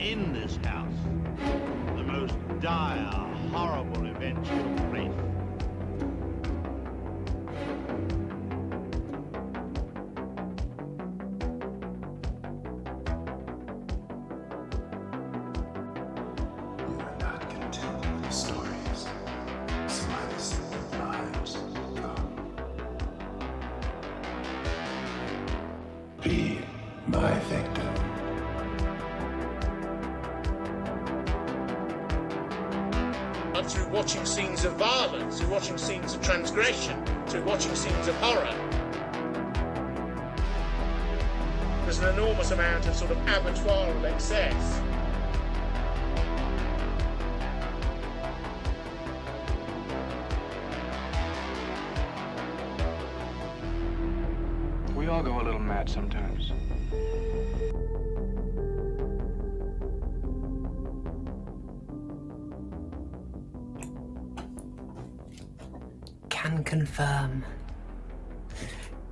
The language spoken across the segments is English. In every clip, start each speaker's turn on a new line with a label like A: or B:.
A: in this house, the most dire, horrible events took place.
B: You are not content with stories. Somebody's lives come. Be my victim.
C: Through watching scenes of violence, through watching scenes of transgression, through watching scenes of horror. There's an enormous amount of sort of abattoiral excess.
D: We all go a little mad sometimes.
E: Can confirm.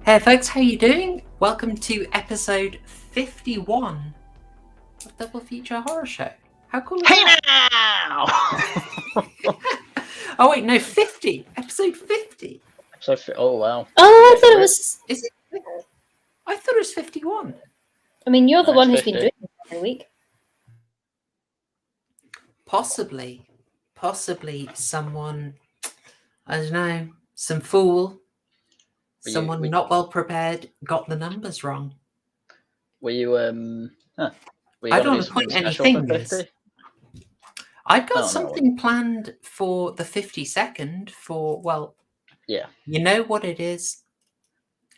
E: Hey folks, how you doing? Welcome to episode 51 of Double Feature Horror Show. How cool is that?
F: now!
E: Oh wait, no, 50. Episode 50.
F: Oh wow.
G: Oh, I thought it was.
E: Is it? I thought it was 51.
G: I mean, you're the
F: No,
G: one
F: it's
G: who's been
F: 50.
G: doing it every week.
E: Possibly someone, I don't know, some fool, someone not well prepared got the numbers wrong.
F: Were you
E: I don't want to point any fingers. I've got something planned for the 52nd for, well,
F: Yeah.
E: you know what it is?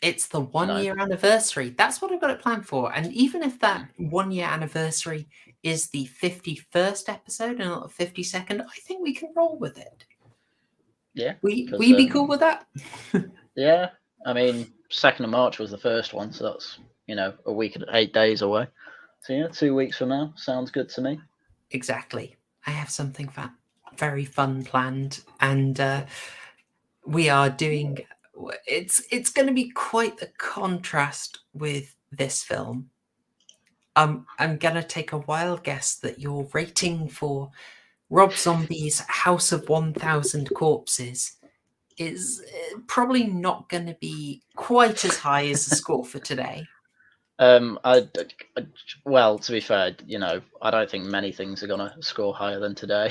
E: It's the 1 year anniversary. That's what I've got it planned for. And even if that 1 year anniversary is the 51st episode and not the 52nd, I think we can roll with it.
F: Yeah.
E: Will you be cool with that?
F: Yeah. I mean, 2nd of March was the first one, so that's, a week and 8 days away. So yeah, 2 weeks from now. Sounds good to me.
E: Exactly. I have something very fun planned, and we are doing. It's going to be quite the contrast with this film. I'm going to take a wild guess that your rating for Rob Zombie's House of 1,000 Corpses is probably not going to be quite as high as the score for today.
F: Well, to be fair, I don't think many things are going to score higher than today.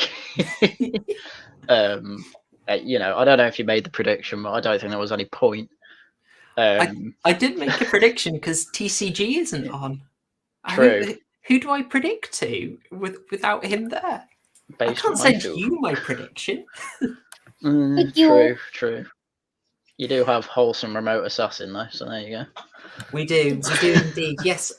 F: I don't know if you made the prediction, but I don't think there was any point.
E: I did make a prediction because TCG isn't on.
F: True.
E: Who do I predict to without him there? I can't send you my prediction.
F: True. You do have wholesome remote assassin though, so there you go.
E: We do indeed. Yes,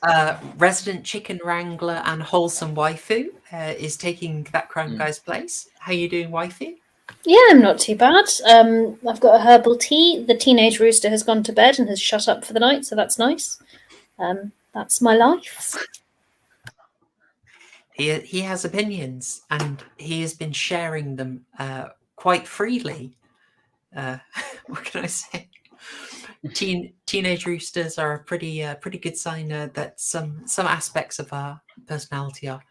E: resident chicken wrangler and wholesome waifu is taking that crime guy's place. How you doing, waifu?
G: Yeah, I'm not too bad. I've got a herbal tea. The teenage rooster has gone to bed and has shut up for the night, so that's nice. That's my life.
E: He has opinions, and he has been sharing them quite freely. What can I say? Teenage roosters are a pretty good sign that some aspects of our personality are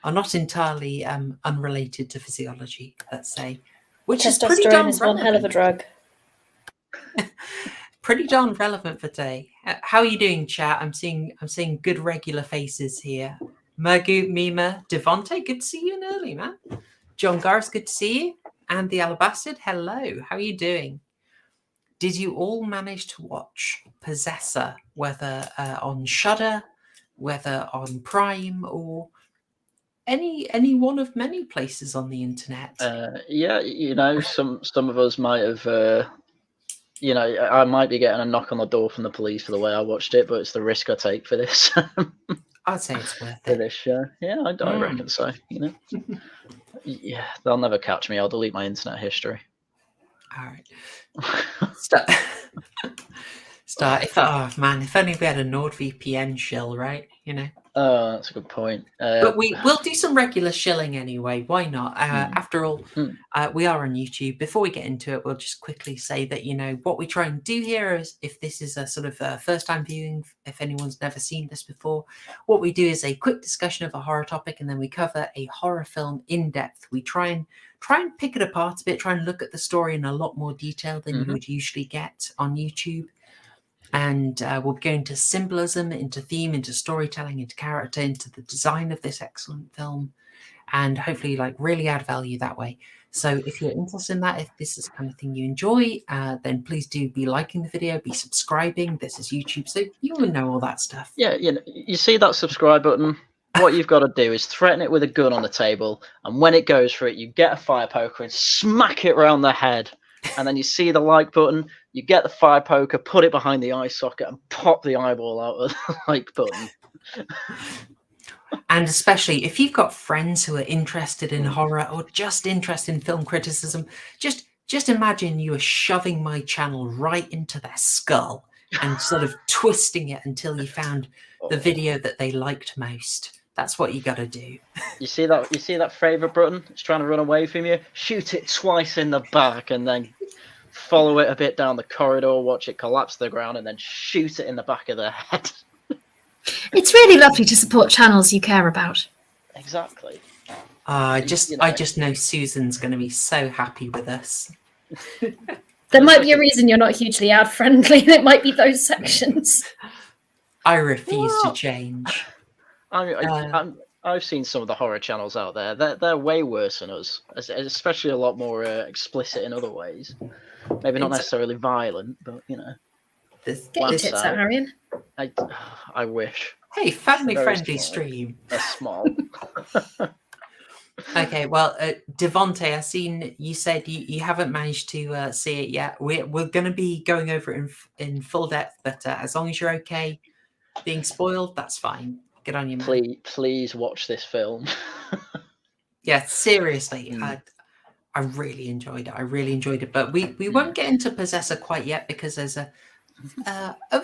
E: not entirely unrelated to physiology. Let's say, which is pretty darn
G: is one hell of a drug.
E: Pretty darn relevant for today. How are you doing, chat? I'm seeing good regular faces here. Mergu, Mima, Devonte, good to see you in early, man. John Garris, good to see you. And the Alabastard, hello. How are you doing? Did you all manage to watch Possessor, whether on Shudder, whether on Prime, or any one of many places on the internet?
F: Yeah, some of us might have. I might be getting a knock on the door from the police for the way I watched it, but it's the risk I take for this.
E: I'd say it's worth it.
F: For this show, yeah, I reckon so. Yeah, they'll never catch me. I'll delete my internet history.
E: All right. start. If only we had a NordVPN shill, right? You know.
F: Oh, that's a good point.
E: But we'll do some regular shilling anyway. Why not? After all, we are on YouTube. Before we get into it, we'll just quickly say that, you know, what we try and do here is, if this is a sort of first-time viewing, if anyone's never seen this before, what we do is a quick discussion of a horror topic, and then we cover a horror film in depth. We try and pick it apart a bit, try and look at the story in a lot more detail than you would usually get on YouTube. And we'll go into symbolism, into theme, into storytelling, into character, into the design of this excellent film, and hopefully like really add value that way. So if you're interested in that, if this is the kind of thing you enjoy, then please do be liking the video, be subscribing. This is YouTube, so you will know all that stuff.
F: Yeah, you see that subscribe button? What you've got to do is threaten it with a gun on the table, and when it goes for it, you get a fire poker and smack it around the head. And then you see the like button, you get the fire poker, put it behind the eye socket, and pop the eyeball out of the like button.
E: And especially if you've got friends who are interested in horror or just interested in film criticism, just imagine you are shoving my channel right into their skull and sort of twisting it until you found the video that they liked most. That's what you got to do.
F: You see that favorite button? It's trying to run away from you. Shoot it twice in the back, and then follow it a bit down the corridor. Watch it collapse to the ground, and then shoot it in the back of the head.
G: It's really lovely to support channels you care about.
F: Exactly.
E: I just know Susan's going to be so happy with us.
G: There might be a reason you're not hugely ad friendly. It might be those sections.
E: I refuse to change.
F: I've seen some of the horror channels out there. They're way worse than us, especially a lot more explicit in other ways. Maybe not necessarily violent, but you know.
G: Get your tits out, Haryan.
F: I wish.
E: Hey, family-friendly stream.
F: They're small.
E: Okay, well, Devonte, I've seen you said you haven't managed to see it yet. We're going to be going over it in full depth, but as long as you're okay being spoiled, that's fine. Get on your man.
F: Please watch this film.
E: Yeah, seriously, I really enjoyed it. I really enjoyed it, but we won't get into Possessor quite yet because there's a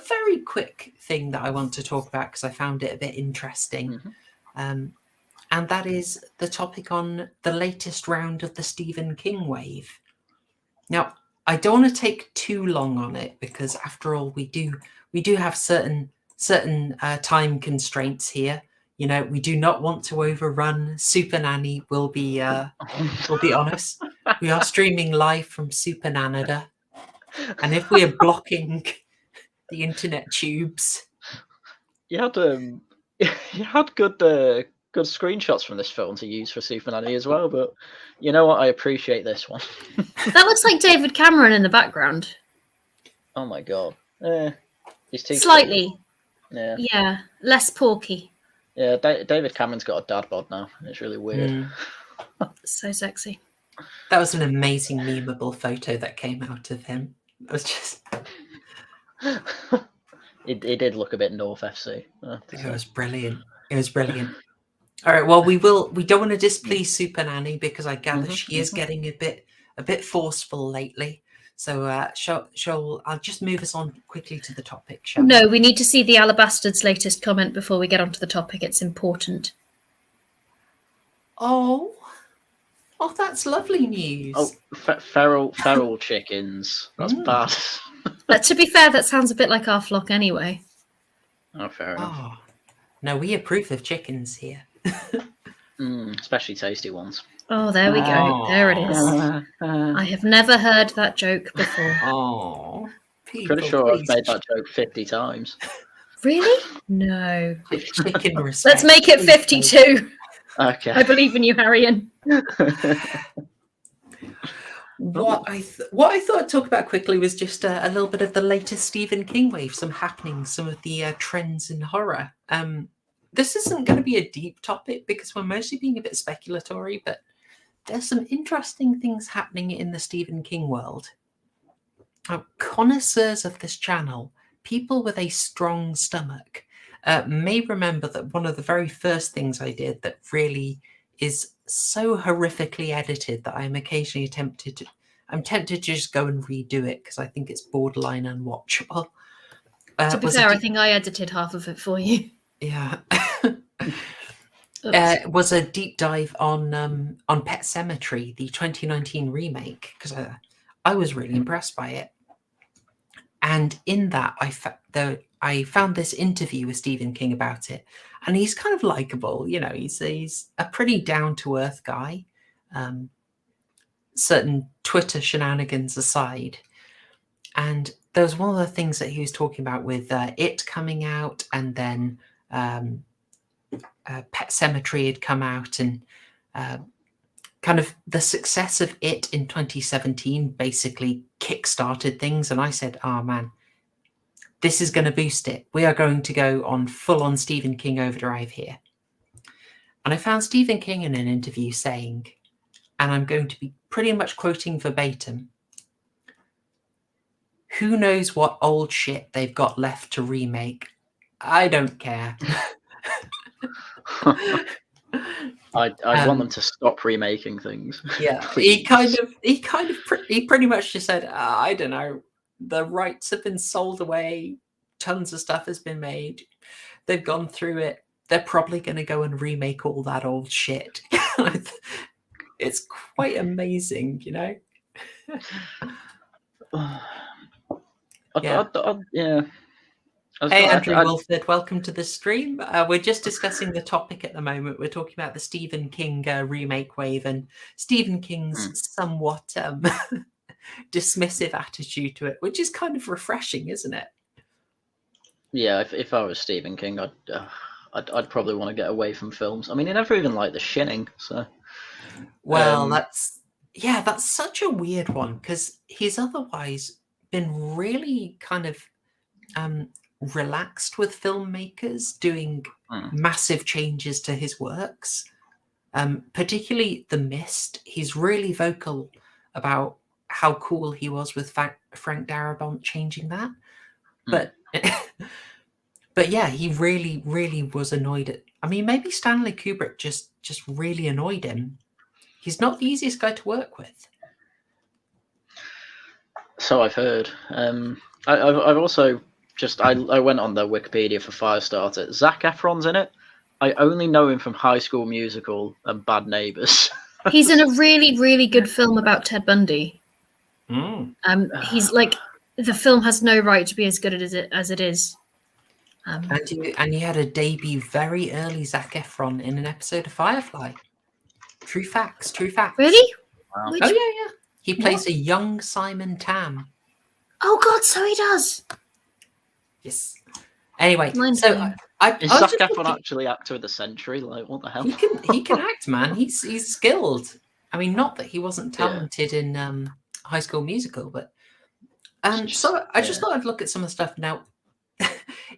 E: very quick thing that I want to talk about because I found it a bit interesting. And that is the topic on the latest round of the Stephen King wave. Now, I don't want to take too long on it because, after all, we do have certain time constraints here. You know, we do not want to overrun. Super Nanny will be honest. We are streaming live from Super Nanada, and if we are blocking the internet tubes,
F: you had good screenshots from this film to use for Super Nanny as well. But you know what? I appreciate this one.
G: That looks like David Cameron in the background.
F: Oh my god! He's too
G: slightly.
F: Yeah.
G: Yeah, less porky.
F: Yeah, David Cameron's got a dad bod now. It's really weird.
G: So sexy.
E: That was an amazing memeable photo that came out of him. It was just...
F: It did look a bit North FC.
E: It was brilliant. It was brilliant. All right, well, we don't want to displease Super Nanny because I gather she is getting a bit forceful lately. So I'll just move us on quickly to the topic, shall we?
G: No, we need to see the Alabastard's latest comment before we get onto the topic. It's important.
E: Oh, that's lovely news.
F: Oh, feral chickens. That's bad.
G: To be fair, that sounds a bit like our flock anyway.
F: Oh, fair enough.
E: Oh, no, we approve of chickens here.
F: Especially tasty ones.
G: Oh, there we go. There it is. I have never heard that joke before.
E: Oh,
F: pretty sure I've made that joke 50 times.
G: Really? No.
E: Chicken respect.
G: Let's make it 52.
F: Okay.
G: I believe in you, Haryan.
E: What I thought I'd talk about quickly was just a little bit of the latest Stephen King wave, some happenings, some of the trends in horror. This isn't going to be a deep topic because we're mostly being a bit speculatory, but there's some interesting things happening in the Stephen King world. Connoisseurs of this channel, people with a strong stomach, may remember that one of the very first things I did that really is so horrifically edited that I'm occasionally tempted to just go and redo it because I think it's borderline unwatchable.
G: To be
E: was
G: fair,
E: a
G: I think I edited half of it for you.
E: yeah.
G: Oops.
E: Was a deep dive on Pet Sematary, the 2019 remake, because I was really impressed by it. And in that, I found this interview with Stephen King about it, and he's kind of likable. You know, he's a pretty down to earth guy. Certain Twitter shenanigans aside, and there was one of the things that he was talking about with it coming out, and then Pet Sematary had come out, and kind of the success of it in 2017 basically kick-started things. And I said, oh man, this is going to boost it. We are going to go on full-on Stephen King overdrive here. And I found Stephen King in an interview saying, and I'm going to be pretty much quoting verbatim, who knows what old shit they've got left to remake? I don't care.
F: I'd want them to stop remaking things.
E: Yeah,
F: Please.
E: he pretty much just said, I don't know, the rights have been sold away, tons of stuff has been made, they've gone through it, they're probably going to go and remake all that old shit. It's quite amazing, you know.
F: Yeah.
E: Hey, Andrew Wilford, welcome to the stream. We're just discussing the topic at the moment. We're talking about the Stephen King remake wave and Stephen King's somewhat dismissive attitude to it, which is kind of refreshing, isn't it?
F: Yeah, if I was Stephen King, I'd probably want to get away from films. I mean, he never even liked The Shining, so.
E: Well, that's such a weird one, because he's otherwise been really kind of relaxed with filmmakers doing massive changes to his works, particularly The Mist. He's really vocal about how cool he was with Frank Darabont changing that, but yeah, he really was annoyed at. I mean, maybe Stanley Kubrick just really annoyed him. He's not the easiest guy to work with.
F: So I've heard. I've also I went on the Wikipedia for Firestarter. Zac Efron's in it. I only know him from High School Musical and Bad Neighbours.
G: He's in a really, really good film about Ted Bundy. He's like, the film has no right to be as good as it is.
E: And he had a debut very early, Zac Efron, in an episode of Firefly. True facts.
G: Really?
F: Wow.
E: Yeah. He plays a young Simon Tam.
G: Oh God, so he does.
E: Yes. Anyway,
G: Is
F: Zac Efron actually actor of the century? Like, what the hell?
E: He can act, man. He's skilled. I mean, not that he wasn't talented in High School Musical, but so I just thought I'd look at some of the stuff now.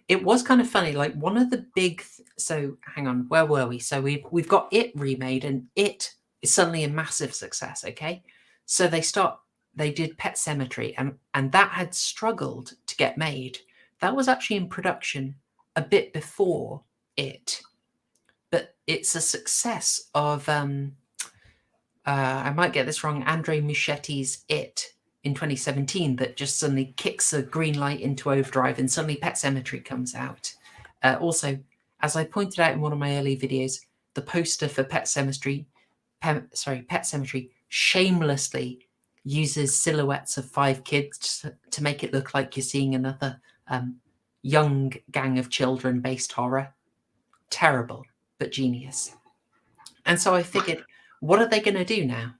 E: It was kind of funny. Like, one of the big. So hang on, where were we? So we've got It remade, and It is suddenly a massive success. Okay, so they did Pet Sematary, and that had struggled to get made. That was actually in production a bit before It, but it's a success of I might get this wrong, Andre Muschietti's It in 2017 that just suddenly kicks a green light into overdrive, and suddenly Pet Sematary comes out. Also, as I pointed out in one of my early videos, the poster for Pet Sematary shamelessly uses silhouettes of 5 kids to make it look like you're seeing another young gang of children based horror. Terrible, but genius. And so I figured, what are they going to do now?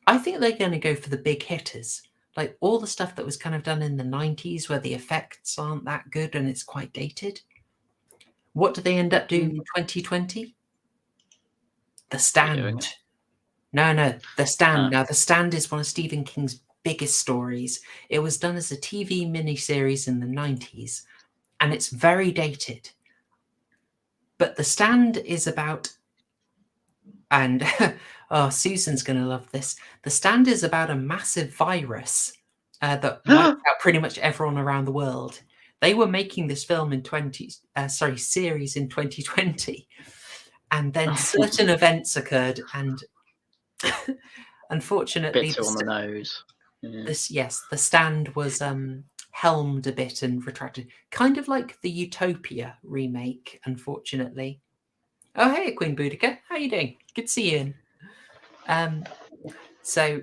E: I think they're going to go for the big hitters, like all the stuff that was kind of done in the 90s where the effects aren't that good and it's quite dated. What do they end up doing in 2020? The Stand. No, The Stand. Now, The Stand is one of Stephen King's biggest stories. It was done as a TV miniseries in the 90s, and it's very dated. But The Stand is about, and oh, Susan's going to love this. The Stand is about a massive virus that wiped out pretty much everyone around the world. They were making this film series in 2020, and then certain events occurred, and unfortunately,
F: bit too on the nose.
E: The Stand was helmed a bit and retracted, kind of like the Utopia remake, unfortunately. Oh, hey, Queen Boudica. How you doing? Good to see you in. So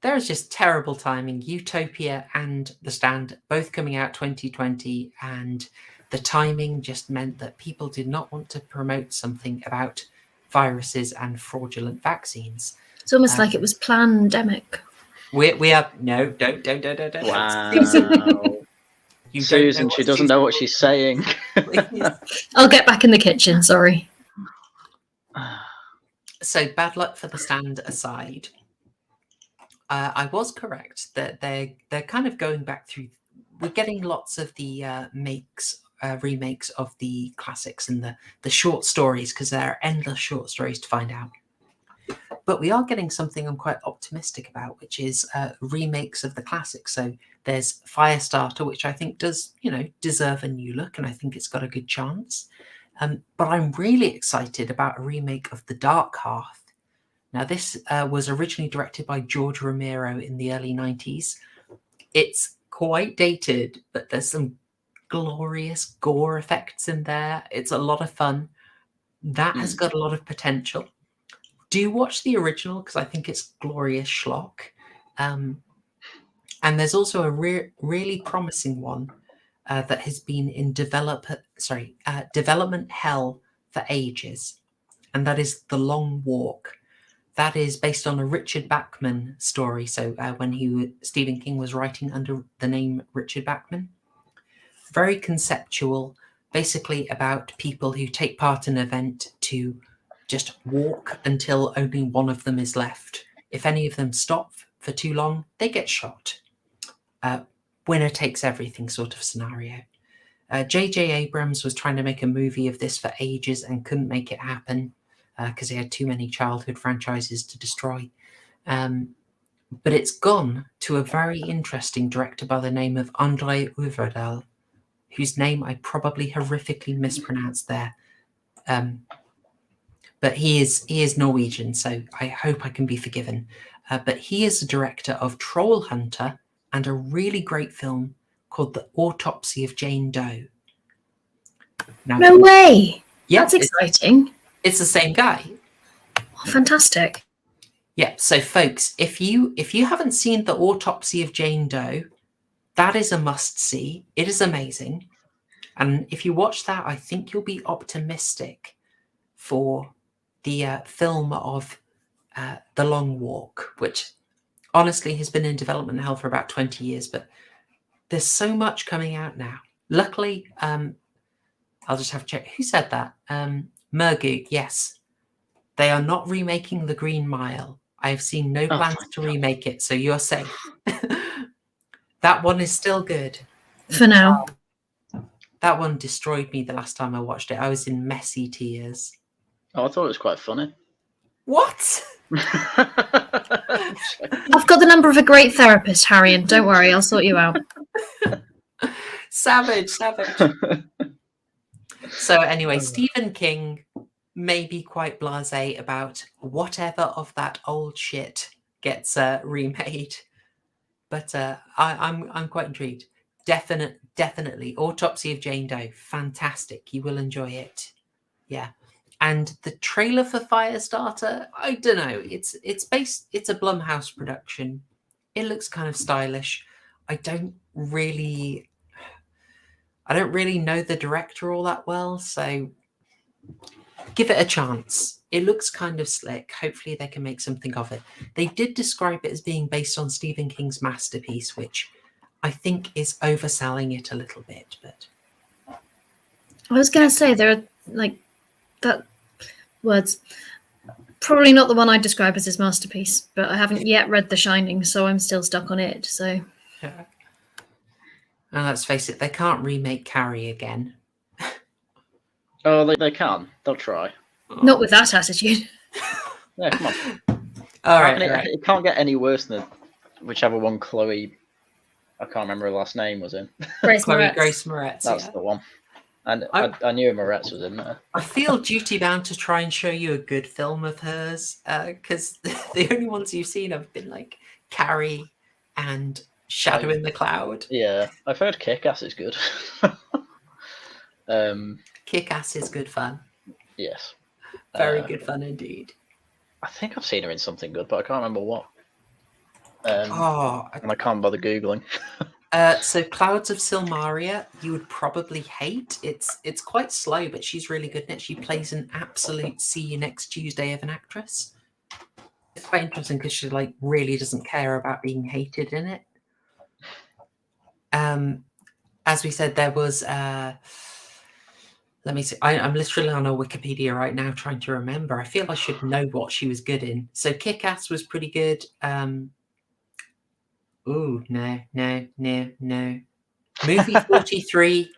E: there is just terrible timing. Utopia and The Stand both coming out 2020, and the timing just meant that people did not want to promote something about viruses and fraudulent vaccines.
G: It's almost like it was pandemic.
E: We are no, don't.
F: Wow.
E: You
F: Susan, she doesn't know what she's saying.
G: I'll get back in the kitchen. Sorry.
E: So bad luck for The Stand aside, I was correct that they're kind of going back through. We're getting lots of the remakes of the classics and the short stories, because there are endless short stories to find out. But we are getting something I'm quite optimistic about, which is remakes of the classics. So there's Firestarter, which I think does, deserve a new look, and I think it's got a good chance. But I'm really excited about a remake of The Dark Hearth. Now, this was originally directed by George Romero in the early 90s. It's quite dated, but there's some glorious gore effects in there. It's a lot of fun. That has got a lot of potential. Do watch the original, because I think it's glorious schlock. And there's also a really promising one that has been in development hell for ages, and that is The Long Walk. That is based on a Richard Bachman story. So when Stephen King was writing under the name Richard Bachman, very conceptual, basically about people who take part in an event to just walk until only one of them is left. If any of them stop for too long, they get shot. Winner takes everything sort of scenario. J.J. Abrams was trying to make a movie of this for ages and couldn't make it happen because he had too many childhood franchises to destroy. But it's gone to a very interesting director by the name of André Øvredal, whose name I probably horrifically mispronounced there. But he is Norwegian, so I hope I can be forgiven. But he is the director of Troll Hunter and a really great film called The Autopsy of Jane Doe. Now,
G: No way!
E: Yeah,
G: That's exciting.
E: It's the same guy.
G: Oh, fantastic.
E: Yeah, so folks, if you haven't seen The Autopsy of Jane Doe, that is a must-see. It is amazing. And if you watch that, I think you'll be optimistic for the film of The Long Walk, which honestly has been in development hell for about 20 years, but there's so much coming out now. Luckily, I'll just have to check. Who said that? Mergoog, yes. They are not remaking The Green Mile. I have seen no plans to remake it, so you're safe. That one is still good.
G: For now.
E: That one destroyed me the last time I watched it. I was in messy tears.
F: Oh, I thought it was quite funny.
E: What?
G: I've got the number of a great therapist, Haryan. Don't worry, I'll sort you out.
E: Savage. So anyway, Stephen King may be quite blasé about whatever of that old shit gets remade, but I'm quite intrigued. Definitely, Autopsy of Jane Doe, fantastic. You will enjoy it. Yeah. And the trailer for Firestarter, I don't know. It's a Blumhouse production. It looks kind of stylish. I don't really know the director all that well, so give it a chance. It looks kind of slick. Hopefully they can make something of it. They did describe it as being based on Stephen King's masterpiece, which I think is overselling it a little bit. But
G: I was going to say, there are that word's probably not the one I'd describe as his masterpiece, but I haven't yet read The Shining, so I'm still stuck on it. So,
E: yeah. And let's face it, they can't remake Carrie again.
F: Oh, they can. They'll try.
G: not with that attitude.
F: Yeah, come on.
E: All right.
F: It can't get any worse than whichever one Chloe. I can't remember her last name was in.
G: Grace
E: Chloe
G: Moretz.
E: Grace Moretz.
F: That's
E: Yeah.
F: the one. And I knew Moretz was in there.
E: I feel duty bound to try and show you a good film of hers, because the only ones you've seen have been like Carrie and Shadow in the Cloud.
F: Yeah, I've heard Kick-Ass is good.
E: Kick-Ass is good fun.
F: Yes.
E: Very good fun indeed.
F: I think I've seen her in something good, but I can't remember what.
E: Oh,
F: And I can't bother Googling.
E: so Clouds of Silmaria, you would probably hate. It's quite slow, but she's really good in it. She plays an absolute see you next Tuesday of an actress. It's quite interesting because she like really doesn't care about being hated in it. As we said, there was let me see. I'm literally on a Wikipedia right now trying to remember. I feel I should know what she was good in. So Kick-Ass was pretty good. Ooh, no. Movie 43.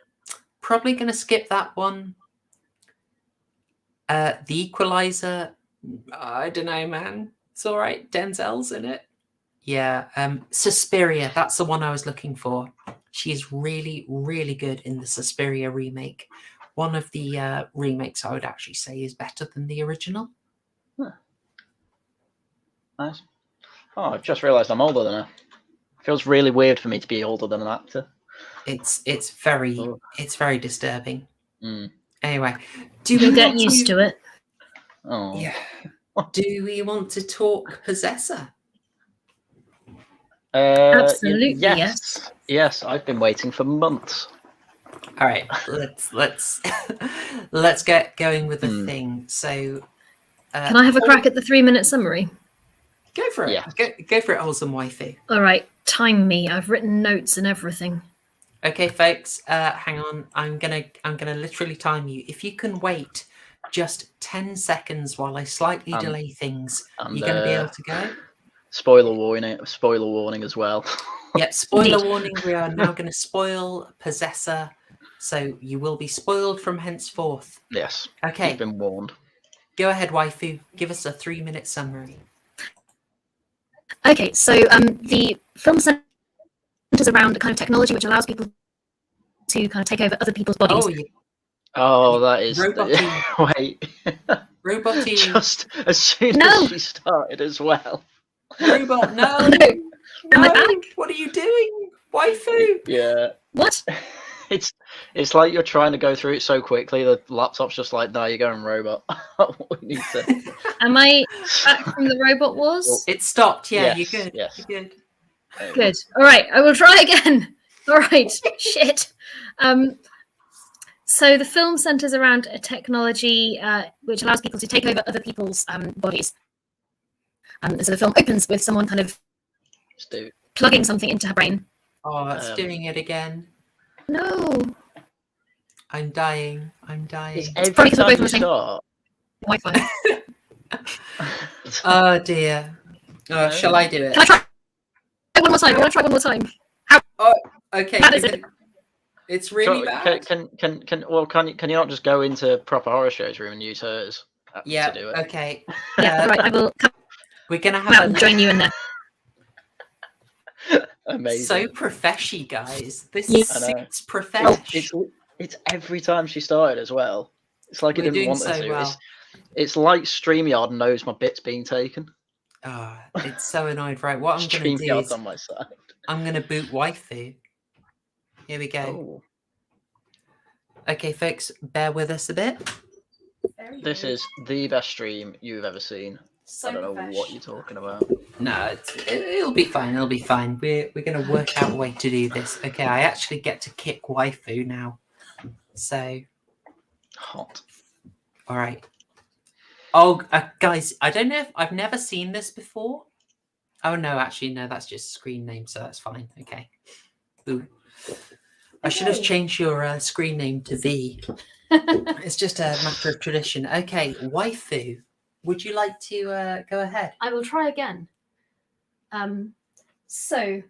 E: Probably going to skip that one. The Equalizer. I don't know, man. It's all right. Denzel's in it. Yeah. Suspiria. That's the one I was looking for. She's really, really good in the Suspiria remake. One of the remakes I would actually say is better than the original.
F: Huh. Nice. Oh, I've just realised I'm older than her. It feels really weird for me to be older than an actor.
E: It's very disturbing.
F: Mm.
E: Anyway,
G: You'll get used to it.
F: Oh.
E: Yeah. Do we want to talk Possessor?
G: Absolutely, yes.
F: Yes, I've been waiting for months.
E: All right, let's get going with the thing. So,
G: Can I have a crack at the 3-minute summary?
E: Go for it.
F: Yeah.
E: Go for it, wholesome wifey.
G: All right, time me. I've written notes and everything.
E: Okay, folks, hang on. I'm gonna literally time you. If you can wait just 10 seconds while I slightly delay things, you're gonna be able to go.
F: Spoiler warning as well.
E: Yep, spoiler warning. We are now going to spoil Possessor, so you will be spoiled from henceforth.
F: Yes.
E: Okay.
F: You've been warned.
E: Go ahead, waifu. Give us a 3-minute summary.
G: Okay, so the film centers around a kind of technology which allows people to kind of take over other people's bodies.
F: Oh, that is...
E: Roboty.
F: Wait.
E: Roboty.
F: Just as soon as she started as well.
E: Robot, no.
G: Am I back?
E: What are you doing, waifu?
F: Yeah.
G: What?
F: It's like you're trying to go through it so quickly, the laptop's just like, no, you're going robot. We need to...
G: Am I back from the Robot Wars?
E: It stopped, yeah,
F: Yes,
E: you're good.
F: yes.
E: You're good.
G: Good. All right, I will try again. All right, shit. So the film centers around a technology which allows people to take over other people's bodies. So the film opens with someone kind of plugging something into her brain.
E: Oh, it's doing it again.
G: No.
E: I'm dying.
G: It's probably because we're both on the same Wi-Fi.
E: Oh dear. Oh, shall I do it?
G: Can I try one more time? I want to try one more time. How?
E: Oh, okay.
G: How is it?
E: It's really bad.
F: Can you not just go into proper horror shows room and use hers to do it?
E: Okay.
G: Yeah, right. I will come
E: We're gonna
G: out
E: have
G: and join you in there.
F: Amazing.
E: So profeshy, guys. This suits
F: Oh,
E: profesh.
F: it's every time she started as well. It's like it
E: We're
F: didn't
E: doing
F: want
E: so
F: her to.
E: well.
F: It's like StreamYard knows my bit's being taken.
E: Oh, it's so annoyed. Right, what I'm going to do
F: StreamYard's
E: is
F: on my side.
E: I'm going to boot waifu. Here we go.
F: Oh.
E: Okay, folks, bear with us a bit.
F: This is the best stream you've ever seen.
E: So
F: I don't know
E: profesh.
F: what you're talking about.
E: No, it'll be fine. It'll be fine. We're going to work out a way to do this. Okay, I actually get to kick waifu now. So,
F: Hot.
E: all right. Oh, guys, I don't know if I've never seen this before. Oh no, actually no, that's just screen name, so that's fine. Okay. Ooh. I should have changed your screen name to V. It's just a matter of tradition. Okay, waifu. Would you like to go ahead?
G: I will try again. So.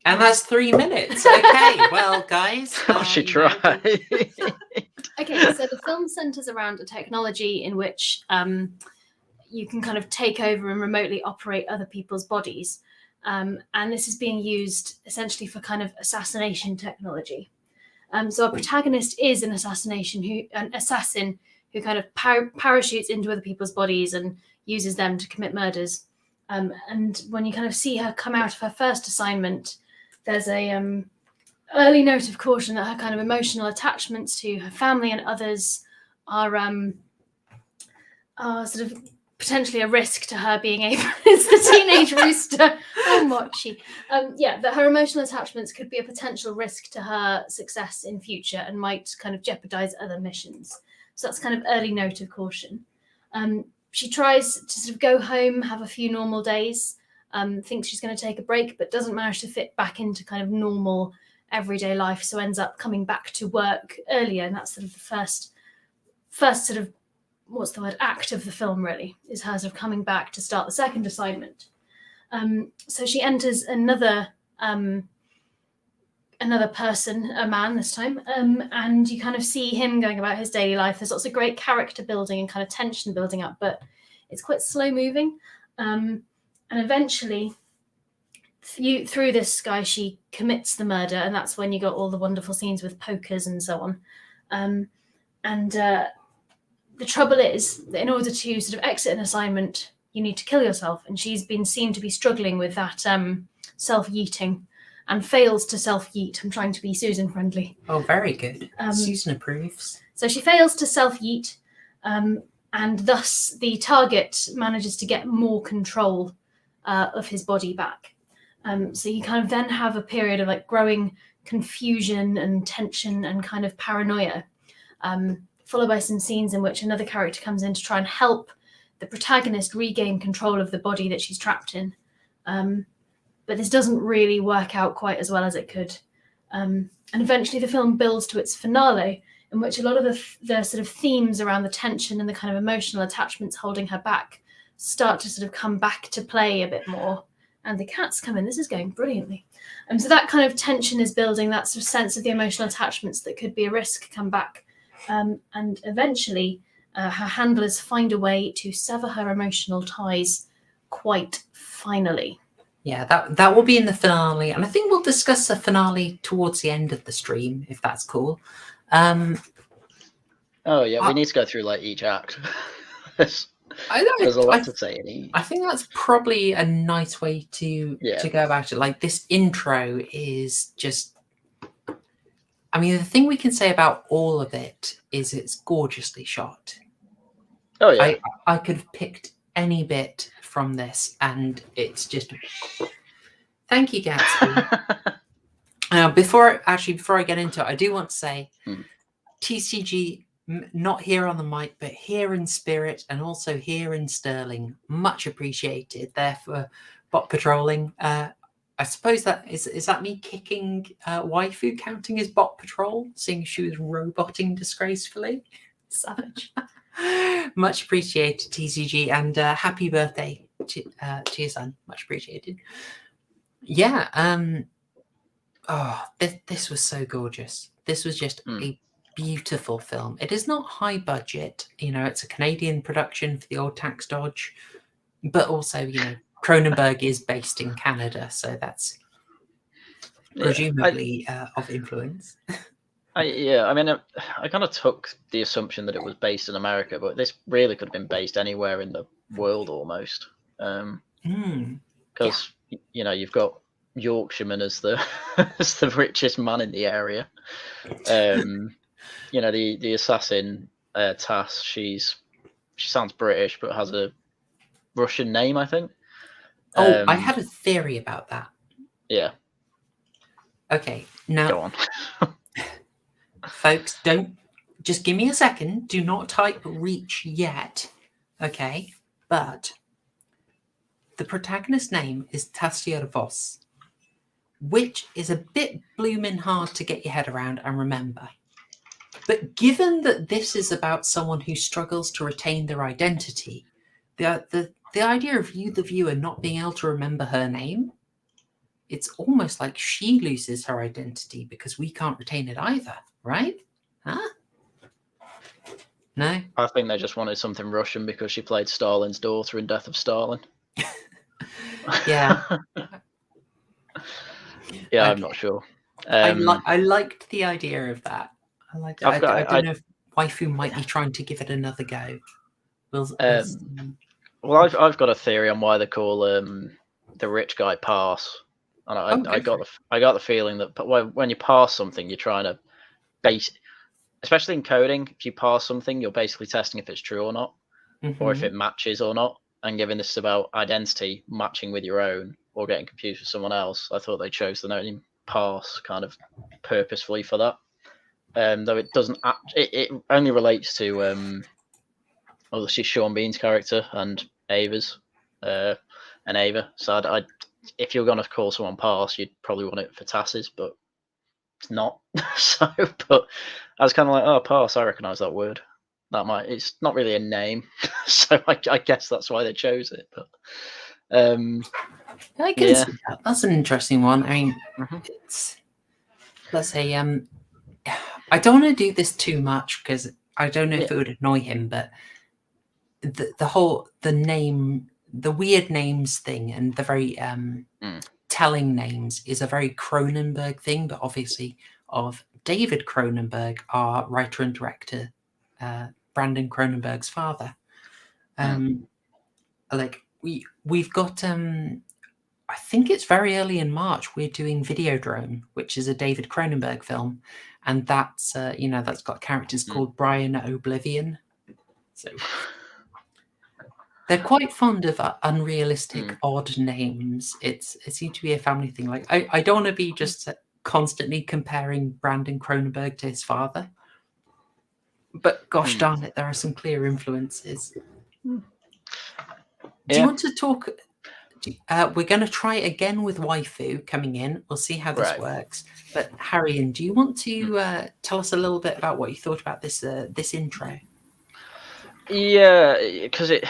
E: And that's 3 minutes. Okay, well, guys.
F: I should try.
G: Okay, so the film centers around a technology in which you can kind of take over and remotely operate other people's bodies. And this is being used essentially for kind of assassination technology. So our protagonist is an assassin who kind of parachutes into other people's bodies and uses them to commit murders. And when you kind of see her come out of her first assignment, there's a early note of caution that her kind of emotional attachments to her family and others are sort of potentially a risk to her being able. It's the teenage rooster. Oh, Mochi. That her emotional attachments could be a potential risk to her success in future and might kind of jeopardize other missions. So that's kind of early note of caution. She tries to sort of go home, have a few normal days, thinks she's going to take a break, but doesn't manage to fit back into kind of normal everyday life. So ends up coming back to work earlier. And that's sort of the first sort of, what's the word, act of the film, really, is her sort of coming back to start the second assignment. So she enters another person, a man this time, and you kind of see him going about his daily life. There's lots of great character building and kind of tension building up, but it's quite slow moving. And eventually, through this guy, she commits the murder, and that's when you got all the wonderful scenes with pokers and so on. The trouble is that in order to sort of exit an assignment, you need to kill yourself. And she's been seen to be struggling with that self-yeeting and fails to self-yeet. I'm trying to be Susan friendly.
E: Oh, very good. Susan approves.
G: So she fails to self-yeet, and thus the target manages to get more control of his body back. So you kind of then have a period of like growing confusion and tension and kind of paranoia. Followed by some scenes in which another character comes in to try and help the protagonist regain control of the body that she's trapped in. But this doesn't really work out quite as well as it could. And eventually the film builds to its finale, in which a lot of the sort of themes around the tension and the kind of emotional attachments holding her back start to sort of come back to play a bit more. And the cats come in. This is going brilliantly. So that kind of tension is building, that sort of sense of the emotional attachments that could be a risk come back. And eventually her handlers find a way to sever her emotional ties quite finally.
E: Yeah, that will be in the finale. And I think we'll discuss the finale towards the end of the stream, if that's cool.
F: We need to go through like each act. There's a lot to say in each.
E: I think that's probably a nice way to go about it. Like, this intro is just... I mean, the thing we can say about all of it is it's gorgeously shot.
F: Oh, yeah.
E: I could have picked any bit from this, and it's just... Thank you, Gatsby. Before I get into it, I do want to say TCG, not here on the mic, but here in spirit and also here in Sterling, much appreciated there for bot patrolling. I suppose that is that me kicking waifu counting as bot patrol, seeing she was roboting disgracefully. Savage. Much appreciated, TCG, and happy birthday to your son. Much appreciated. Yeah. This was so gorgeous. This was just a beautiful film. It is not high budget. It's a Canadian production for the old tax dodge, but also, Cronenberg is based in Canada, so that's presumably of influence.
F: I kind of took the assumption that it was based in America, but this really could have been based anywhere in the world almost. Because you've got Yorkshireman as the as the richest man in the area. The assassin Tass, she sounds British but has a Russian name, I think.
E: I had a theory about that.
F: Yeah.
E: Okay, now
F: go on.
E: Folks, just give me a second. Do not type reach yet. Okay, but the protagonist's name is Tassier Voss, which is a bit blooming hard to get your head around and remember. But given that this is about someone who struggles to retain their identity, the idea of you, the viewer, not being able to remember her name, it's almost like she loses her identity because we can't retain it either, right? Huh? No?
F: I think they just wanted something Russian because she played Stalin's daughter in Death of Stalin.
E: Yeah.
F: Yeah, I'm not sure.
E: I liked the idea of that. I liked it. I don't know if waifu might be trying to give it another go.
F: Well, I've got a theory on why they call the rich guy Pass, And I got the feeling that when you parse something, you're trying to base, especially in coding, if you parse something, you're basically testing if it's true or not, or if it matches or not. And given this is about identity matching with your own or getting confused with someone else, I thought they chose the name parse kind of purposefully for that. Though it doesn't, it only relates to obviously Sean Bean's character and Ava's, and Ava. So if you're gonna call someone parse, you'd probably want it for Tass's, but it's not. But I was kind of like, oh, parse, I recognise that word. It's not really a name, so I guess that's why they chose it. But
E: I can see that. That's an interesting one. I mean, it's, let's say, I don't want to do this too much because I don't know if it would annoy him, but the weird names thing and the very telling names is a very Cronenberg thing, but obviously of David Cronenberg, our writer and director, Brandon Cronenberg's father. Like we've got I think it's very early in March we're doing Videodrome, which is a David Cronenberg film, and that's that's got characters called Brian Oblivion. So they're quite fond of unrealistic, odd names. It seems to be a family thing. Like I don't want to be just constantly comparing Brandon Cronenberg to his father, but gosh darn it, there are some clear influences. Do you want to talk? We're going to try again with Waifu coming in. We'll see how this works. But Haryan, do you want to tell us a little bit about what you thought about this intro?
F: Yeah, because it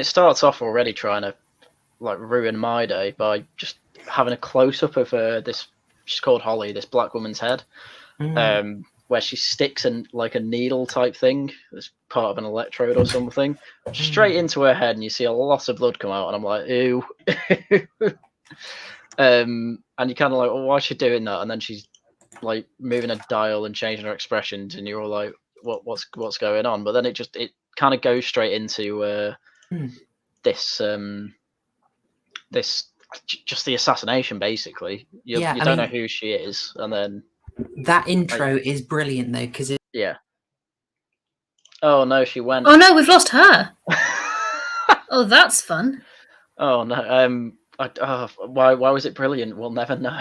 F: starts off already trying to like ruin my day by just having a close up of this. She's called Holly, this black woman's head, where she sticks in like a needle type thing as part of an electrode or something straight into her head, and you see a lot of blood come out, and I'm like, ew. And you're kind of like, well, why is she doing that? And then she's like moving a dial and changing her expressions, and you're all like, what's going on? But then it kind of goes straight into this just the assassination, basically. You don't know who she is, and then
E: that intro is brilliant though, because
F: oh no, she went.
G: Oh no, we've lost her. Oh, that's fun.
F: Oh no, why was it brilliant? We'll never know.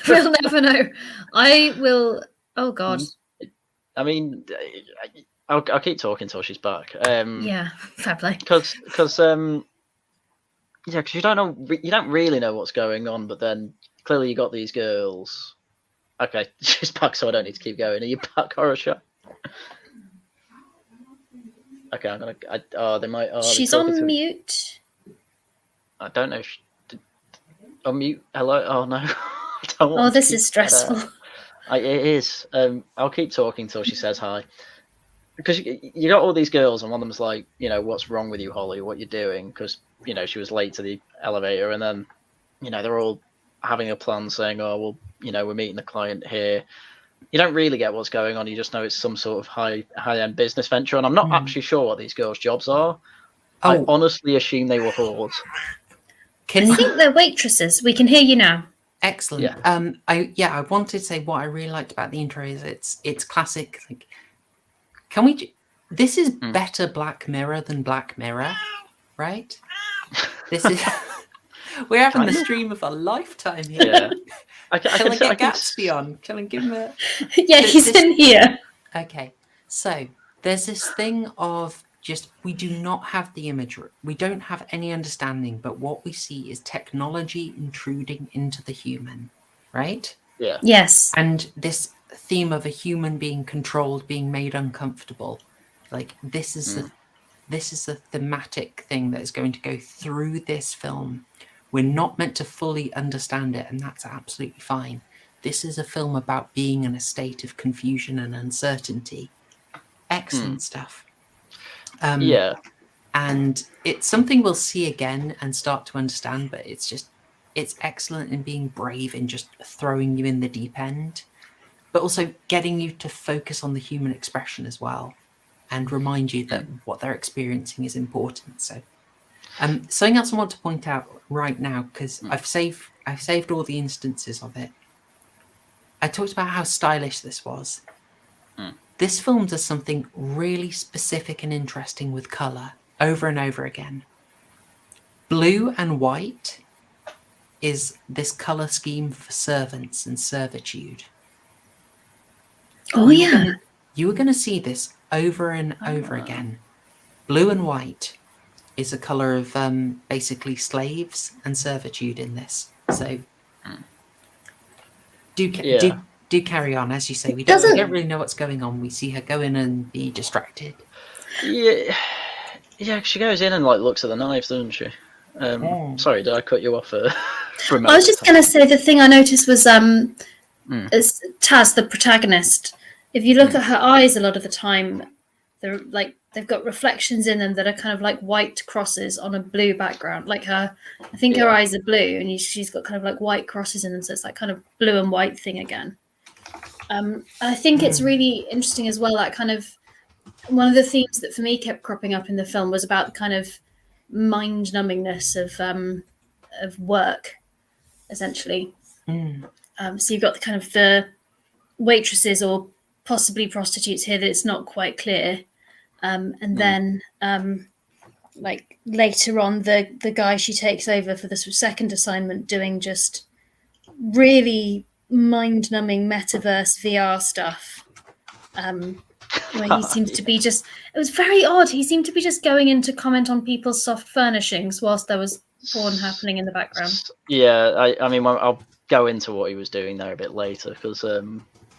G: We'll never know. I will. Oh god.
F: I mean, I'll keep talking until she's back.
G: Yeah, fair play.
F: Because you don't really know what's going on, but then clearly you got these girls. Okay, she's back, so I don't need to keep going. Are you back, Horror? Okay, I'm gonna. They might.
G: She's on mute.
F: I don't know. Unmute. Hello. Oh no. I don't want
G: this is stressful.
F: It is. I'll keep talking till she says hi. Because you got all these girls, and one of them's like, what's wrong with you, Holly? What you're doing? Because she was late to the elevator, and then they're all having a plan, saying, oh well, we're meeting the client here. You don't really get what's going on. You just know it's some sort of high-end business venture, and I'm not actually sure what these girls' jobs are. I honestly assume they were whores.
G: I think they're waitresses. We can hear you now.
E: Excellent. Yeah. I wanted to say what I really liked about the intro is it's classic. Like, can we? This is better Black Mirror than Black Mirror, right? This is. We're having the stream of a lifetime here. Yeah. Can I get Gatsby on? Can I give him a...
G: Yeah, he's in here.
E: Okay. So there's this thing of just, we do not have the imagery. We don't have any understanding, but what we see is technology intruding into the human, right?
F: Yeah.
G: Yes.
E: And this theme of a human being controlled, being made uncomfortable. Like, this is the thematic thing that is going to go through this film. We're not meant to fully understand it, and that's absolutely fine. This is a film about being in a state of confusion and uncertainty. Excellent stuff.
F: Yeah.
E: And it's something we'll see again and start to understand, but it's excellent in being brave and just throwing you in the deep end, but also getting you to focus on the human expression as well and remind you that what they're experiencing is important. So something else I want to point out right now, because I've saved I've saved all the instances of it. I talked about how stylish this was. This film does something really specific and interesting with colour over and over again. Blue and white is this colour scheme for servants and servitude.
G: Oh, yeah.
E: You were going to see this over and over again. Blue and white is a colour of basically slaves and servitude in this. So do carry on, as you say. We don't really know what's going on. We see her go in and be distracted.
F: Yeah, she goes in and like looks at the knives, doesn't she? Sorry, did I cut you off?
G: I was just going to say the thing I noticed was as Taz, the protagonist. If you look at her eyes, a lot of the time, they're like they've got reflections in them that are kind of like white crosses on a blue background. Like I think her eyes are blue, and she's got kind of like white crosses in them, so it's that kind of blue and white thing again. I think it's really interesting as well. That kind of one of the themes that for me kept cropping up in the film was about the kind of mind numbingness of work, essentially. So you've got the kind of the waitresses or possibly prostitutes here that it's not quite clear, and then like later on the guy she takes over for the second assignment doing just really mind-numbing metaverse VR stuff, where he seems to be it was very odd. He seemed to be just going in to comment on people's soft furnishings whilst there was porn happening in the background.
F: Yeah, I mean, I'll go into what he was doing there a bit later, because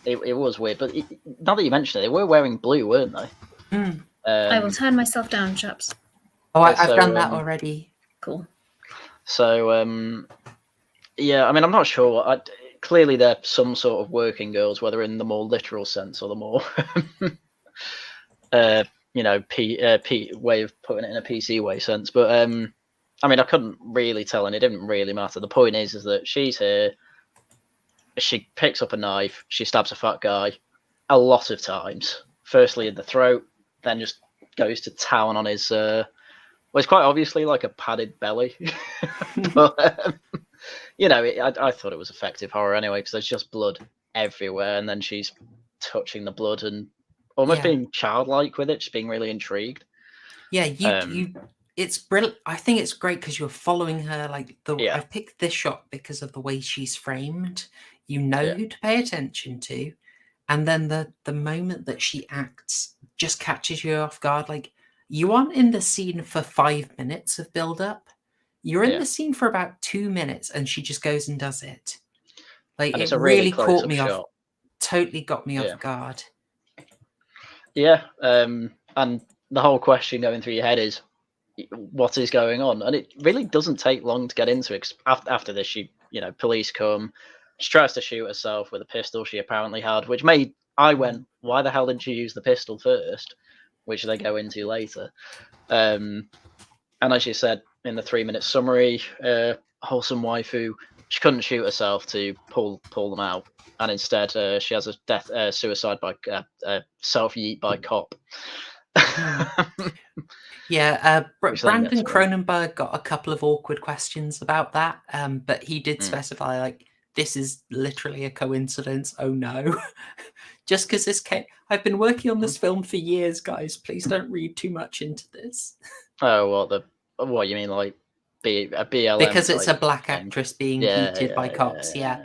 F: it was weird. But now that you mention it, they were wearing blue, weren't they?
G: I will turn myself down, chaps.
E: Oh, I've done that already.
G: Cool.
F: So, yeah, I mean, I'm not sure. Clearly, they're some sort of working girls, whether in the more literal sense or the more, way of putting it in a PC way sense. But I mean, I couldn't really tell, and it didn't really matter. The point is that she's here. She picks up a knife. She stabs a fat guy a lot of times. Firstly in the throat, then just goes to town on his. Well, it's quite obviously like a padded belly, but. I thought it was effective horror anyway, because there's just blood everywhere, and then she's touching the blood and almost being childlike with it, just being really intrigued.
E: Yeah, it's brilliant. I think it's great because you're following her. I picked this shot because of the way she's framed. You know who to pay attention to, and then the moment that she acts just catches you off guard. Like, you aren't in the scene for 5 minutes of build up. You're in the scene for about 2 minutes, and she just goes and does it. Like, it really caught me off. Totally got me off guard. Yeah,
F: and the whole question going through your head is, what is going on? And it really doesn't take long to get into it. After this, police come. She tries to shoot herself with a pistol she apparently had, which I went, why the hell didn't she use the pistol first? Which they go into later. And as you said, in the 3-minute summary, wholesome waifu, she couldn't shoot herself to pull them out, and instead she has a suicide by self-yeet by cop.
E: Brandon Cronenberg got a couple of awkward questions about that, but he did specify, like, this is literally a coincidence. Oh no. Just because this came, I've been working on this film for years, guys. Please don't read too much into this.
F: Oh, what you mean, like a BLM?
E: Because it's a black actress being heated by cops. Yeah.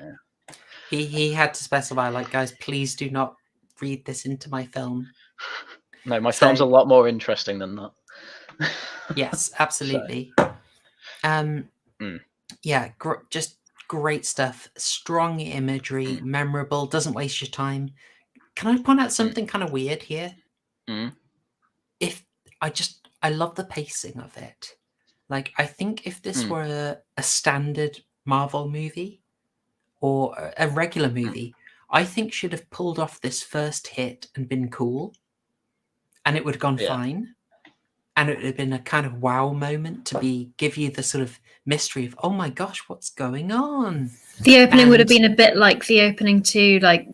E: He had to specify, like, guys, please do not read this into my film.
F: No, my film's a lot more interesting than that.
E: Yes, absolutely. Just great stuff. Strong imagery, memorable, doesn't waste your time. Can I point out something kind of weird here? I love the pacing of it. Like, I think if this were a standard Marvel movie or a regular movie, I think should have pulled off this first hit and been cool, and it would have gone fine. And it would have been a kind of wow moment to give you the sort of mystery of, oh my gosh, what's going on?
G: The opening would have been a bit like the opening to, like,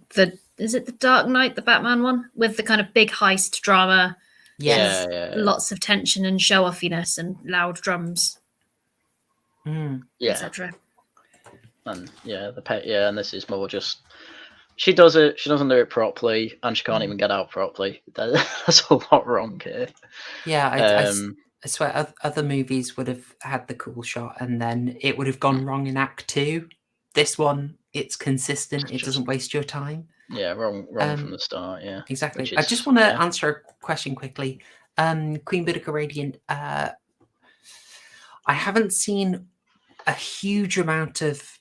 G: is it the Dark Knight, the Batman one, with the kind of big heist drama?
E: Yeah.
G: Lots of tension and show-offiness and loud drums,
F: yeah.
G: etc.
F: And and this is more just she does it. She doesn't do it properly, and she can't even get out properly. There's a lot wrong here.
E: Yeah, I swear other movies would have had the cool shot, and then it would have gone wrong in Act 2. This one, it's consistent. It doesn't waste your time.
F: Yeah, wrong from the start. Yeah,
E: exactly. I just want to answer a question quickly. Queen Boudica Radiant. I haven't seen a huge amount of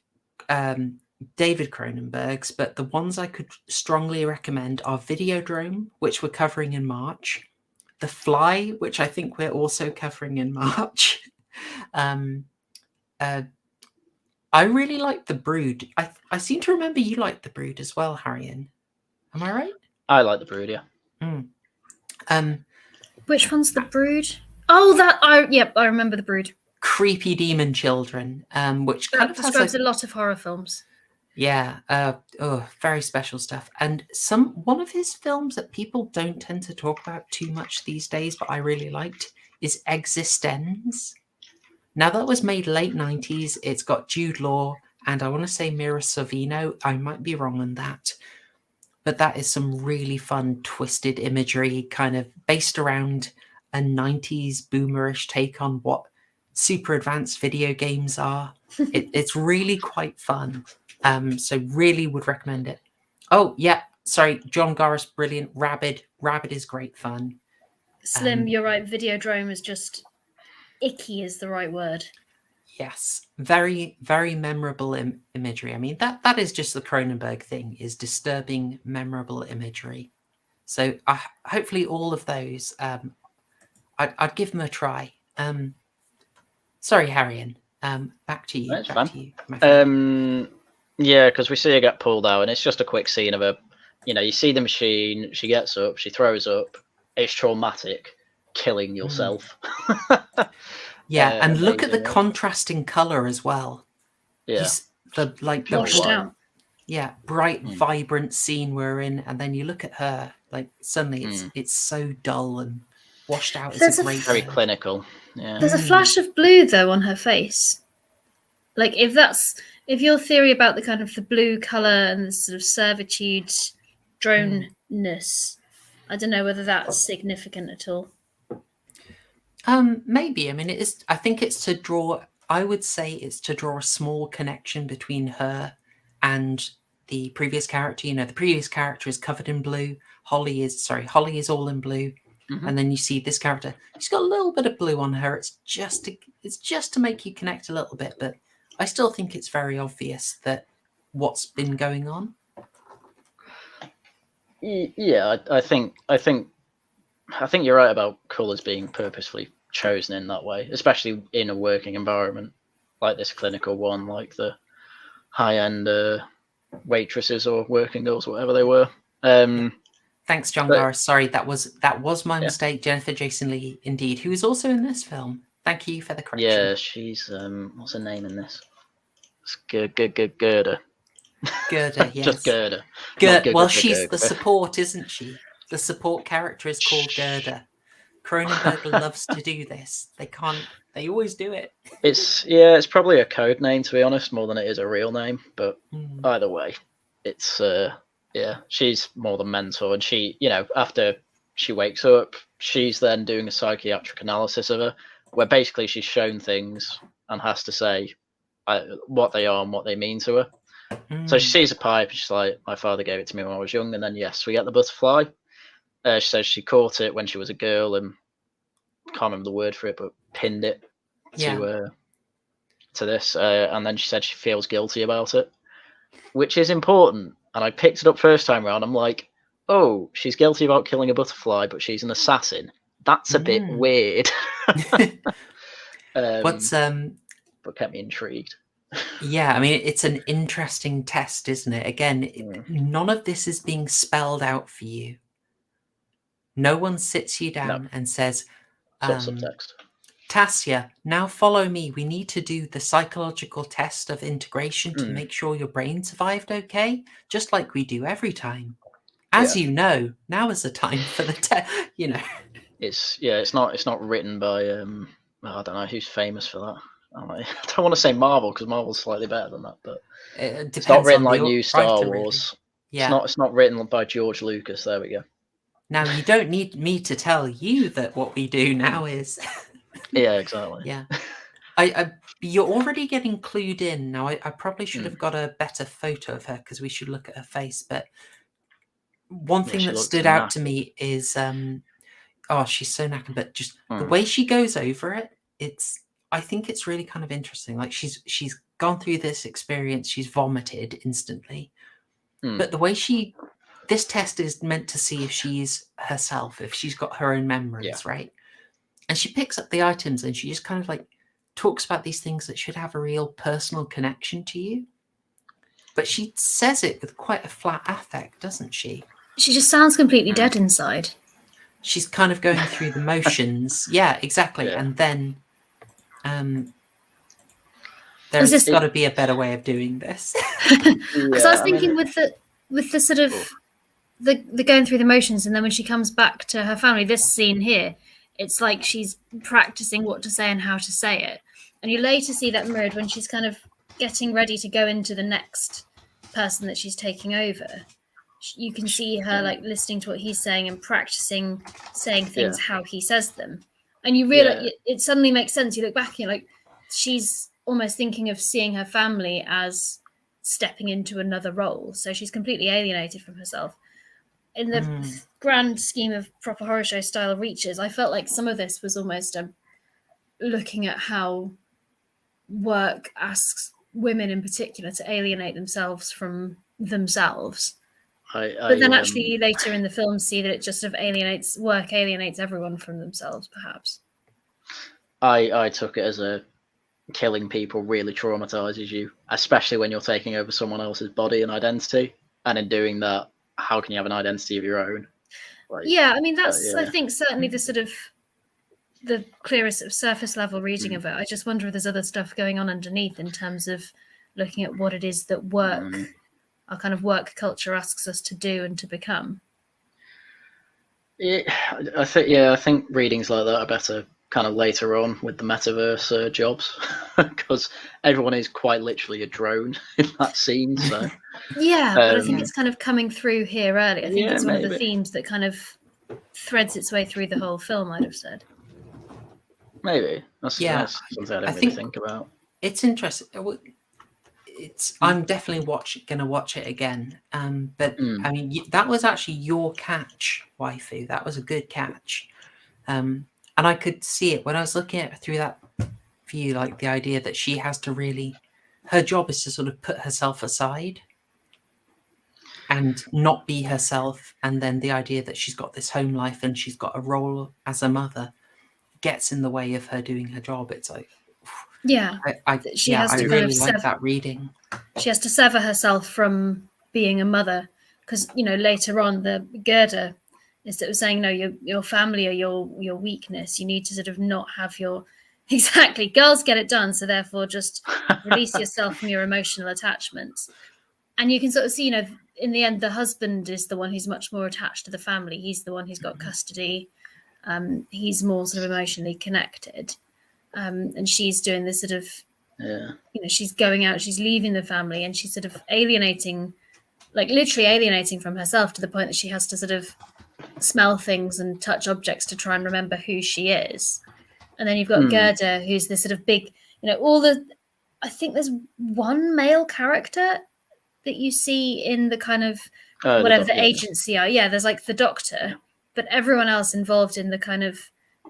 E: David Cronenberg's, but the ones I could strongly recommend are Videodrome, which we're covering in March, The Fly, which I think we're also covering in March. I really like The Brood. I seem to remember you like The Brood as well, Haryan. Am I right?
F: I like The Brood, yeah.
G: Which one's The Brood? Oh, I remember The Brood.
E: Creepy demon children, which kind of
G: describes a lot of horror films.
E: Yeah, very special stuff. And one of his films that people don't tend to talk about too much these days, but I really liked, is Existenz. Now that was made late 90s. It's got Jude Law and I want to say Mira Sorvino. I might be wrong on that. But that is some really fun, twisted imagery, kind of based around a 90s boomerish take on what super advanced video games are. It's really quite fun. So really would recommend it. Oh, yeah. Sorry. John Garris, brilliant. Rabid is great fun.
G: Slim, you're right. Videodrome is just icky is the right word.
E: Yes. Very, very memorable imagery. I mean, that is just the Cronenberg thing, is disturbing, memorable imagery. So hopefully all of those, I'd give them a try. Sorry, Haryan. Back to you.
F: That's
E: back
F: fine.
E: to you, my friend.
F: Yeah, because we see her get pulled out, and it's just a quick scene of her. You see the machine. She gets up. She throws up. It's traumatic. Killing yourself.
E: Yeah, and look at the contrasting color as well.
F: Yeah,
E: the
G: washed out.
E: Yeah, bright, vibrant scene we're in, and then you look at her. Like suddenly, it's so dull and washed out. It's
F: very clinical. Yeah.
G: There's a flash of blue though on her face. Like if your theory about the kind of the blue color and the sort of servitude, droneness, I don't know whether that's significant at all.
E: Maybe. I mean, it is. I think it's to draw. I would say it's to draw a small connection between her and the previous character. The previous character is covered in blue. Holly is all in blue. And then you see this character. She's got a little bit of blue on her. It's just to make you connect a little bit, but I still think it's very obvious that what's been going on.
F: Yeah, I think you're right about colours being purposefully chosen in that way, especially in a working environment like this clinical one, like the high-end waitresses or working girls, whatever they were.
E: Thanks, John Garris. Sorry, that was my mistake. Jennifer Jason Leigh, indeed, who is also in this film. Thank you for the correction.
F: Yeah, she's what's her name in this? It's Gerda.
E: Gerda, yes.
F: Just Gerda.
E: Well, she's the support, isn't she? The support character is called Gerda. Cronenberg loves to do this. They always do it.
F: It's probably a code name, to be honest, more than it is a real name. But either way, it's she's more the mentor, and she, after she wakes up, she's then doing a psychiatric analysis of her, where basically she's shown things and has to say what they are and what they mean to her. So she sees a pipe, and she's like, my father gave it to me when I was young, and then yes, we get the butterfly. She says she caught it when she was a girl, and can't remember the word for it, but pinned it to this, and then she said she feels guilty about it, which is important. And I picked it up first time around. I'm like, oh, she's guilty about killing a butterfly, but she's an assassin. That's a bit weird. But kept me intrigued.
E: Yeah, I mean, it's an interesting test, isn't it? Again, none of this is being spelled out for you. No one sits you down and says,
F: subtext.
E: Tassia, now follow me. We need to do the psychological test of integration to make sure your brain survived okay, just like we do every time. As you know, now is the time for the test,
F: It's not written by I don't know who's famous for that. I don't want to say Marvel because Marvel's slightly better than that, but
E: It
F: it's not
E: depends
F: written
E: on
F: like
E: the
F: new Star
E: writer, really.
F: Wars.
E: Yeah.
F: It's not written by George Lucas. There we go.
E: Now you don't need me to tell you that what we do now is.
F: Yeah, exactly.
E: Yeah. You're already getting clued in. Now, I probably should have got a better photo of her because we should look at her face. But one thing
F: she
E: that
F: looks
E: stood out to
F: knackered.
E: me is, she's so knackered, but just the
F: Mm.
E: way she goes over it, I think it's really kind of interesting. Like she's gone through this experience, she's vomited instantly.
F: Mm.
E: But the way this test is meant to see if she's herself, if she's got her own memories, right? And she picks up the items and she just kind of like talks about these things that should have a real personal connection to you. But she says it with quite a flat affect, doesn't she?
G: She just sounds completely dead inside.
E: She's kind of going through the motions. Yeah, exactly.
F: Yeah.
E: And then there's got to be a better way of doing this.
G: Because I was thinking with the sort of the going through the motions, and then when she comes back to her family, this scene here, it's like she's practicing what to say and how to say it. And you later see that mirrored when she's kind of getting ready to go into the next person that she's taking over. You can see her like listening to what he's saying and practicing saying things how he says them. And you realize it suddenly makes sense. You look back and you're like, she's almost thinking of seeing her family as stepping into another role. So she's completely alienated from herself. In the grand scheme of proper horror show style reaches, I felt like some of this was almost looking at how work asks women in particular to alienate themselves from themselves. But then actually later in the film see that it just sort of alienates everyone from themselves, perhaps.
F: I took it as killing people really traumatizes you, especially when you're taking over someone else's body and identity. And in doing that, how can you have an identity of your own? Like,
G: I mean, that's, I think, certainly the sort of the clearest sort of surface level reading of it. I just wonder if there's other stuff going on underneath in terms of looking at what it is that our kind of work culture asks us to do and to become.
F: I think readings like that are better kind of later on with the metaverse jobs, because everyone is quite literally a drone in that scene. So
G: but I think it's kind of coming through here early. I think it's one of the themes that kind of threads its way through the whole film, I'd have said.
F: Maybe that's something I didn't really think about.
E: It's interesting. I'm definitely going to watch it again. But I mean, that was actually your catch, waifu. That was a good catch. And I could see it when I was looking at it through that view, like the idea that she has to really, her job is to sort of put herself aside and not be herself. And then the idea that she's got this home life and she's got a role as a mother gets in the way of her doing her job. It's like, I really like that reading.
G: She has to sever herself from being a mother because, later on the Gerda is sort of saying, no, your family are your weakness. You need to sort of not have your... Exactly. Girls get it done. So therefore just release yourself from your emotional attachments. And you can sort of see, in the end, the husband is the one who's much more attached to the family. He's the one who's got custody. He's more sort of emotionally connected. And she's doing this sort of, she's going out, she's leaving the family and she's sort of alienating, like literally alienating from herself to the point that she has to sort of smell things and touch objects to try and remember who she is. And then you've got Gerda, who's this sort of big, I think there's one male character that you see in the kind of whatever the agency are. Yeah, there's like the doctor, but everyone else involved in the kind of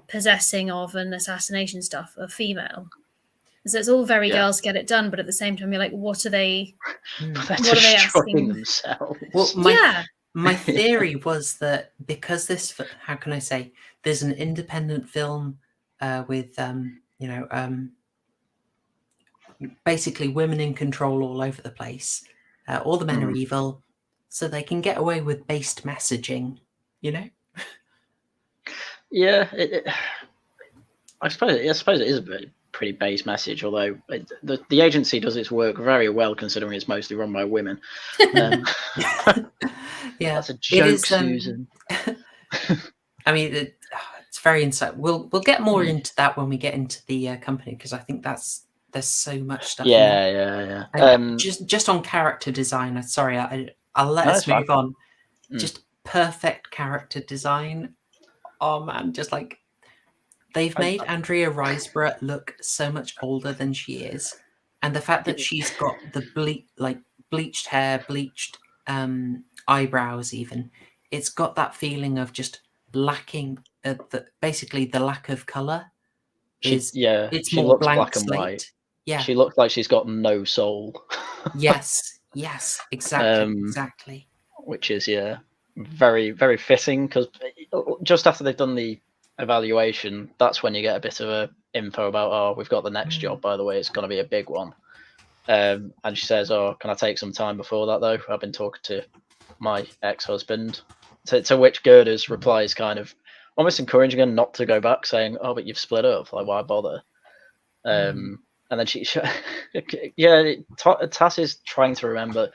G: possessing of and assassination stuff are female. So it's all very girls get it done, but at the same time you're like, what are they asking
F: themselves?
E: Well, my theory was that because this, how can I say, there's an independent film with basically women in control all over the place. All the men are evil, so they can get away with based messaging,
F: Yeah, I suppose it is a pretty base message, although the agency does its work very well considering it's mostly run by women. That's a joke, Susan.
E: I mean, it's very insightful. We'll get more into that when we get into the company, because I think that's There's so much stuff in there.
F: Yeah.
E: And just on character design, sorry, I'll let
F: No,
E: us
F: it's fine.
E: move on.
F: Mm.
E: Just perfect character design. Oh man, just like they've made Andrea Riseborough look so much older than she is, and the fact that she's got the bleached hair, bleached eyebrows, even it's got that feeling of just lacking. Basically, the lack of color it's
F: she
E: more
F: looks
E: blank
F: black and
E: slate.
F: white.
E: Yeah.
F: She looks like she's got no soul.
E: Yes, exactly.
F: Which is very, very fitting, because just after they've done the evaluation, that's when you get a bit of a info about, we've got the next job, by the way, it's going to be a big one. And she says, can I take some time before that, though? I've been talking to my ex-husband. To which Gerda's reply is kind of almost encouraging her not to go back, saying, but you've split up, like, why bother? And then Tass is trying to remember,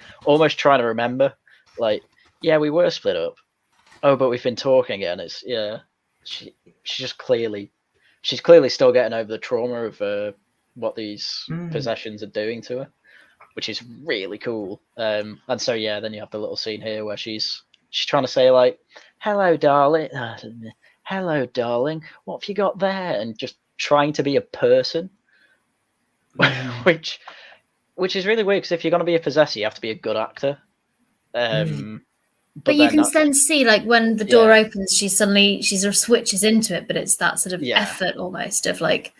F: like, we were split up. Oh, but we've been talking again. She's clearly still getting over the trauma of what these possessions are doing to her, which is really cool. And so then you have the little scene here where she's trying to say, like, hello darling, what have you got there, and just trying to be a person. which is really weird, because if you're going to be a possessor, you have to be a good actor.
G: But you can then see, like, when the door opens, she sort of switches into it, but it's that sort of effort almost of like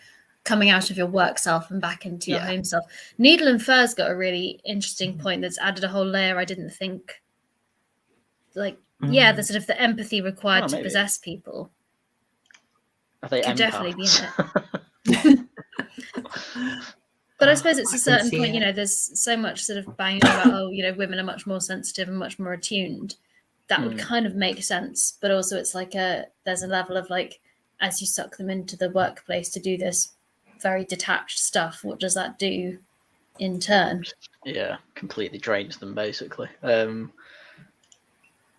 G: coming out of your work self and back into your home self. Needle and Fur's got a really interesting point that's added a whole layer I didn't think. Like, the sort of the empathy required to possess people.
F: Are they
G: could
F: empaths?
G: Definitely be in it. But I suppose it's a certain point, there's so much sort of banging about, women are much more sensitive and much more attuned. That would kind of make sense. But also it's like there's a level of, like, as you suck them into the workplace to do this very detached stuff, what does that do in turn?
F: Yeah, completely drains them, basically.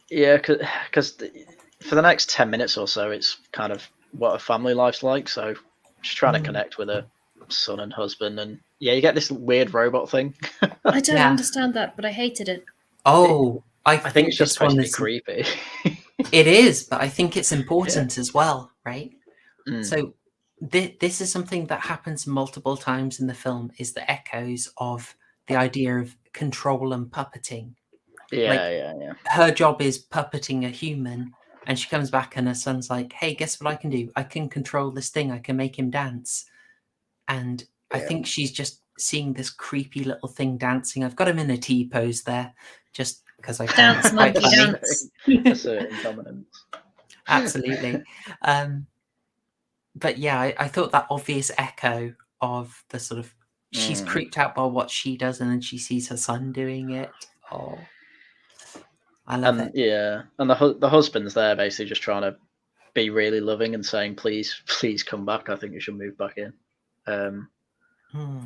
F: Because for the next 10 minutes or so, it's kind of what a family life's like. So just trying to connect with her son and husband, and you get this weird robot thing.
G: I don't understand that, but I hated it.
E: I
F: think it's just supposed to be creepy.
E: It is, but I think it's important as well, right? So this is something that happens multiple times in the film, is the echoes of the idea of control and puppeting. Her job is puppeting a human, and she comes back and her son's like, hey, guess what I can do? I can control this thing. I can make him dance. And I think she's just seeing this creepy little thing dancing. I've got him in a T pose there, just because I found
G: dance monkey dance.
F: A certain dominance.
E: Absolutely. But I thought that obvious echo of the sort of she's creeped out by what she does, and then she sees her son doing it. Oh, I love it.
F: Yeah, and the husband's there basically just trying to be really loving and saying, please come back. I think you should move back in.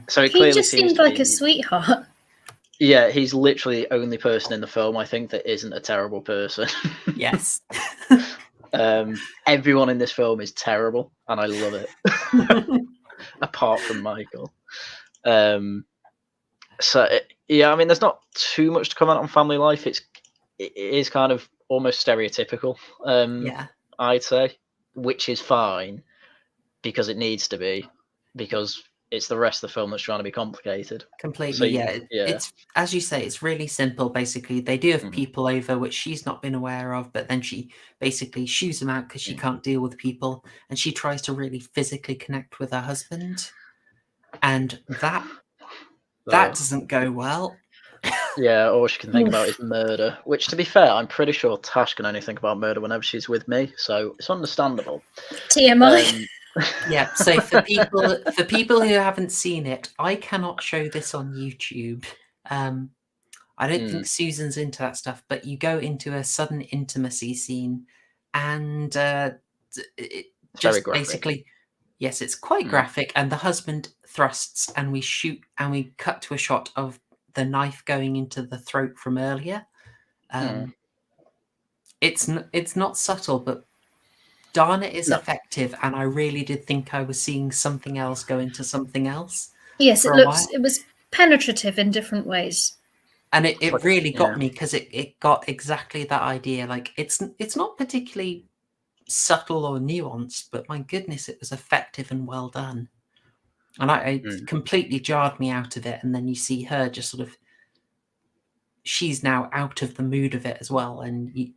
F: So
G: he just seemed like a sweetheart.
F: Yeah, he's literally the only person in the film, I think, that isn't a terrible person.
E: Yes.
F: Everyone in this film is terrible, and I love it. Apart from Michael. I mean, there's not too much to comment on family life. It is kind of almost stereotypical, I'd say, which is fine, because it needs to be, because it's the rest of the film that's trying to be complicated.
E: Completely, It's, as you say, it's really simple. Basically, they do have people over, which she's not been aware of, but then she basically shoos them out because she can't deal with people, and she tries to really physically connect with her husband, and that doesn't go well.
F: Yeah, all she can think about is murder, which, to be fair, I'm pretty sure Tash can only think about murder whenever she's with me, so it's understandable.
G: TMI.
E: So for people who haven't seen it, I cannot show this on YouTube. I don't think Susan's into that stuff, but you go into a sudden intimacy scene, and it just basically, yes, it's quite graphic, and the husband thrusts, and we shoot, and we cut to a shot of the knife going into the throat from earlier. It's not subtle, but darn it is effective, and I really did think I was seeing something else go into something else.
G: Yes,
E: for a while.
G: it was penetrative in different ways.
E: And it really got
F: Yeah.
E: me because it got exactly that idea. Like it's not particularly subtle or nuanced, but my goodness, it was effective and well done. And it completely jarred me out of it. And then you see her just sort of, she's now out of the mood of it as well. And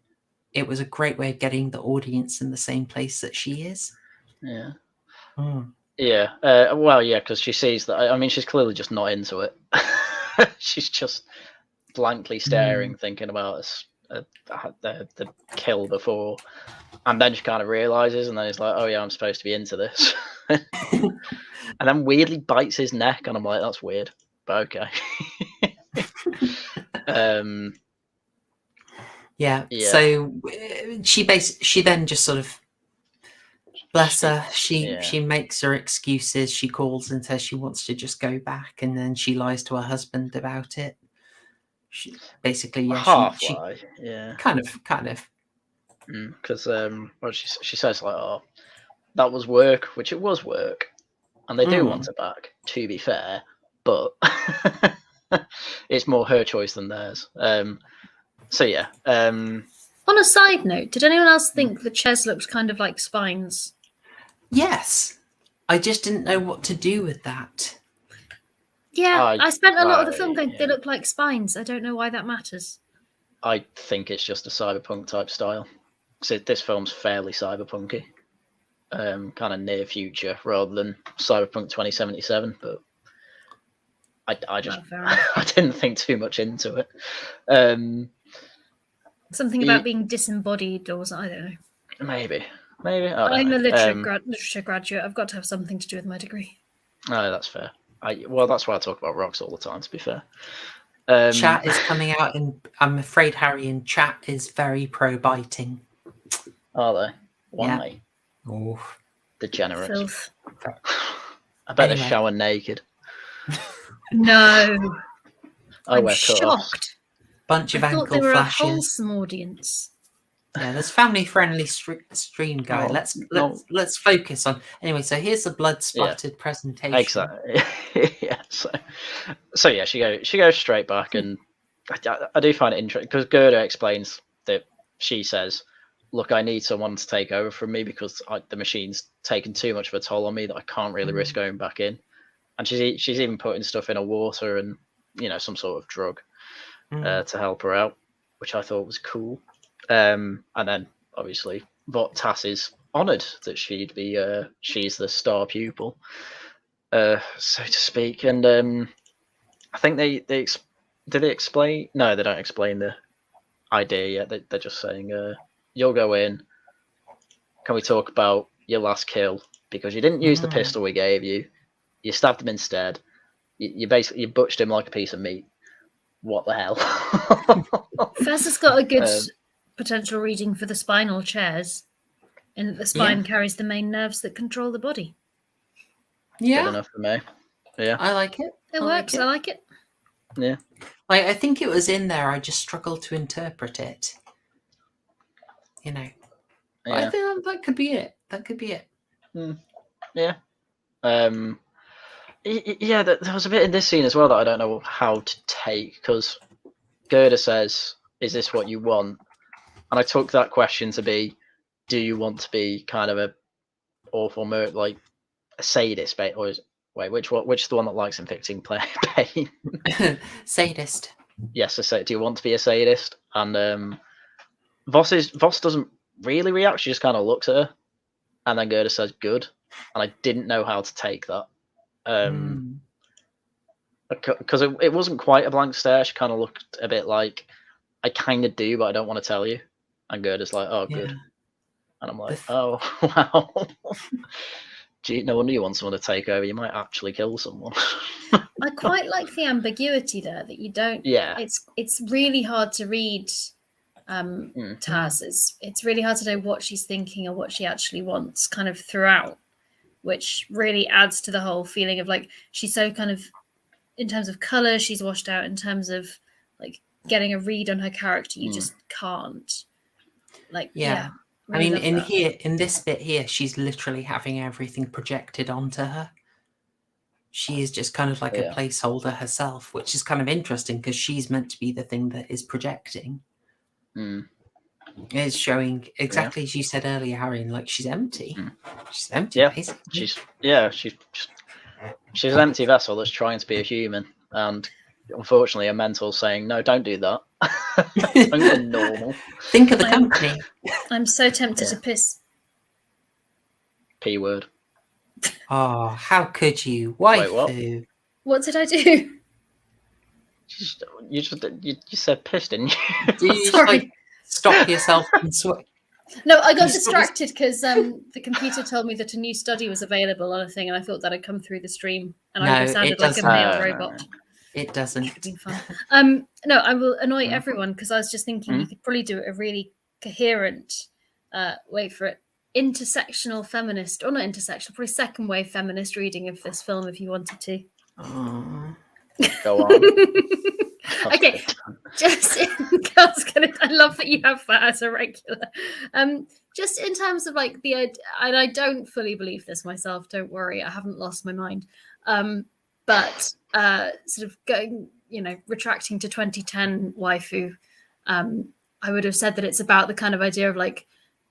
E: it was a great way of getting the audience in the same place that she is.
F: Yeah.
E: Mm.
F: Yeah. Well, yeah, because she sees that. I mean, she's clearly just not into it. She's just blankly staring, thinking about the kill before. And then she kind of realizes, and then it's like, oh, yeah, I'm supposed to be into this. And then weirdly bites his neck, and I'm like, that's weird. But okay.
E: Yeah.
F: Yeah.
E: So she then just sort of, bless her, she makes her excuses. She calls and says she wants to just go back, and then she lies to her husband about it. She basically,
F: half
E: she
F: lie, yeah,
E: kind of.
F: Because well, she says like, oh, that was work, which it was work, and they do want it back. To be fair, but it's more her choice than theirs. So yeah.
G: On a side note, did anyone else think the chairs looked kind of like spines?
E: Yes, I just didn't know what to do with that.
G: Yeah, I spent a lot of the film going,
F: yeah.
G: they look like spines. I don't know why that matters.
F: I think it's just a cyberpunk type style. So this film's fairly cyberpunky, kind of near future rather than Cyberpunk 2077. But I just I didn't think too much into it.
G: Something about being disembodied, or something, I don't know.
F: Maybe.
G: I'm a literature graduate. I've got to have something to do with my degree.
F: Oh, that's fair. Well, that's why I talk about rocks all the time, to be fair.
E: Chat is coming out, and I'm afraid Harry in chat is very pro-biting.
F: Are they? Why?
E: Yeah. Oh,
F: degenerates.
G: Filth.
F: I bet they shower naked.
G: No.
F: I'm
G: shocked.
E: Bunch of
G: I thought
E: ankle
G: they were
E: flashes.
G: a wholesome audience.
E: Yeah, there's family-friendly stream guy. Let's focus on. Anyway, so here's the blood-splattered presentation.
F: Exactly. Yeah. So yeah, she goes straight back, and I do find it interesting because Gerda explains that she says, "Look, I need someone to take over from me because the machine's taken too much of a toll on me that I can't really risk going back in." And she's even putting stuff in her water and some sort of drug to help her out, which I thought was cool. And then obviously Tass is honoured that she's the star pupil, so to speak. And I think they explain? No, they don't explain the idea yet. They're just saying, you'll go in. Can we talk about your last kill? Because you didn't use the pistol we gave you. You stabbed him instead. You basically butchered him like a piece of meat. What the hell?
G: First, it's got a good potential reading for the spinal chairs, in that the spine carries the main nerves that control the body.
E: Yeah,
F: good enough for me. Yeah,
E: I like it.
G: It works. I like it.
F: Yeah,
E: I think it was in there. I just struggled to interpret it.
F: Yeah.
E: I think that could be it. That could be it.
F: Yeah. Yeah, there was a bit in this scene as well that I don't know how to take, because Gerda says, "Is this what you want?" And I took that question to be, "Do you want to be kind of a awful like a sadist?" Or which is the one that likes inflicting pain?
E: Sadist.
F: Yes, do you want to be a sadist? And Voss doesn't really react. She just kind of looks at her, and then Gerda says, "Good," and I didn't know how to take that. Because it wasn't quite a blank stare. She kind of looked a bit like, "I kind of do, but I don't want to tell you." And Gerda's like, "Oh, good." And I'm like, "Oh, wow." Gee, no wonder you want someone to take over. You might actually kill someone.
G: I quite like the ambiguity there, that you don't.
F: Yeah.
G: It's really hard to read Taz. It's really hard to know what she's thinking or what she actually wants kind of throughout, which really adds to the whole feeling of like she's so kind of, in terms of color, she's washed out. In terms of like getting a read on her character, you just can't. Like,
E: I mean, in this bit here, she's literally having everything projected onto her. she is just kind of like a placeholder herself, which is kind of interesting because she's meant to be the thing that is projecting. It's showing exactly as you said earlier, Harry, like she's empty. She's empty, basically.
F: She's an empty vessel that's trying to be a human, and unfortunately, a mental's saying, "No, don't do that. Don't be normal.
E: Think of the company."
G: I'm so tempted to piss.
F: P word.
E: Oh, how could you? Waifu.
G: What did I do?
F: You said piss, didn't you?
E: Do you just, like, stop yourself and sweat?
G: No, I got distracted because the computer told me that a new study was available on a thing, and I thought that had come through the stream, and I sounded like a male robot.
E: It doesn't.
G: Should have been fun. No, I will annoy everyone because I was just thinking you could probably do a really coherent, wait for it, intersectional feminist, or not intersectional, probably second wave feminist reading of this film if you wanted to.
F: Go on.
G: Okay, just I love that you have that as a regular. Just in terms of like the, and I don't fully believe this myself. Don't worry, I haven't lost my mind. But sort of going, retracting to 2010 waifu, I would have said that it's about the kind of idea of like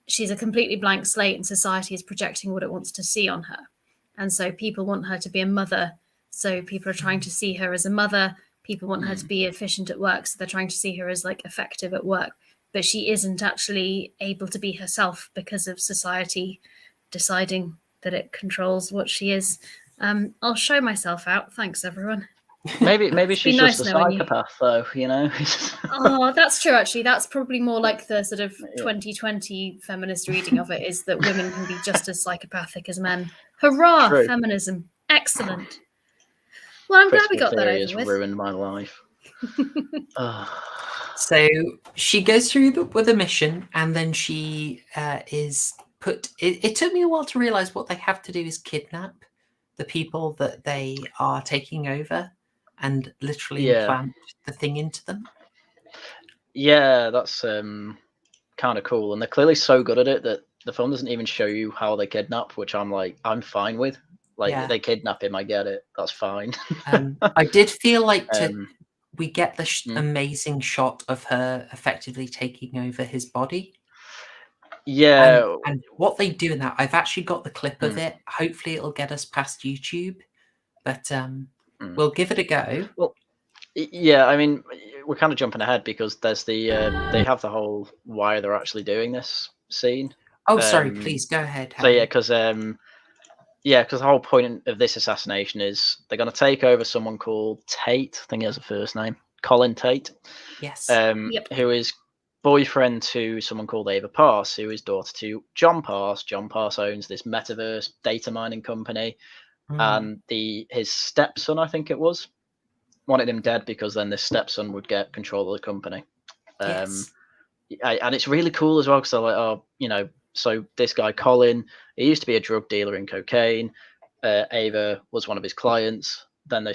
G: she's a completely blank slate and society is projecting what it wants to see on her. And so people want her to be a mother. So people are trying to see her as a mother. People want her to be efficient at work. So they're trying to see her as like effective at work. But she isn't actually able to be herself because of society deciding that it controls what she is. I'll show myself out. Thanks, everyone.
F: Maybe she's just a psychopath, though,
G: Oh, that's true, actually. That's probably more like the sort of 2020 feminist reading of it, is that women can be just as psychopathic as men. Hurrah, true. Feminism. Excellent. Well, I'm glad we got that over with.
F: Ruined my life.
E: So she goes through with a mission, and then she is put... It took me a while to realise what they have to do is kidnap the people that they are taking over and literally implant the thing into them. Yeah,
F: that's kind of cool. And they're clearly so good at it that the film doesn't even show you how they kidnap, which I'm fine with. Like, they kidnap him, I get it. That's fine.
E: I did feel like we get the amazing shot of her effectively taking over his body.
F: Yeah.
E: And what they do in that, I've actually got the clip of it. Hopefully it'll get us past YouTube, but we'll give it a go.
F: Well, yeah, I mean, we're kind of jumping ahead because there's the they have the whole why they're actually doing this scene.
E: Oh, sorry, please go ahead.
F: So because the whole point of this assassination is they're going to take over someone called Tate. I think he has a first name, Colin Tate.
E: Yes.
F: Who is boyfriend to someone called Ava Pass, who is daughter to John Pass. John Pass owns this metaverse data mining company, and his stepson, I think it was, wanted him dead because then this stepson would get control of the company.
E: Yes.
F: And it's really cool as well because they're like, so this guy Colin, he used to be a drug dealer in cocaine. Ava was one of his clients. Then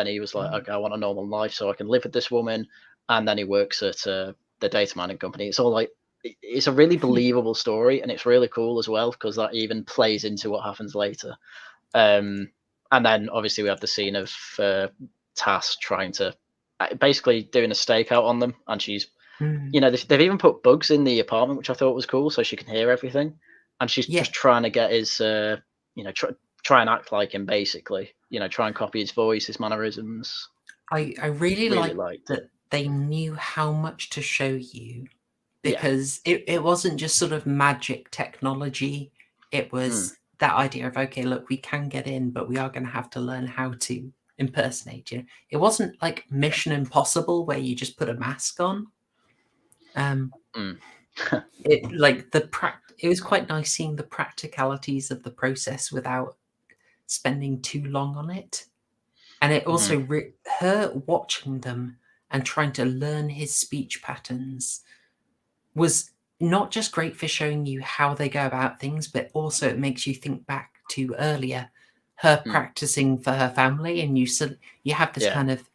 F: he was like, okay, I want a normal life so I can live with this woman. And then he works at the data mining company. It's all like, it's a really believable story, and it's really cool as well because that even plays into what happens later. And then obviously we have the scene of Tass trying to basically doing a stakeout on them, and she's they've even put bugs in the apartment, which I thought was cool, so she can hear everything, and she's just trying to get his try and act like him, basically, try and copy his voice, his mannerisms.
E: I really liked that they knew how much to show you, because it wasn't just sort of magic technology. It was that idea of, okay, look, we can get in, but we are going to have to learn how to impersonate you. It wasn't like Mission Impossible where you just put a mask on. It was quite nice seeing the practicalities of the process without spending too long on it. And it also her watching them and trying to learn his speech patterns was not just great for showing you how they go about things, but also it makes you think back to earlier, her practicing for her family, and you have this kind of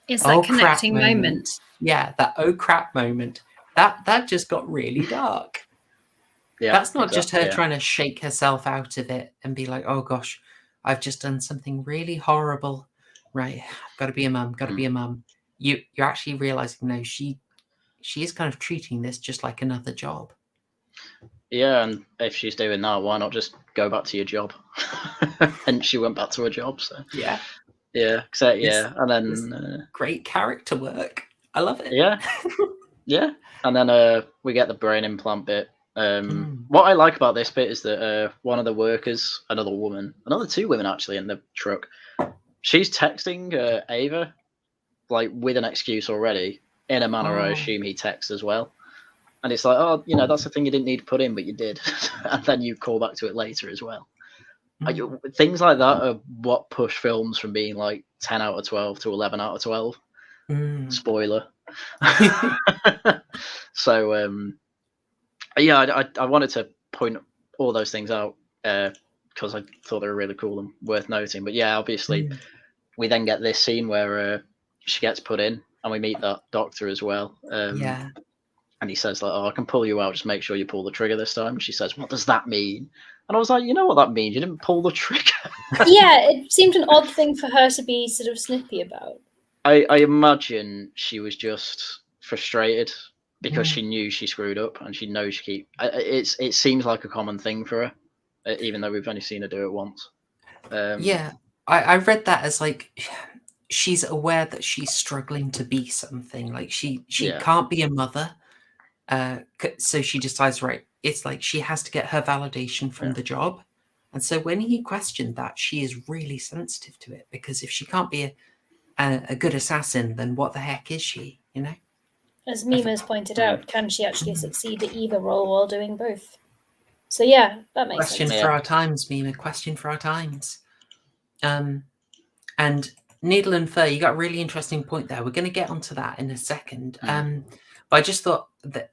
G: it's that connecting moment.
E: Yeah, that oh crap moment. That just got really dark.
F: Yeah,
E: that's not just her trying to shake herself out of it and be like, oh gosh, I've just done something really horrible. Right, I've got to be a mum. Got to be a mum. You're actually realizing no, she is kind of treating this just like another job.
F: Yeah, and if she's doing that, why not just go back to your job? And she went back to her job. So
E: Yeah,
F: yeah, and then
E: great character work. I love it.
F: yeah, and then we get the brain implant bit. What I like about this bit is that one of the workers, another two women actually in the truck, she's texting Ava like with an excuse already in a manner I assume he texts as well. And it's like, oh, that's the thing you didn't need to put in, but you did. And then you call back to it later as well. Things like that are what push films from being like 10 out of 12 to 11 out of 12. Spoiler. So, I wanted to point all those things out because I thought they were really cool and worth noting. But yeah, obviously, we then get this scene where she gets put in and we meet that doctor as well. And he says, like, oh, I can pull you out, just make sure you pull the trigger this time. And she says, what does that mean? And I was like, you know what that means? You didn't pull the trigger.
G: Yeah, it seemed an odd thing for her to be sort of snippy about.
F: I imagine she was just frustrated because she knew she screwed up and she knows it seems like a common thing for her, even though we've only seen her do it once.
E: I read that as like she's aware that she's struggling to be something. Like she can't be a mother. So she decides, right, it's like she has to get her validation from the job. And so when he questioned that, she is really sensitive to it, because if she can't be a good assassin, then what the heck is she,
G: As Mima's pointed out, can she actually succeed at either role while doing both? So yeah, that makes
E: question
G: sense.
E: for our times, Mima, question for our times. And Needle and Fur, you got a really interesting point there. We're going to get onto that in a second. But I just thought that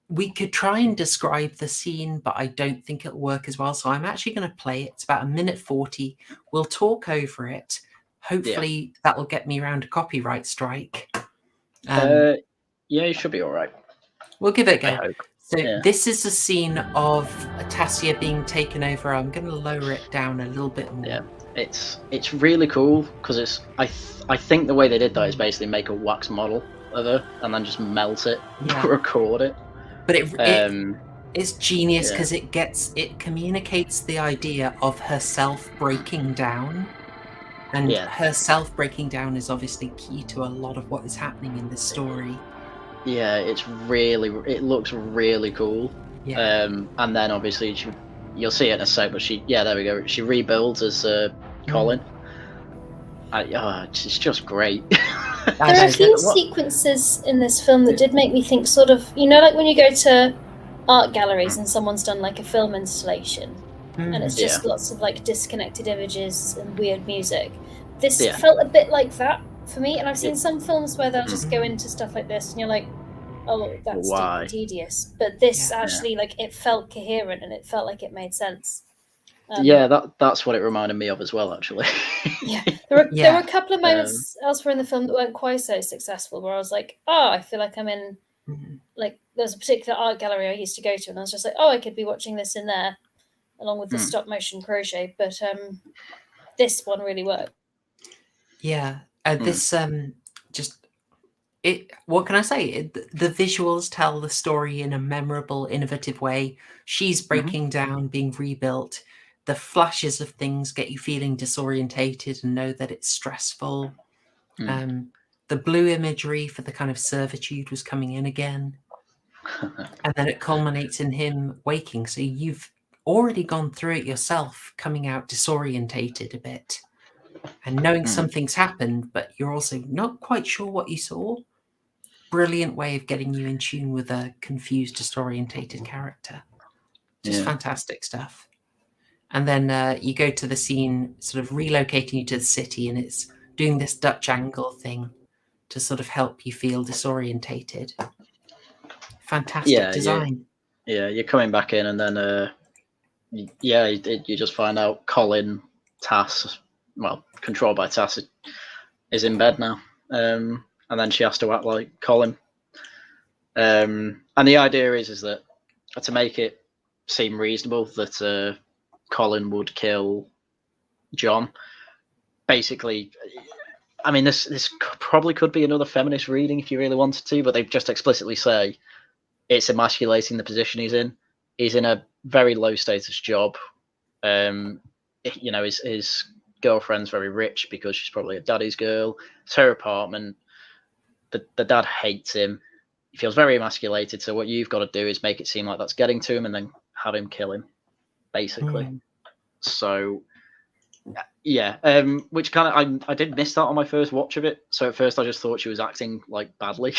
E: we could try and describe the scene, but I don't think it'll work as well. So I'm actually going to play it. It's about 1:40. We'll talk over it. Hopefully that'll get me around a copyright strike.
F: You should be all right.
E: We'll give it a go. So this is the scene of Tassia being taken over. I'm going to lower it down a little bit more.
F: Yeah, it's really cool because I think the way they did that is basically make a wax model of her and then just melt it, record it.
E: But it's genius because it communicates the idea of herself breaking down. And her self breaking down is obviously key to a lot of what is happening in this story.
F: Yeah, it looks really cool. Yeah. And then obviously you'll see it in a sec, but there we go. She rebuilds as Colin. It's just great.
G: There are a few sequences in this film that did make me think sort of, like when you go to art galleries and someone's done like a film installation and it's just lots of like disconnected images and weird music. This felt a bit like that for me, and I've seen some films where they'll just go into stuff like this and you're like, oh, that's tedious. But this actually, like, it felt coherent and it felt like it made sense.
F: That's what it reminded me of as well, actually.
G: There were a couple of moments elsewhere in the film that weren't quite so successful, where I was like, oh, I feel like I'm in, like, there's a particular art gallery I used to go to, and I was just like, oh, I could be watching this in there, along with the stop motion crochet. But this one really worked.
E: Yeah, this what can I say? The visuals tell the story in a memorable, innovative way. She's breaking down, being rebuilt. The flashes of things get you feeling disorientated and know that it's stressful. The blue imagery for the kind of servitude was coming in again. And then it culminates in him waking. So you've already gone through it yourself, coming out disorientated a bit and knowing something's happened, but you're also not quite sure what you saw. Brilliant way of getting you in tune with a confused, disorientated character. Just fantastic stuff. And then you go to the scene, sort of relocating you to the city, and it's doing this Dutch angle thing to sort of help you feel disorientated. Fantastic design.
F: Yeah, you're coming back in, and then you just find out Colin, Tass, well, controlled by Tass, is in bed now. And then she has to act like Colin. And the idea is that to make it seem reasonable that Colin would kill John. Basically, I mean, this probably could be another feminist reading if you really wanted to, but they just explicitly say it's emasculating the position he's in. He's in a very low status job. You know, his girlfriend's very rich because she's probably a daddy's girl. It's her apartment. The dad hates him. He feels very emasculated. So what you've got to do is make it seem like that's getting to him and then have him kill him, basically. So yeah, which kind of I did miss that on my first watch of it. So at first I just thought she was acting like badly,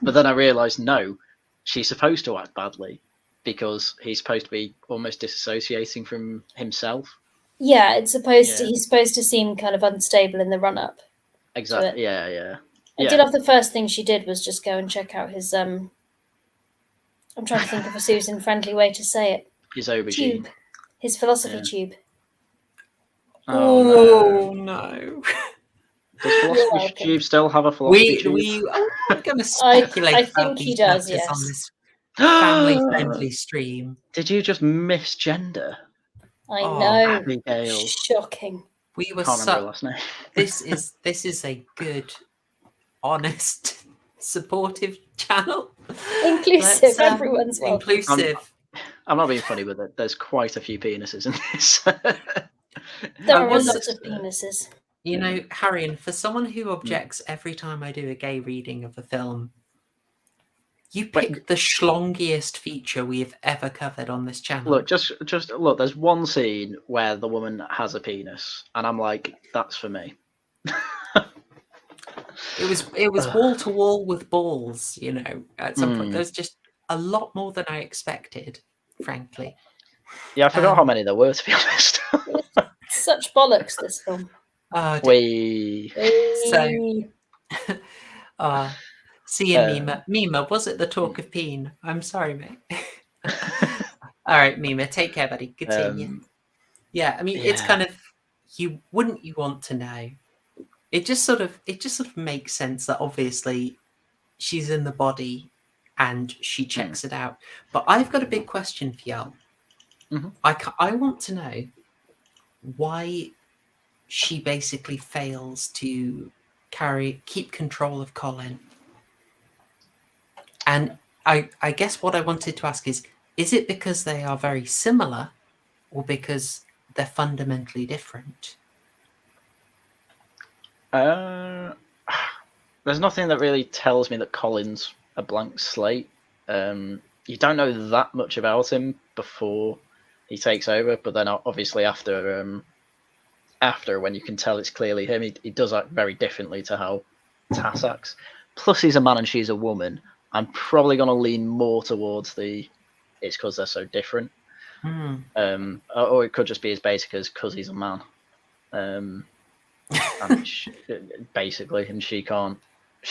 F: but then I realised no, she's supposed to act badly because he's supposed to be almost disassociating from himself.
G: Yeah, it's supposed to. He's supposed to seem kind of unstable in the run up.
F: Exactly. Yeah.
G: I did love the first thing she did was just go and check out his. I'm trying to think of a Susan-friendly way to say it.
F: His aubergine.
G: Tube. His philosophy tube.
E: Oh no!
F: Does philosophy tube still have a philosophy tube?
E: We are going to speculate.
G: I think he does. Yes.
E: On this family-friendly stream.
F: Did you just misgender?
G: I know.
F: Abigail.
G: Shocking.
E: We were
F: Can't remember her last name.
E: This is a good, honest, supportive channel.
G: Inclusive. Everyone's welcome.
E: Inclusive.
F: I'm not being funny with it. There's quite a few penises in this.
G: There are lots of penises.
E: You know, Haryan, for someone who objects every time I do a gay reading of a film, you picked the schlongiest feature we've ever covered on this channel.
F: Look, just look. There's one scene where the woman has a penis, and I'm like, that's for me.
E: It was wall to wall with balls. You know, at some point there's just a lot more than I expected, frankly.
F: Yeah, I forgot how many there were, to be honest.
G: Such bollocks, this film.
E: See you, Mima. Mima, was it the talk of peen? I'm sorry, mate. All right, Mima, take care, buddy. Good seeing you. Yeah, I mean, it's kind of you want to know. It just sort of makes sense that obviously she's in the body and she checks it out. But I've got a big question for y'all. I want to know why she basically fails to keep control of Colin. And I guess what I wanted to ask is it because they are very similar or because they're fundamentally different?
F: There's nothing that really tells me that Colin's a blank slate. You don't know that much about him before he takes over, but then obviously after when you can tell it's clearly him, he does act very differently to how Tass acts. Plus he's a man and she's a woman. I'm probably going to lean more towards it's because they're so different. Or it could just be as basic as because he's a man. Basically, and she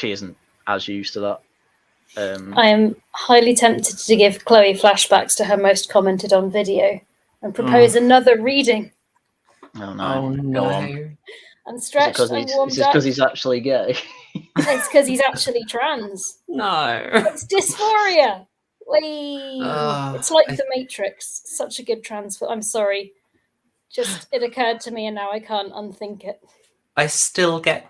F: isn't as used to that.
G: I am highly tempted to give Chloe flashbacks to her most commented on video and propose another reading.
F: Oh no!
E: Oh no!
G: I'm stretched. I'm warmed up.
F: Because he's actually gay.
G: It's because he's actually trans.
E: No.
G: It's dysphoria. It's like The Matrix. Such a good trans. I'm sorry. Just it occurred to me, and now I can't unthink it.
E: I still get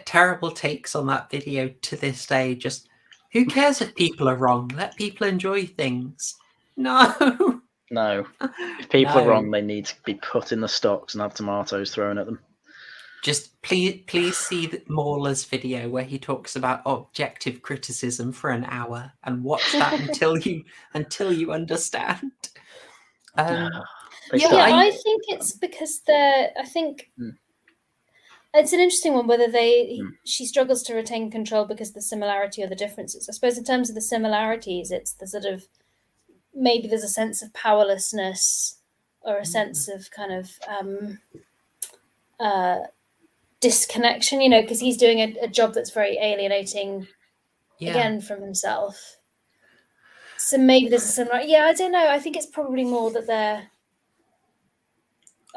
E: terrible takes on that video to this day. Just who cares if people are wrong? Let people enjoy things. No.
F: No. If people are wrong, they need to be put in the stocks and have tomatoes thrown at them.
E: Just please see Mauler's video where he talks about objective criticism for an hour and watch that until you understand.
G: I think it's because I think it's an interesting one whether she struggles to retain control because of the similarity or the differences. I suppose in terms of the similarities, it's the sort of maybe there's a sense of powerlessness or a sense of kind of disconnection, you know, because he's doing a job that's very alienating again from himself. So maybe there's a similar. I don't know. I think it's probably more that they're.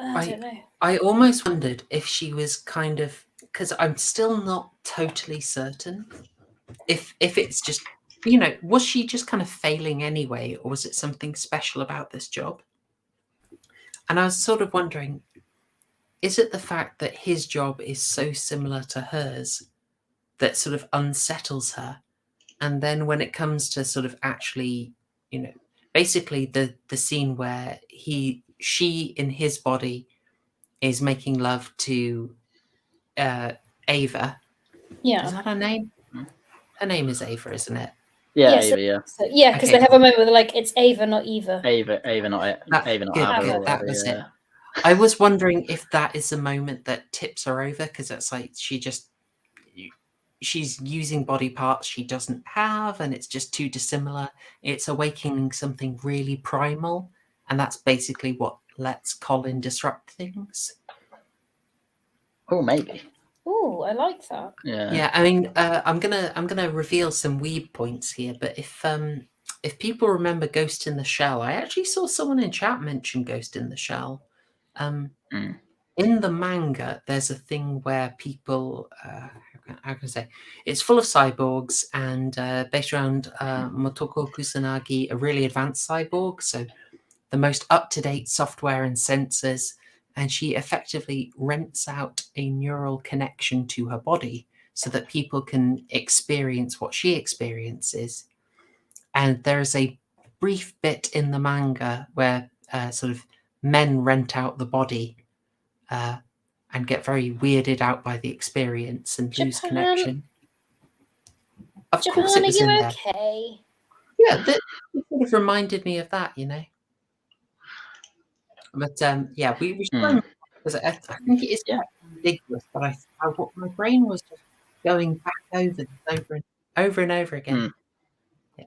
G: I don't know.
E: I almost wondered if she was kind of, because I'm still not totally certain if it's just, you know, was she just kind of failing anyway, or was it something special about this job? And I was sort of wondering, is it the fact that his job is so similar to hers that sort of unsettles her? And then when it comes to sort of actually, basically the scene where she in his body is making love to Ava.
H: Yeah.
E: Is that her name? Her name is Ava, isn't it?
F: Yeah,
H: so,
F: Ava, yeah.
H: So, yeah, because
E: Okay.
H: they have a moment where they're like, it's Ava, not Eva.
F: Ava, not Ava, not
E: Good,
F: Ava.
E: good,
F: or
E: that
F: whatever,
E: was
F: yeah.
E: it. I was wondering if that is the moment that tips her over, because it's like she's using body parts she doesn't have, and it's just too dissimilar. It's awakening something really primal, and that's basically what lets Colin disrupt things.
F: Oh, maybe.
H: Ooh, I like that.
F: Yeah.
E: Yeah, I mean, I'm gonna reveal some weeb points here, but if people remember Ghost in the Shell, I actually saw someone in chat mention Ghost in the Shell. In the manga, there's a thing where people, how can I say, it's full of cyborgs and based around Motoko Kusanagi, a really advanced cyborg, so the most up-to-date software and sensors, and she effectively rents out a neural connection to her body so that people can experience what she experiences. And there's a brief bit in the manga where sort of men rent out the body and get very weirded out by the experience and lose
H: Japan-
E: connection. Of
H: Japan,
E: course it was
H: are you
E: in there.
H: okay?
E: Yeah, that sort of reminded me of that, But yeah, we should because I think it is quite ridiculous, but my brain was just going back over this over and over again. Yeah.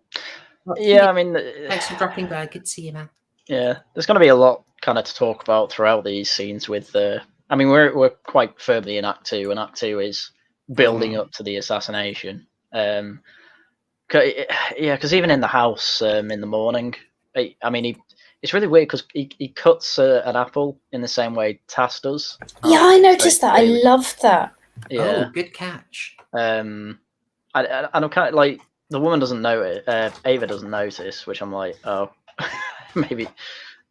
F: Yeah, I mean,
E: Thanks for dropping by. Good to see you, man.
F: Yeah, there's going to be a lot kind of to talk about throughout these scenes. With I mean, we're quite firmly in Act 2, and Act 2 is building up to the assassination. Yeah, because even in the house in the morning, I mean, it's really weird because he cuts an apple in the same way Tass does.
H: Yeah, I noticed that. I love that.
F: Yeah.
E: Oh, good catch.
F: And I'm kind of like, the woman doesn't notice, Ava doesn't notice, which I'm like, oh, maybe,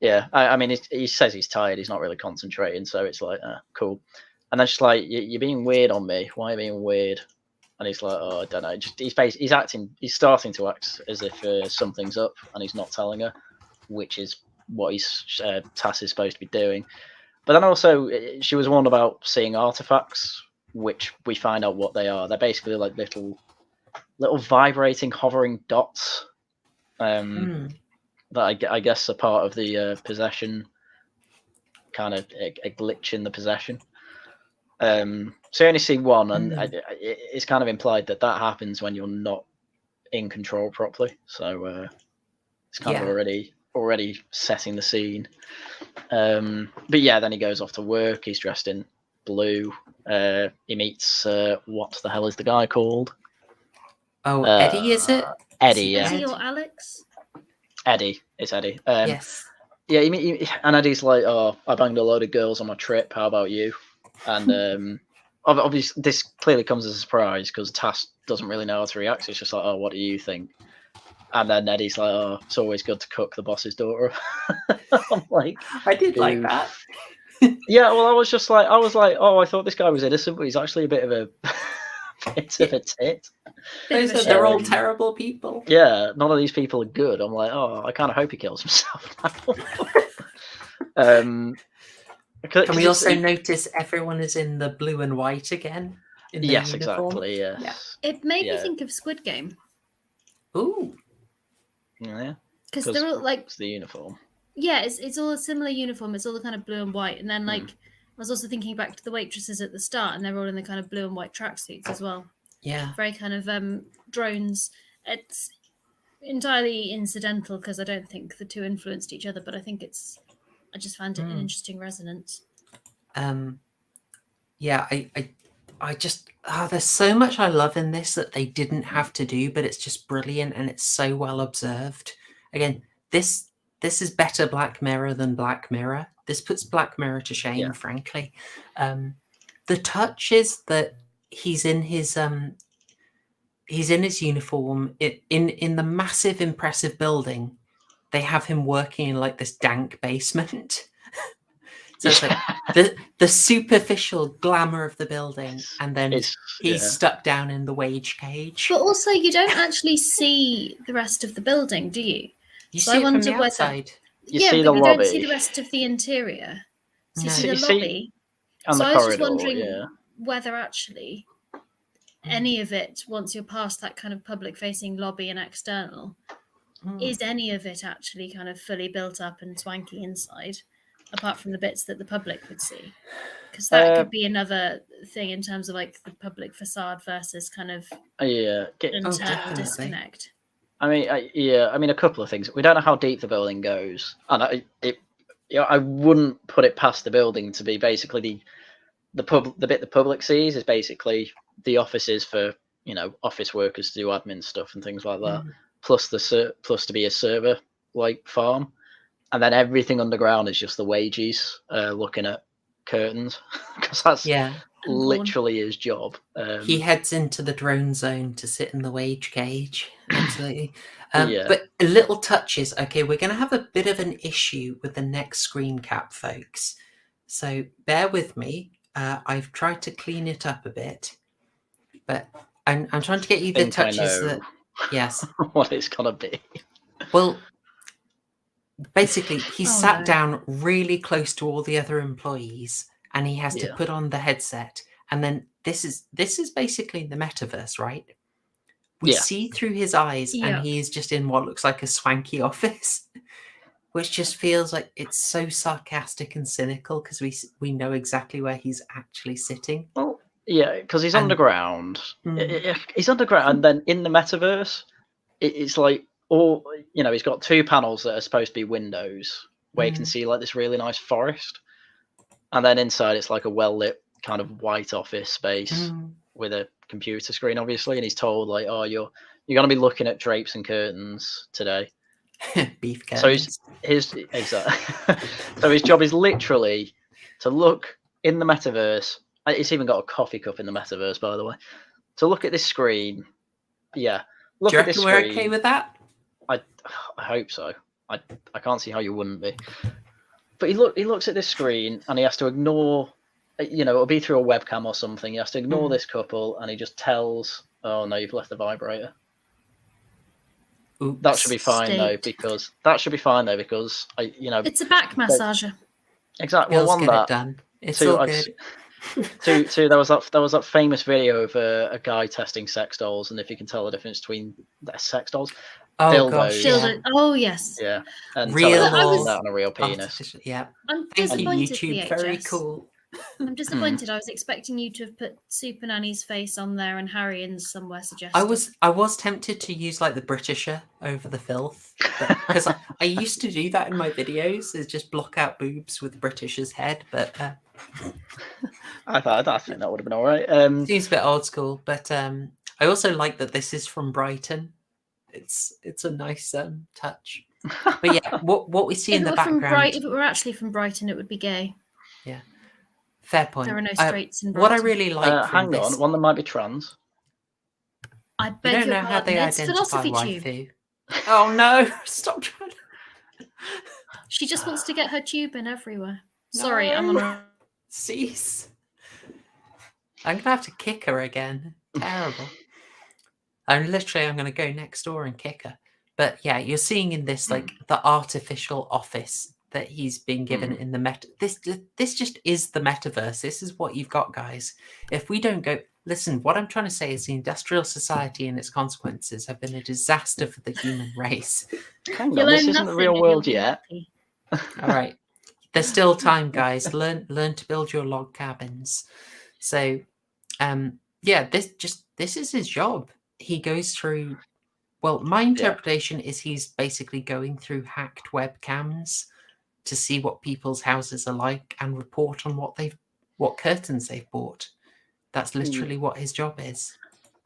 F: yeah. I mean, he says he's tired, he's not really concentrating, so it's like, cool. And then she's like, you're being weird on me. Why are you being weird? And he's like, oh, I don't know. Just he's starting to act as if something's up, and he's not telling her, which is what Tass is supposed to be doing. But then also, she was warned about seeing artifacts, which we find out what they are. They're basically like little vibrating, hovering dots that I guess are part of the possession, kind of a glitch in the possession. So you only see one, and it's kind of implied that happens when you're not in control properly. So it's kind of already setting the scene. But yeah, then he goes off to work. He's dressed in blue. He meets what the hell is the guy called?
E: Oh, Eddie, is it?
F: Eddie, yeah.
G: Eddie or Alex?
F: Eddie, it's Eddie.
E: Yes.
F: Yeah, and Eddie's like, oh, I banged a load of girls on my trip. How about you? And obviously, this clearly comes as a surprise because Tass doesn't really know how to react. It's just like, oh, what do you think? And then Eddie's like, oh, it's always good to cook the boss's daughter. I'm like,
E: I did like that.
F: Yeah, well, I was like, oh, I thought this guy was innocent, but he's actually a bit of a tit.
E: They're all terrible people.
F: Yeah, none of these people are good. I'm like, oh, I kind of hope he kills himself now.
E: Can we also notice everyone is in the blue and white again? In their
F: Yes,
E: uniform?
F: exactly. Yes.
G: Yeah. It made me think of Squid Game.
E: Ooh.
F: Yeah.
G: Because they're all like,
F: it's the uniform.
G: Yeah, it's all a similar uniform. It's all the kind of blue and white, and then like I was also thinking back to the waitresses at the start, and they're all in the kind of blue and white tracksuits as well.
E: Yeah.
G: Very kind of drones. It's entirely incidental because I don't think the two influenced each other, but I think I just found it an interesting resonance.
E: Yeah, I just there's so much I love in this that they didn't have to do, but it's just brilliant and it's so well observed. Again, this is better Black Mirror than Black Mirror. This puts Black Mirror to shame, frankly. The touch is that he's in his uniform in the massive, impressive building. They have him working in like this dank basement. So it's like the superficial glamour of the building, and then
F: It's
E: he's stuck down in the wage cage.
G: But also, you don't actually see the rest of the building, do you?
E: You
G: So
E: see
G: I
E: it from
G: wonder
E: the
G: whether-
E: outside.
F: You
G: yeah,
F: see
G: but
F: the
G: you don't see
F: lobby.
G: the rest of the interior. So you
E: No.
G: see
F: You
G: the
F: see-
G: lobby.
F: and
G: So
F: the
G: I was just
F: corridor.
G: wondering
F: Yeah.
G: whether actually any of it, once you're past that kind of public-facing lobby and external, is any of it actually kind of fully built up and swanky inside, apart from the bits that the public would see? Because that could be another thing in terms of like the public facade versus kind of
F: Yeah.
G: internal
E: definitely.
G: disconnect.
F: I mean, a couple of things. We don't know how deep the building goes, and I wouldn't put it past the building to be basically the bit the public sees is basically the offices for office workers to do admin stuff and things like that, plus to be a server like farm, and then everything underground is just the wages, looking at curtains, because that's literally his job.
E: He heads into the drone zone to sit in the wage cage. Absolutely.
F: Yeah.
E: But little touches. Okay, we're going to have a bit of an issue with the next screen cap, folks. So bear with me. I've tried to clean it up a bit, but I'm trying to get you the
F: think I
E: touches
F: know
E: that. Yes.
F: what it's gonna be.
E: Well, basically, he's sat down really close to all the other employees, and he has to put on the headset. And then this is basically the metaverse, right? We see through his eyes, and he is just in what looks like a swanky office, which just feels like it's so sarcastic and cynical because we know exactly where he's actually sitting.
F: Well, yeah, because he's underground. He's underground, and then in the metaverse, it's like he's got two panels that are supposed to be windows where you can see like this really nice forest, and then inside it's like a well lit kind of white office space with a computer screen, obviously, and he's told like, oh, you're going to be looking at drapes and curtains today.
E: Beef curtains.
F: So his job is literally to look in the metaverse. It's even got a coffee cup in the metaverse, by the way. To look at this screen. Yeah. Look
E: Do you
F: at this
E: reckon we're
F: screen.
E: okay with that?
F: I hope so. I can't see how you wouldn't be. But he looks at this screen and he has to ignore, it'll be through a webcam or something. He has to ignore this couple, and he just tells, oh no, you've left the vibrator.
E: Oops.
F: That should be fine though, because
G: it's a back massager.
F: Exactly. Well, one that
E: done. It's
F: two,
E: all good.
F: two, there was that famous video of a guy testing sex dolls, and if you can tell the difference between their sex dolls,
E: oh
F: dildos,
E: gosh,
G: Dildo. Oh yes.
F: yeah, and
E: real
F: that on a real penis.
E: Yeah.
G: I'm
E: Thank you,
G: disappointed.
E: YouTube.
G: VHS.
E: Very cool.
G: I'm disappointed. I was expecting you to have put Super Nanny's face on there and Haryan's somewhere suggested.
E: I was tempted to use like the Britisher over the filth, because I used to do that in my videos, is just block out boobs with Britisher's head, but
F: I think that would have been all right.
E: Seems a bit old school, but I also like that this is from Brighton. It's a nice touch. But yeah, what we see in the background.
G: If it were actually from Brighton, it would be gay.
E: Yeah, fair point.
G: There are no straights in Brighton.
E: What I really like.
F: Hang on, one that might be trans.
G: I beg
E: you don't
G: your
E: know how
G: pardon.
E: they
G: It's
E: identify
G: philosophy tube.
E: waifu. Oh no! Stop trying.
G: She just wants to get her tube in everywhere. Sorry, I'm on a...
E: Cease. I'm gonna have to kick her again. Terrible. I'm gonna go next door and kick her. But yeah, you're seeing in this like the artificial office that he's been given in the meta. This just is the metaverse. This is what you've got, guys. If we don't go, listen. What I'm trying to say is the industrial society and its consequences have been a disaster for the human race.
F: Hang on, this isn't the real world yet.
E: All right. There's still time, guys. Learn to build your log cabins. So, yeah, this is his job. He goes through. Well, my interpretation is he's basically going through hacked webcams to see what people's houses are like and report on what curtains they've bought. That's literally what his job is.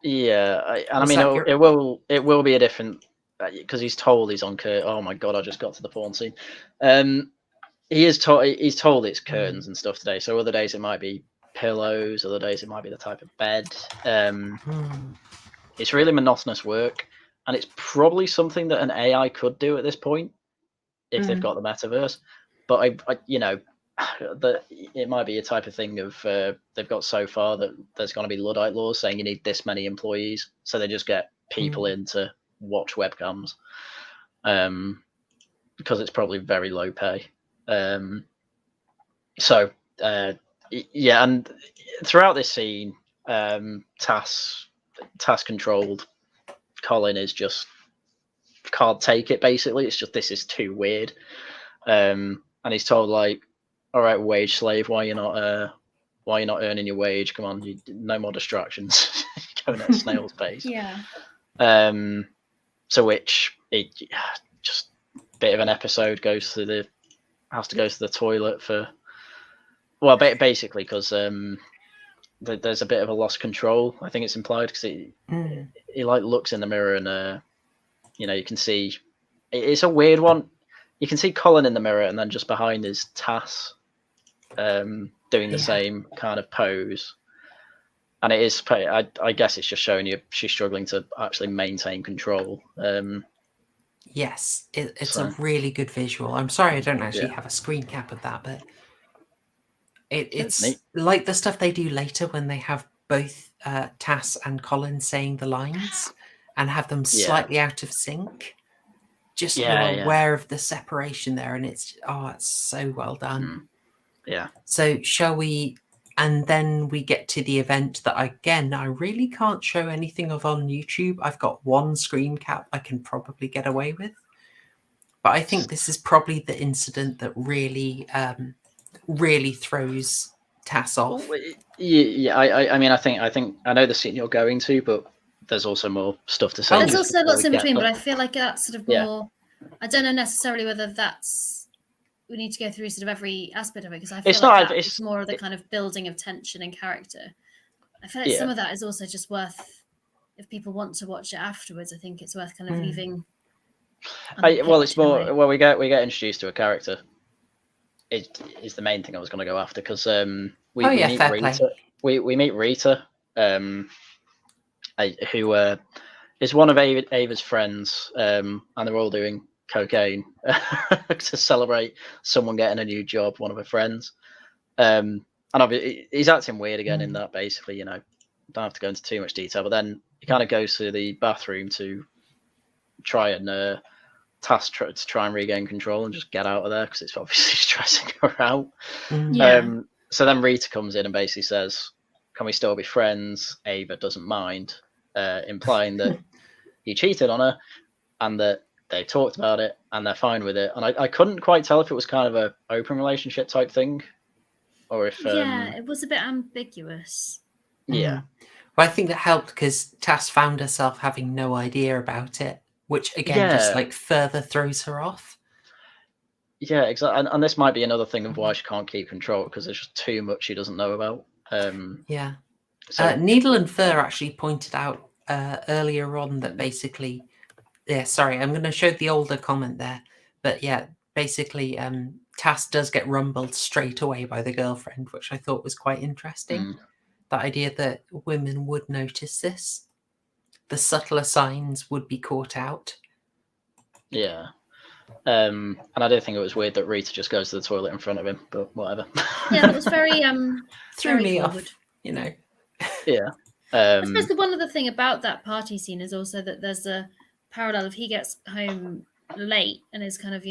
F: Yeah, it will be a different, because he's told he's on curtain. Oh my god, I just got to the porn scene. He's told it's curtains and stuff today. So other days it might be pillows. Other days it might be the type of bed. It's really monotonous work, and it's probably something that an AI could do at this point if they've got the metaverse. But it might be a type of thing of they've got so far that there's going to be Luddite laws saying you need this many employees, so they just get people in to watch webcams, because it's probably very low pay. So yeah, and throughout this scene, task controlled Colin is just can't take it. Basically, it's just this is too weird, and he's told like, all right, wage slave, why you're not earning your wage? Come on, no more distractions. Going at a snail's pace.
G: Yeah.
F: So which it just bit of an episode has to go to the toilet for, well, basically because there's a bit of a lost control. I think it's implied because he like looks in the mirror and you can see it's a weird one. You can see Colin in the mirror and then just behind is Tass doing the same kind of pose. And it is, I guess it's just showing you she's struggling to actually maintain control.
E: Yes, it's a really good visual. I'm sorry I don't actually have a screen cap of that, but it's
F: neat.
E: like the stuff they do later when they have both Tass and Colin saying the lines and have them slightly out of sync. Just you're aware of the separation there, and it's so well done.
F: Yeah.
E: So shall we? And then we get to the event that I really can't show anything of on YouTube. I've got one screen cap I can probably get away with, but I think this is probably the incident that really throws Tass off.
F: Yeah. I mean, I think I know the scene you're going to, but there's also more stuff to say.
G: There's also lots in between, but I feel like that's sort of more. I don't know necessarily whether we need to go through sort of every aspect of it, because I feel it's more of the kind of building of tension and character. I feel like some of that is also just worth, if people want to watch it afterwards, I think it's worth kind of leaving.
F: It's more we get introduced to a character. It is the main thing I was going to go after, because we meet Rita. We meet Rita, who is one of Ava's friends, and they're all doing cocaine to celebrate someone getting a new job, one of her friends. And obviously he's acting weird again in that, basically, don't have to go into too much detail, but then he kind of goes to the bathroom to try and try and regain control and just get out of there, because it's obviously stressing her out. So then Rita comes in and basically says, can we still be friends? Ava doesn't mind, implying that he cheated on her and that they talked about it and they're fine with it. And I couldn't quite tell if it was kind of a open relationship type thing, or if
G: it was a bit ambiguous.
F: Yeah.
E: Well, I think that helped because Tass found herself having no idea about it, which again just like further throws her off.
F: Yeah, exactly. And this might be another thing of why she can't keep control, because there's just too much she doesn't know about. So
E: Needle and Fur actually pointed out earlier on that basically, sorry, I'm going to show the older comment there, but basically Tass does get rumbled straight away by the girlfriend, which I thought was quite interesting. The idea that women would notice this, the subtler signs would be caught out.
F: Yeah. And I did think it was weird that Rita just goes to the toilet in front of him, but whatever.
G: Yeah, that was very
E: threw me
G: forward
E: off, you know.
F: Yeah.
G: I suppose the one other thing about that party scene is also that there's a parallel of he gets home late and is kind of,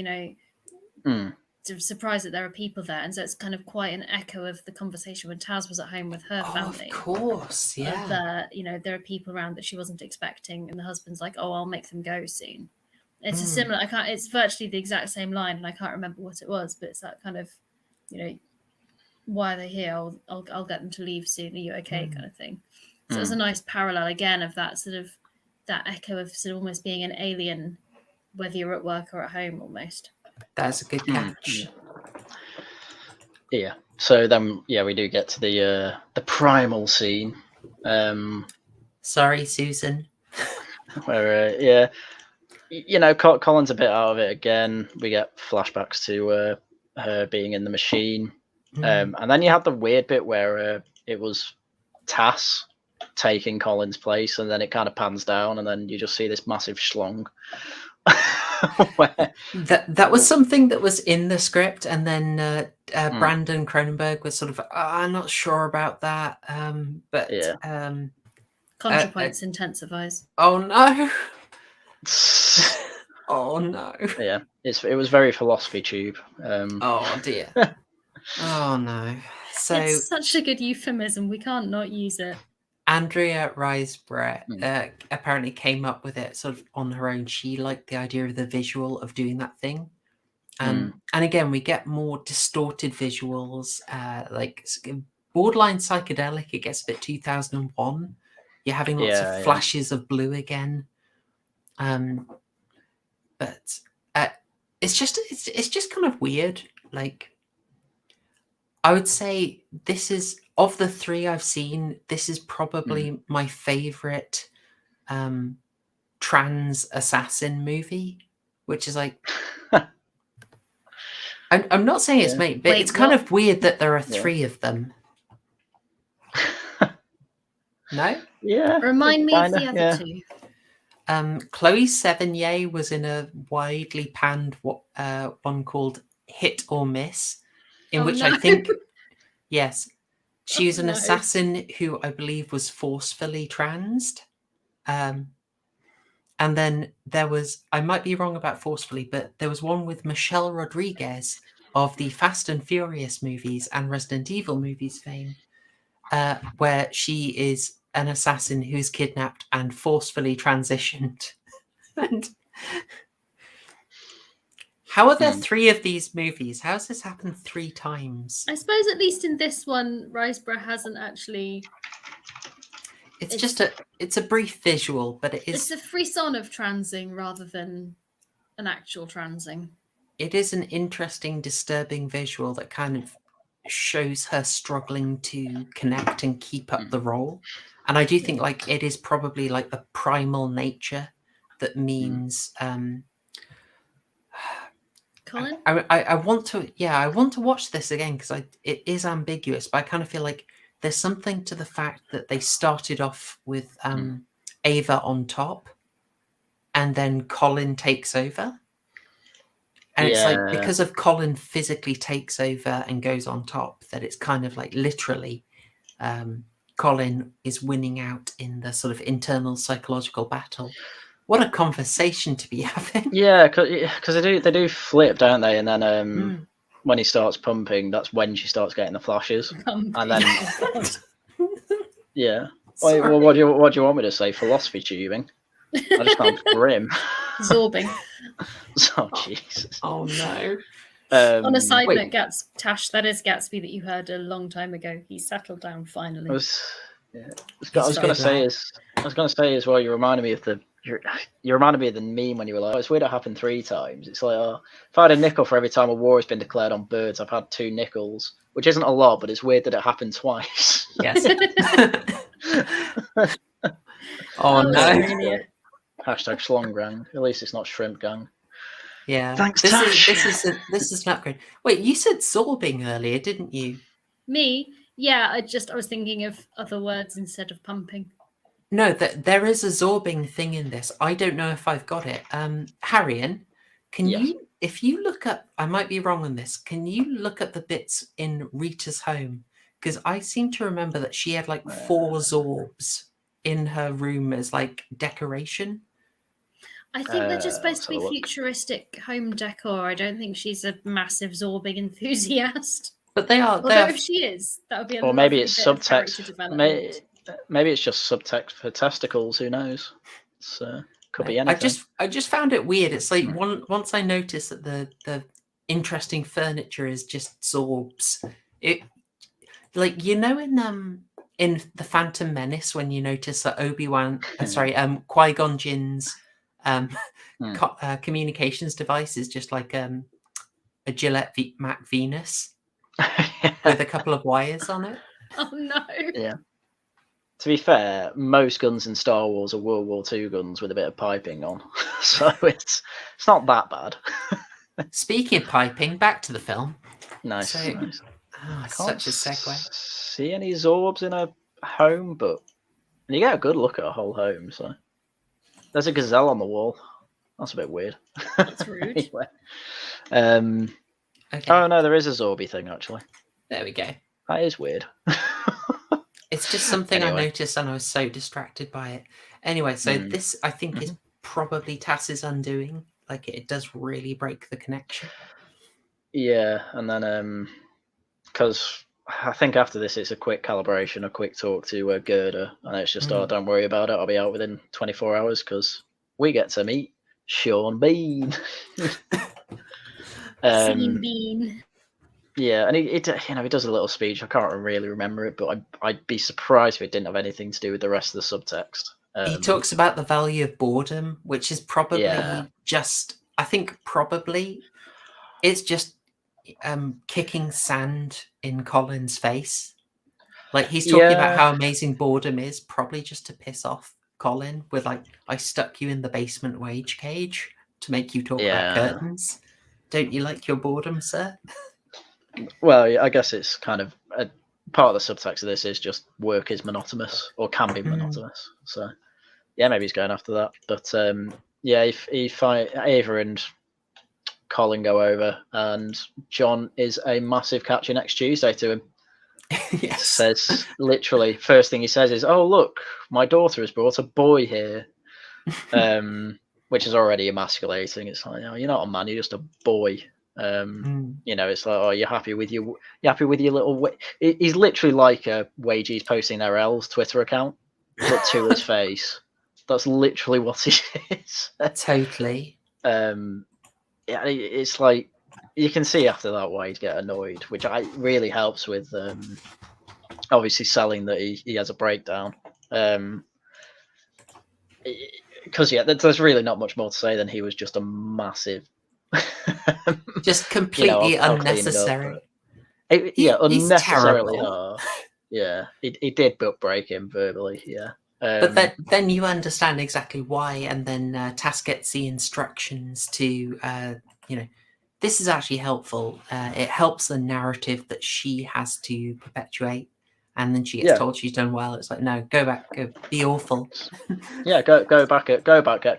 G: sort of surprised that there are people there, and so it's kind of quite an echo of the conversation when Taz was at home with her family.
E: Of course, yeah.
G: There are people around that she wasn't expecting, and the husband's like, "Oh, I'll make them go soon." It's a similar. It's virtually the exact same line, and I can't remember what it was, but it's that kind of, why are they here? I'll get them to leave soon. Are you okay? Kind of thing. So it's a nice parallel again of that sort of that echo of sort of almost being an alien, whether you're at work or at home, almost.
E: That's a good catch.
F: Yeah. So then, we do get to the primal scene.
E: Sorry, Susan.
F: Where Colin's a bit out of it again. We get flashbacks to her being in the machine, and then you have the weird bit where it was Tass taking Colin's place, and then it kind of pans down, and then you just see this massive schlong.
E: That was something that was in the script, and then Brandon Cronenberg was sort of, I'm not sure about that. But
F: Yeah.
G: ContraPoints intensifies.
E: Oh no! Oh no!
F: Yeah, it was very philosophy tube.
E: Oh dear! Oh no! So
G: It's such a good euphemism. We can't not use it.
E: Andrea Riseborough apparently came up with it sort of on her own. She liked the idea of the visual of doing that thing. And again, we get more distorted visuals, like borderline psychedelic. It gets a bit 2001. You're having lots of flashes of blue again. But it's just kind of weird. Like, I would say this is, of the three I've seen, this is probably my favorite trans assassin movie, which is like, I'm not saying it's made, but it's kind of weird that there are three of them. No?
F: Yeah.
G: Remind me of the other two.
E: Chloe Sevigny was in a widely panned one called Hit or Miss, in which I think, yes, she was an assassin who I believe was forcefully transed. And then there was, I might be wrong about forcefully, but there was one with Michelle Rodriguez of the Fast and Furious movies and Resident Evil movies fame, where she is an assassin who's kidnapped and forcefully transitioned. And how are there three of these movies? How has this happened 3 times?
G: I suppose at least in this one, Riseborough hasn't actually.
E: It's a brief visual, but it is.
G: It's a frisson of transing rather than an actual transing.
E: It is an interesting, disturbing visual that kind of shows her struggling to connect and keep up the role. And I do think like it is probably like the primal nature that means
G: Colin?
E: I want to watch this again because it is ambiguous, but I kind of feel like there's something to the fact that they started off with Ava on top and then Colin takes over. And it's like because of Colin physically takes over and goes on top, that it's kind of like literally Colin is winning out in the sort of internal psychological battle. What a conversation to be having! Yeah,
F: because they do flip, don't they? And then when he starts pumping, that's when she starts getting the flashes. And then Wait, well, what do you want me to say? Philosophy tubing? I just sound grim.
G: Zorbing.
F: Oh Jesus!
E: Oh no!
G: On a side note, Tash, that is Gatsby that you heard a long time ago. He's settled down finally. I was
F: going to say as well. You reminded me of the meme when you were like, "It's weird it happened 3 times." It's like, if I had a nickel for every time a war has been declared on birds, I've had 2 nickels, which isn't a lot, but it's weird that it happened twice.
E: Yes. Oh no!
F: Hashtag Schlong Gang. At least it's not Shrimp Gang.
E: Yeah.
F: Thanks,
E: this
F: Tash.
E: This is an upgrade. Wait, you said sorbing earlier, didn't you?
G: Me? Yeah, I was thinking of other words instead of pumping.
E: No, there is a zorbing thing in this. I don't know if I've got it. Haryan, can you, if you look up, I might be wrong on this, can you look at the bits in Rita's home? Because I seem to remember that she had like 4 zorbs in her room as like decoration.
G: I think they're just supposed to be futuristic home decor. I don't think she's a massive zorbing enthusiast.
E: But they are.
G: Although if she is, that would be a
F: or maybe it's
G: bit of
F: subtext.
G: character development.
F: Maybe it's just subtext for testicles. Who knows? It's could be anything.
E: I just found it weird. It's like once I noticed that the interesting furniture is just zorbs. It like in The Phantom Menace when you notice that Qui-Gon Jinn's communications device is just like a Gillette Mac Venus with a couple of wires on it.
G: Oh no!
F: Yeah. To be fair, most guns in Star Wars are World War II guns with a bit of piping on, so it's not that bad.
E: Speaking of piping, back to the film.
F: Nice.
E: Nice. Oh, such a segue.
F: See any Zorbs in a home, but you get a good look at a whole home. So there's a gazelle on the wall. That's a bit weird.
G: That's rude.
F: Anyway,
E: Okay.
F: Oh no, there is a Zorby thing actually.
E: There we go.
F: That is weird.
E: It's just something I
F: Anyway.
E: noticed and I was so distracted by it. Anyway, so this I think is probably Tass's undoing. Like it does really break the connection.
F: Yeah, and then because I think after this it's a quick calibration, a quick talk to Gerda, and it's just oh, don't worry about it. I'll be out within 24 hours because we get to meet Sean Bean.
G: Sean Bean.
F: Yeah, and he does a little speech. I can't really remember it, but I'd be surprised if it didn't have anything to do with the rest of the subtext.
E: He talks about the value of boredom, which is probably just, I think probably it's just kicking sand in Colin's face. Like he's talking about how amazing boredom is, probably just to piss off Colin with like, I stuck you in the basement wage cage to make you talk about curtains. Don't you like your boredom, sir?
F: Well, I guess it's kind of a part of the subtext of this is just work is monotonous or can be monotonous. So yeah, maybe he's going after that. But if Ava and Colin go over, and John is a massive catch you next Tuesday to him.
E: Yes.
F: Says literally first thing he says is, "Oh look, my daughter has brought a boy here," which is already emasculating. It's like, you're not a man, you're just a boy. It's like, oh, you're happy with your little. He's literally like a Wages posting their L's Twitter account, but to his face. That's literally what he is.
E: Totally.
F: It's like you can see after that why he'd get annoyed, which really helps with obviously selling that he has a breakdown. Because there's really not much more to say than he was just a massive.
E: Just completely unnecessary.
F: Unnecessarily hard. Yeah, he did book break him verbally. Yeah,
E: but then you understand exactly why, and then Tass gets the instructions to, this is actually helpful. It helps the narrative that she has to perpetuate, and then she gets told she's done well. It's like, no, go back, go be awful.
F: go back, get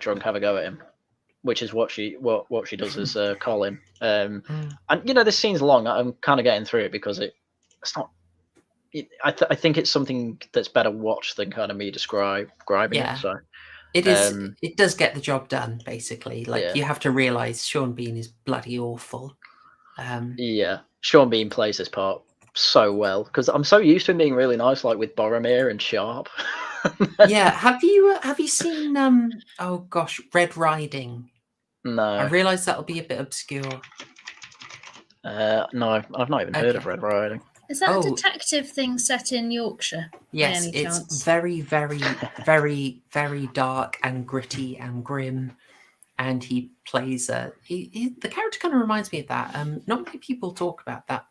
F: drunk, have a go at him. Which is what she does as Colin. And this scene's long. I'm kind of getting through it because it's not. I think it's something that's better watched than kind of me describing it. So
E: it is. It does get the job done. Basically, you have to realise Sean Bean is bloody awful.
F: Sean Bean plays this part so well because I'm so used to him being really nice, like with Boromir and Sharp.
E: Yeah. Have you seen Red Riding?
F: No.
E: I realise that'll be a bit obscure.
F: No, I've not even heard of Red Riding.
G: Is that a detective thing set in Yorkshire?
E: Yes, it's very, very, very, very dark and gritty and grim. And he plays the character kind of reminds me of that. Not many people talk about that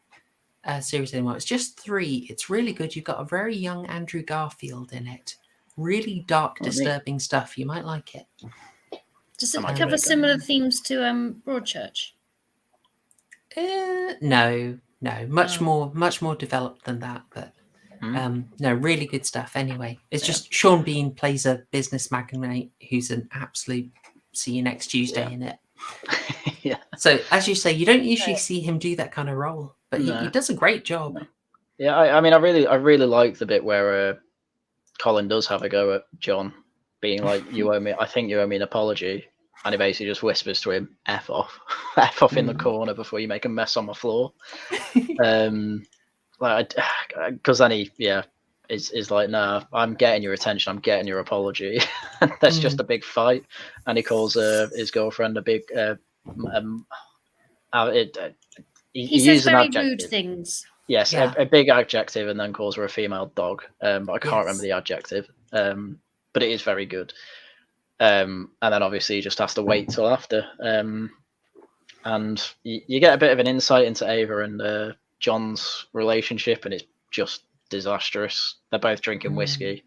E: series anymore. It's just 3. It's really good. You've got a very young Andrew Garfield in it. Really dark, disturbing stuff. You might like it.
G: Does it cover similar themes to Broadchurch?
E: No, much more developed than that. But no, really good stuff. Anyway, it's just Sean Bean plays a business magnate who's an absolute. See you next Tuesday in it. So as you say, you don't usually see him do that kind of role, but he does a great job.
F: Yeah, I mean, I really like the bit where Colin does have a go at John. Being like, you owe me. I think you owe me an apology, and he basically just whispers to him, "F off, F off in the corner before you make a mess on my floor." Because then he, is like, "No, I'm getting your attention. I'm getting your apology." That's just a big fight, and he calls his girlfriend a big.
G: He says very rude things.
F: Yes, a big adjective, and then calls her a female dog. But I can't remember the adjective. But it is very good. And then obviously you just has to wait till after. And you get a bit of an insight into Ava and John's relationship, and it's just disastrous. They're both drinking whiskey.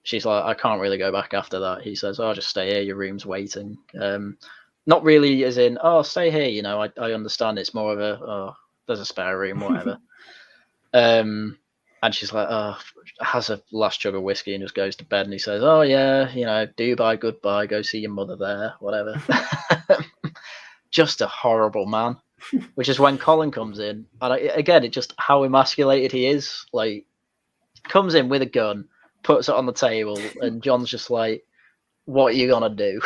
F: She's like, I can't really go back after that. He says, "Oh, just stay here. Your room's waiting." Not really as in, "Oh, stay here." I understand it's more of a, "Oh, there's a spare room," whatever. And she's like, has a last jug of whiskey and just goes to bed. And he says, "Oh yeah, do goodbye, go see your mother there, whatever." Just a horrible man. which is when Colin comes in. And again, it just how emasculated he is. Like, comes in with a gun, puts it on the table, and John's just like, "What are you gonna do?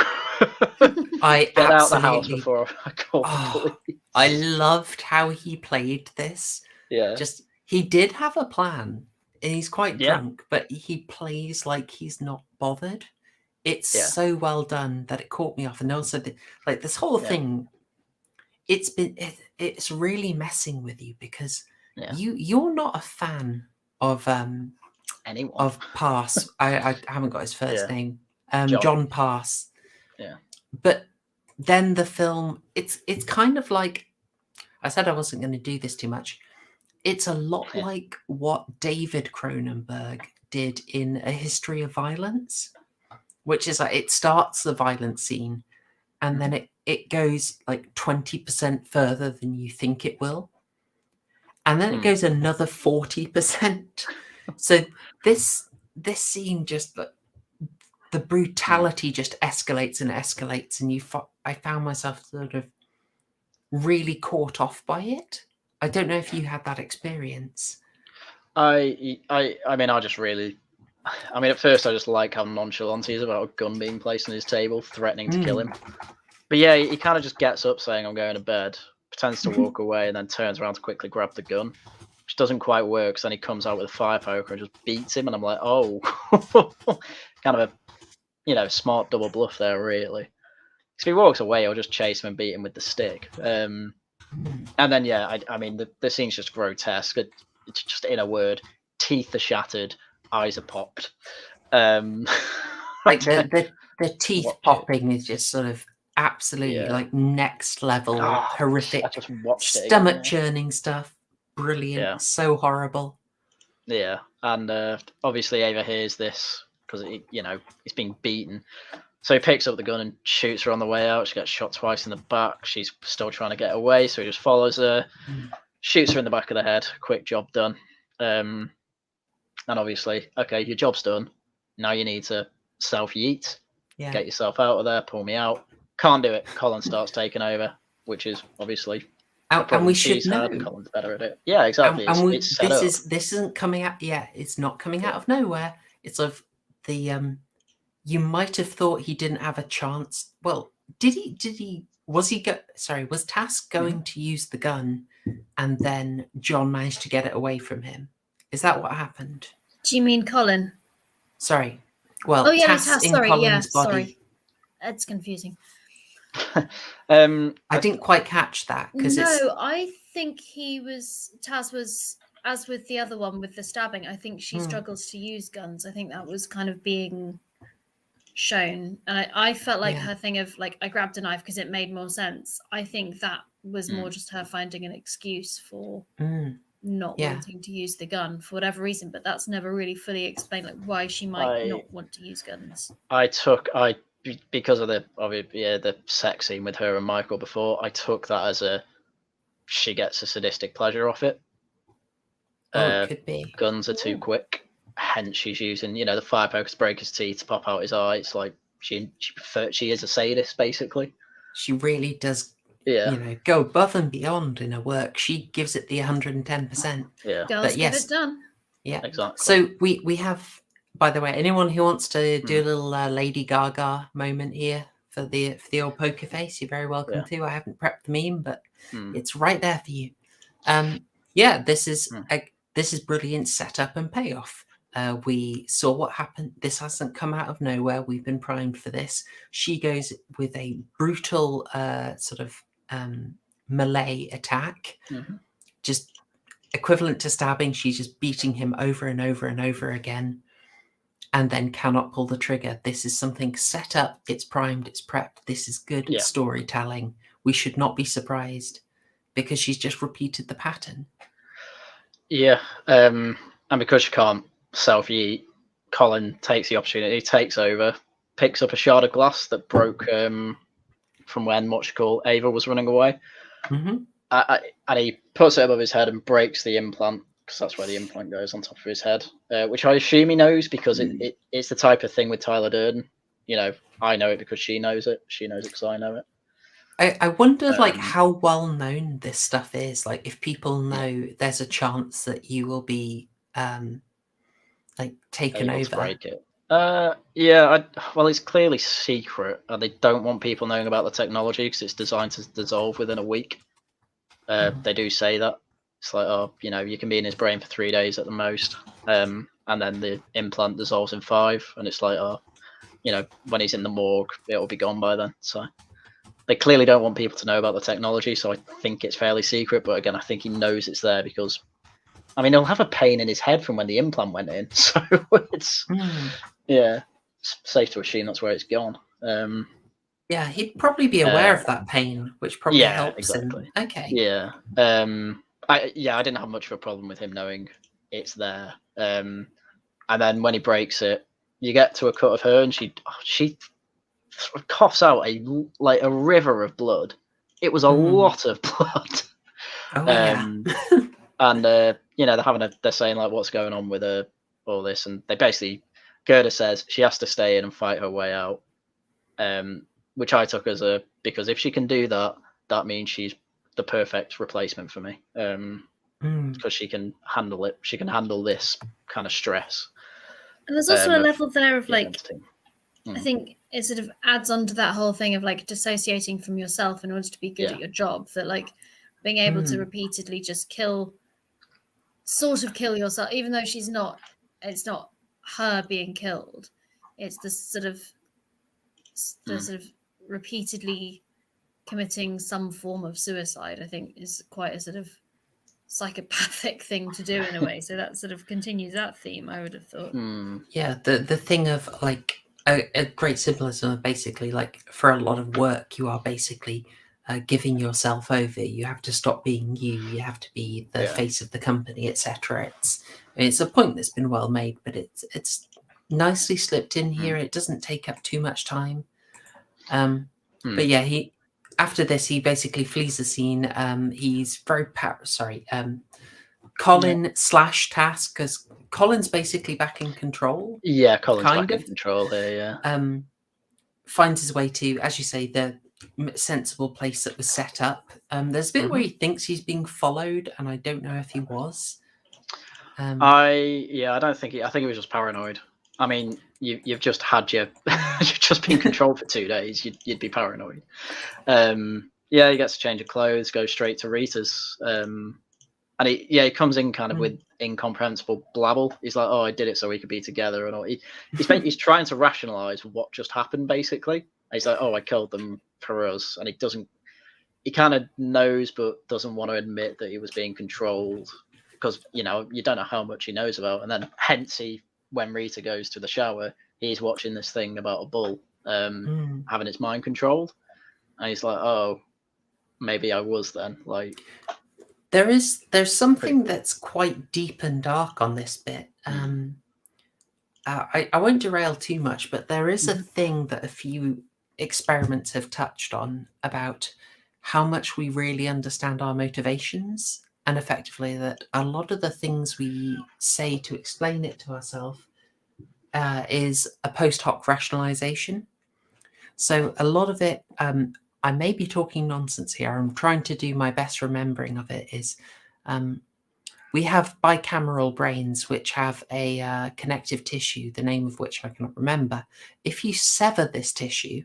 E: I
F: Get out the house
E: absolutely.
F: before I call the
E: Oh,
F: police."
E: I loved how he played this.
F: Yeah,
E: Just he did have a plan, and he's quite
F: Yeah.
E: drunk, but he plays like he's not bothered. It's
F: Yeah.
E: so well done that it caught me off, and also like this whole
F: Yeah.
E: thing. It's really messing with you because
F: Yeah.
E: you're not a fan of
F: anyone.
E: of Pass. I haven't got his first
F: Yeah.
E: name.
F: John.
E: John Pass.
F: Yeah.
E: But then the film, it's kind of like, I said I wasn't going to do this too much. It's a lot
F: Yeah.
E: like what David Cronenberg did in A History of Violence, which is like it starts the violent scene and then it goes like 20% further than you think it will. And then it goes another 40%. So this scene just, the brutality just escalates and escalates, and I found myself sort of really caught off by it. I don't know if you had that experience.
F: I mean, I just really, I mean, at first I just like how nonchalant he is about a gun being placed on his table, threatening to kill him. But yeah, he kind of just gets up saying, "I'm going to bed," pretends to walk away, and then turns around to quickly grab the gun, which doesn't quite work. So then he comes out with a fire poker and just beats him, and I'm like, oh, kind of a, smart double bluff there, really. Because if he walks away, he'll just chase him and beat him with the stick. And then, yeah, I mean, the scene's just grotesque. It's just, in a word, teeth are shattered, eyes are popped.
E: Like the teeth popping is just sort of absolutely like next level horrific.
F: I just watched it.
E: Stomach churning stuff. Brilliant.
F: Yeah.
E: So horrible.
F: Yeah, and obviously Ava hears this because he's being beaten. So he picks up the gun and shoots her on the way out. She gets shot twice in the back. She's still trying to get away, so he just follows her, shoots her in the back of the head. Quick job done. And obviously, okay, your job's done. Now you need to self-yeet.
E: Yeah.
F: Get yourself out of there. Pull me out. Can't do it. Colin starts taking over, which is obviously
E: and we should know.
F: Colin's better at it. Yeah, exactly. It's set up.
E: This isn't coming out. Yeah, it's not coming out of nowhere. It's of the you might have thought he didn't have a chance. Well, was Task going to use the gun and then John managed to get it away from him? Is that what happened?
G: Do you mean Colin?
E: Sorry. Well,
G: Task in
E: Colin's body.
G: Sorry. It's confusing.
E: I didn't quite catch that because
G: I think Taz was, as with the other one with the stabbing, I think she struggles to use guns. I think that was kind of being shown, and I felt like her thing of like, I grabbed a knife because it made more sense. I think that was more just her finding an excuse for not wanting to use the gun for whatever reason, but that's never really fully explained, like why she might not want to use guns. Because of the sex scene with her and Michael before, I took that as she gets a sadistic pleasure off it.
E: It could be.
F: Guns are too quick, hence she's using the fire poker to break his teeth, to pop out his eye. It's like she is a sadist, basically.
E: She really does. Go above and beyond in her work. She gives it the 110%.
F: Yeah,
G: girls get it done.
E: Yeah,
F: exactly.
E: So we have. By the way, anyone who wants to do a little Lady Gaga moment here for the old poker face, you're very welcome to. I haven't prepped the meme, but it's right there for you. This is brilliant setup and payoff. We saw what happened. This hasn't come out of nowhere. We've been primed for this. She goes with a brutal sort of melee attack, just equivalent to stabbing. She's just beating him over and over and over again. And then cannot pull the trigger. This is something set up. It's primed. It's prepped. This is good storytelling. We should not be surprised because she's just repeated the pattern. Yeah,
F: and because she can't self-yeet, Colin takes the opportunity, takes over, picks up a shard of glass that broke from when Ava was running away. And he puts it above his head and breaks the implant, because that's where the implant goes, on top of his head, which I assume he knows because it's the type of thing with Tyler Durden. I know it because she knows it. She knows it because I know it.
E: I wonder, like, how well known this stuff is. Like, if people know there's a chance that you will be, like, taken
F: able to
E: over.
F: break it. Yeah. Well, it's clearly secret, and they don't want people knowing about the technology because it's designed to dissolve within a week. They do say that. It's like, oh, you can be in his brain for 3 days at the most, and then the implant dissolves in 5, and it's like, oh, when he's in the morgue, it'll be gone by then. So they clearly don't want people to know about the technology. So I think it's fairly secret. But again, I think he knows it's there because, I mean, he'll have a pain in his head from when the implant went in. So it's it's safe to assume that's where it's gone.
E: Yeah, he'd probably be aware of that pain, which probably helps
F: exactly.
E: him. Okay.
F: Yeah. I didn't have much of a problem with him knowing it's there. And then when he breaks it, you get to a cut of her, and she coughs out a river of blood. It was a lot of blood.
E: Oh yeah.
F: And they're saying like, what's going on with her, all this, and they basically, Gerda says she has to stay in and fight her way out. Which I took as because if she can do that, that means she's the perfect replacement for me. Because she can handle it. She can handle this kind of stress.
G: And there's also a level there of like,
F: I
G: think it sort of adds on to that whole thing of like dissociating from yourself in order to be good at your job. That like being able to repeatedly just kill yourself, even though it's not her being killed. It's the sort of repeatedly committing some form of suicide, I think, is quite a sort of psychopathic thing to do in a way. So that sort of continues that theme, I would have thought.
E: Yeah, the thing of like a great symbolism of basically like for a lot of work you are basically giving yourself over. You have to stop being you. You have to be the face of the company, etc. It's a point that's been well made, but it's nicely slipped in here. It doesn't take up too much time. But yeah, after this he basically flees the scene. He's very Colin / Task, because Colin's basically back in control.
F: Yeah, Colin's back in control here. Yeah.
E: Finds his way to, as you say, the sensible place that was set up. There's a bit where he thinks he's being followed, and I don't know if he was.
F: I don't think I think he was just paranoid. I mean, you've just had you've just been controlled for 2 days. You'd be paranoid. He gets a change of clothes, goes straight to Rita's, and he comes in kind of with incomprehensible blabble. He's like, "Oh, I did it so we could be together," and all. He's trying to rationalize what just happened. Basically, and he's like, "Oh, I killed them for us," and he doesn't. He kind of knows, but doesn't want to admit that he was being controlled because you don't know how much he knows about, and then hence when Rita goes to the shower, he's watching this thing about a bull having its mind controlled, and he's like, "Oh, maybe I was then." Like,
E: there's something that's quite deep and dark on this bit. I won't derail too much, but there is a thing that a few experiments have touched on about how much we really understand our motivations. And effectively that a lot of the things we say to explain it to ourselves is a post hoc rationalization. So a lot of it, I may be talking nonsense here. I'm trying to do my best remembering of it is we have bicameral brains which have a connective tissue, the name of which I cannot remember. If you sever this tissue,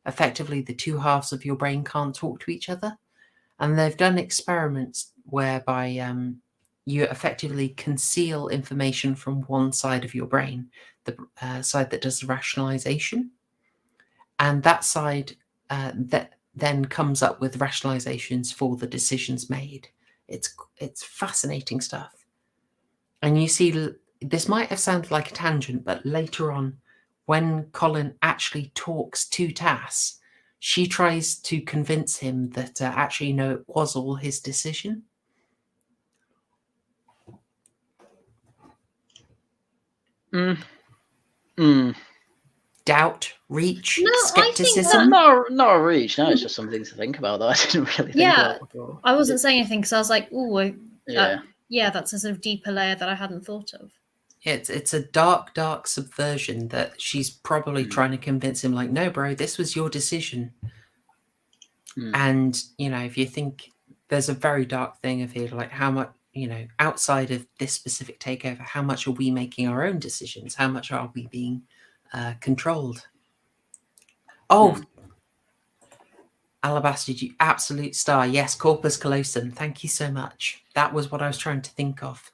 E: effectively the two halves of your brain can't talk to each other. And they've done experiments whereby you effectively conceal information from one side of your brain, the side that does the rationalization. And that side that then comes up with rationalizations for the decisions made. It's fascinating stuff. And you see, this might have sounded like a tangent, but later on, when Colin actually talks to Tass, she tries to convince him that actually, no, it was all his decision. Doubt, reach, skepticism.
F: Not a reach. No, it's just something to think about that I didn't really think about before.
G: I wasn't saying anything because I was like, "Oh, that's a sort of deeper layer that I hadn't thought of."
E: It's a dark subversion that she's probably trying to convince him, like, no, bro, this was your decision. And if you think there's a very dark thing of here, like how much outside of this specific takeover, how much are we making our own decisions? How much are we being controlled? Oh, Alabaster, you absolute star. Yes, corpus callosum. Thank you so much. That was what I was trying to think of.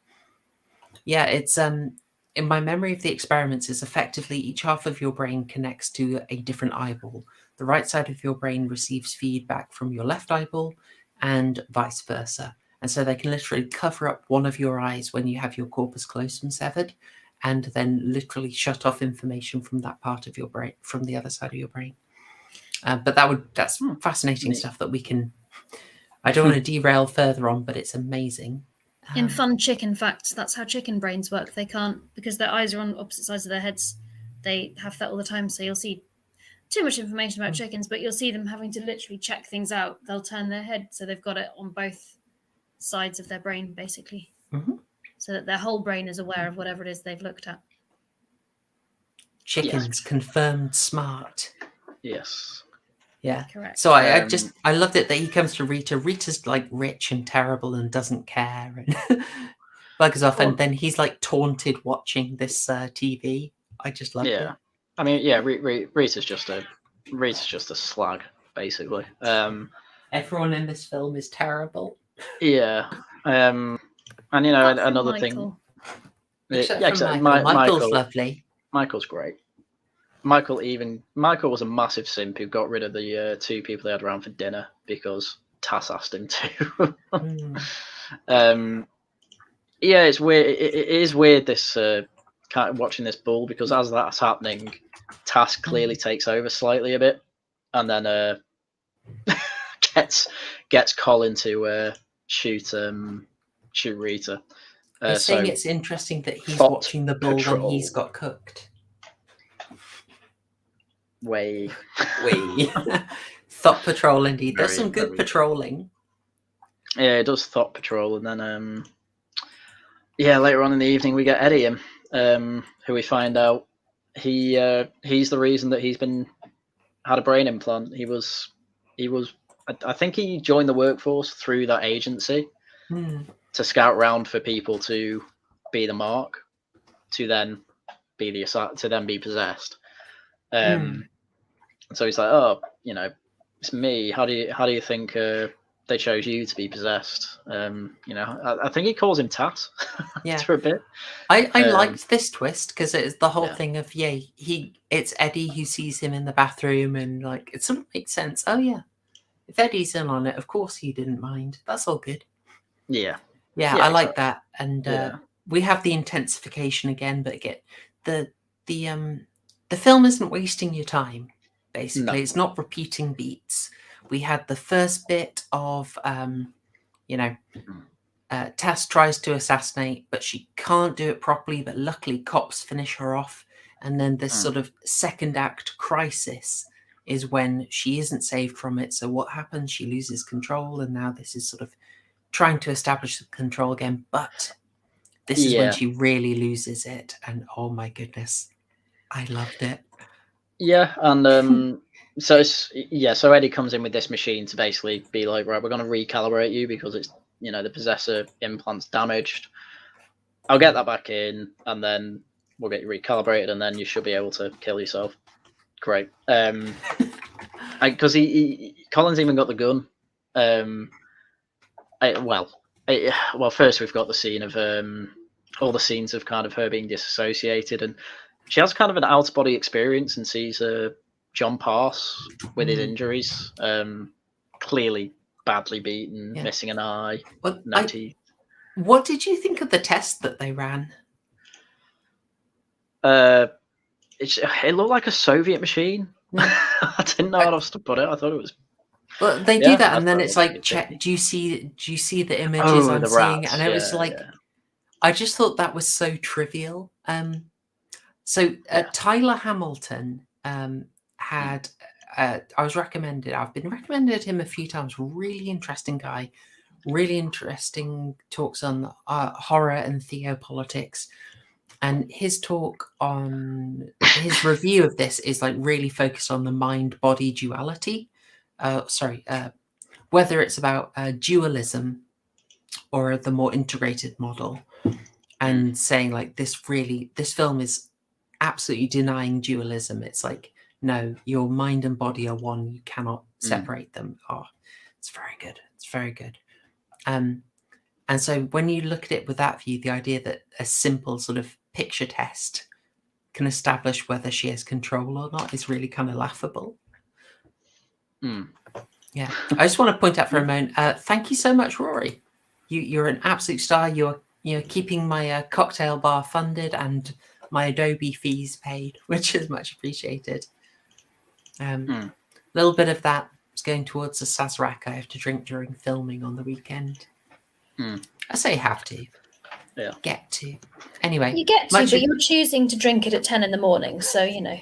E: Yeah, it's in my memory of the experiments is effectively each half of your brain connects to a different eyeball. The right side of your brain receives feedback from your left eyeball and vice versa. And so they can literally cover up one of your eyes when you have your corpus callosum severed, and then literally shut off information from that part of your brain, from the other side of your brain. But that's fascinating stuff that we can. I don't want to derail further on, but it's amazing.
G: In fun chicken facts, that's how chicken brains work. They can't, because their eyes are on opposite sides of their heads. They have that all the time. So you'll see too much information about chickens, but you'll see them having to literally check things out. They'll turn their head so they've got it on both sides of their brain, basically, so that their whole brain is aware of whatever it is they've looked at.
E: Chickens confirmed smart.
F: Yes.
E: Yeah,
G: correct.
E: So I loved it that he comes to Rita. Rita's like rich and terrible and doesn't care and buggers off, and then he's like taunted watching this TV. I just love it.
F: I mean, Rita's just a slag, basically.
E: Everyone in this film is terrible.
F: Yeah, and another
G: Michael.
F: thing.
E: Michael's lovely.
F: Michael's great. Michael was a massive simp who got rid of the two people they had around for dinner because Tass asked him to. It's weird. It is weird this kind of watching this bull, because as that's happening, Tass clearly takes over slightly a bit, and then gets Colin to shoot Rita.
E: You're saying it's interesting that he's watching the bull when he's got cooked.
F: Way.
E: Thought patrol indeed. There's some good patrolling.
F: Yeah, it does thought patrol, and then later on in the evening we get Eddie in, who we find out he's the reason that he's had a brain implant. He was I think he joined the workforce through that agency to scout round for people to be the mark, to then be possessed. So he's like, oh, it's me. How do you think they chose you to be possessed? I think he calls him Tass. For a bit.
E: I liked this twist because it's the whole thing of it's Eddie who sees him in the bathroom, and like it sort of makes sense. Oh yeah, if Eddie's in on it, of course he didn't mind. That's all good. Yeah, I like that, and we have the intensification again, but again, the film isn't wasting your time. Basically, It's not repeating beats. We had the first bit of, Tass tries to assassinate, but she can't do it properly. But luckily, cops finish her off. And then this sort of second act crisis is when she isn't saved from it. So what happens? She loses control. And now this is sort of trying to establish the control again. But this is when she really loses it. And oh my goodness, I loved it.
F: Yeah, and so Eddie comes in with this machine to basically be like, right, we're going to recalibrate you because it's the possessor implant's damaged. I'll get that back in, and then we'll get you recalibrated, and then you should be able to kill yourself. Great, because Colin's even got the gun. First we've got the scene of all the scenes of kind of her being disassociated, and she has kind of an out-of-body experience and sees John pass with his injuries, clearly badly beaten, missing an eye, no teeth.
E: What did you think of the test that they ran?
F: It looked like a Soviet machine. I didn't know how else to put it. I thought it was.
E: Well, they do that, and then it's like, check. Do you see the images I'm seeing? And it was like, I just thought that was so trivial. So Tyler Hamilton had, I've been recommended him a few times. Really interesting guy, really interesting talks on horror and theopolitics. And his talk on his review of this is like really focused on the mind-body duality whether it's about dualism or the more integrated model, and saying like this film is absolutely denying dualism. It's like, no, your mind and body are one. You cannot separate them. Oh, it's very good. It's very good. And so when you look at it with that view, the idea that a simple sort of picture test can establish whether she has control or not is really kind of laughable. Yeah. I just want to point out for a moment, thank you so much, Rory. You're an absolute star. You're keeping my cocktail bar funded and my Adobe fees paid, which is much appreciated. A little bit of that is going towards the Sazerac I have to drink during filming on the weekend. I say have to.
F: Yeah.
E: Get to. Anyway.
G: You get to, but you're choosing to drink it at 10 in the morning, so, you know.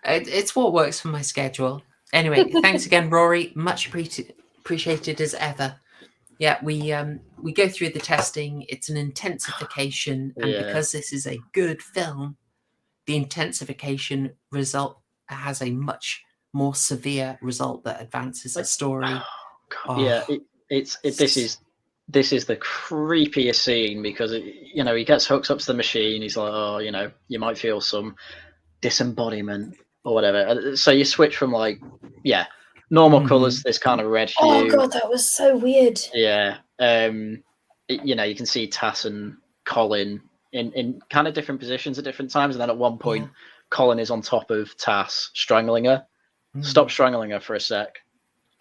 E: It's what works for my schedule. Anyway, thanks again, Rory. Much appreciated as ever. Yeah, we go through the testing. It's an intensification, and because this is a good film, the intensification result has a much more severe result that advances the story.
F: Yeah, this is the creepiest scene because he gets hooked up to the machine. He's like, oh, you might feel some disembodiment or whatever. So you switch from normal colours to this kind of red hue.
H: Oh god, that was so weird.
F: Yeah. You can see Tass and Colin in kind of different positions at different times, and then at one point Colin is on top of Tass strangling her. Stops strangling her for a sec,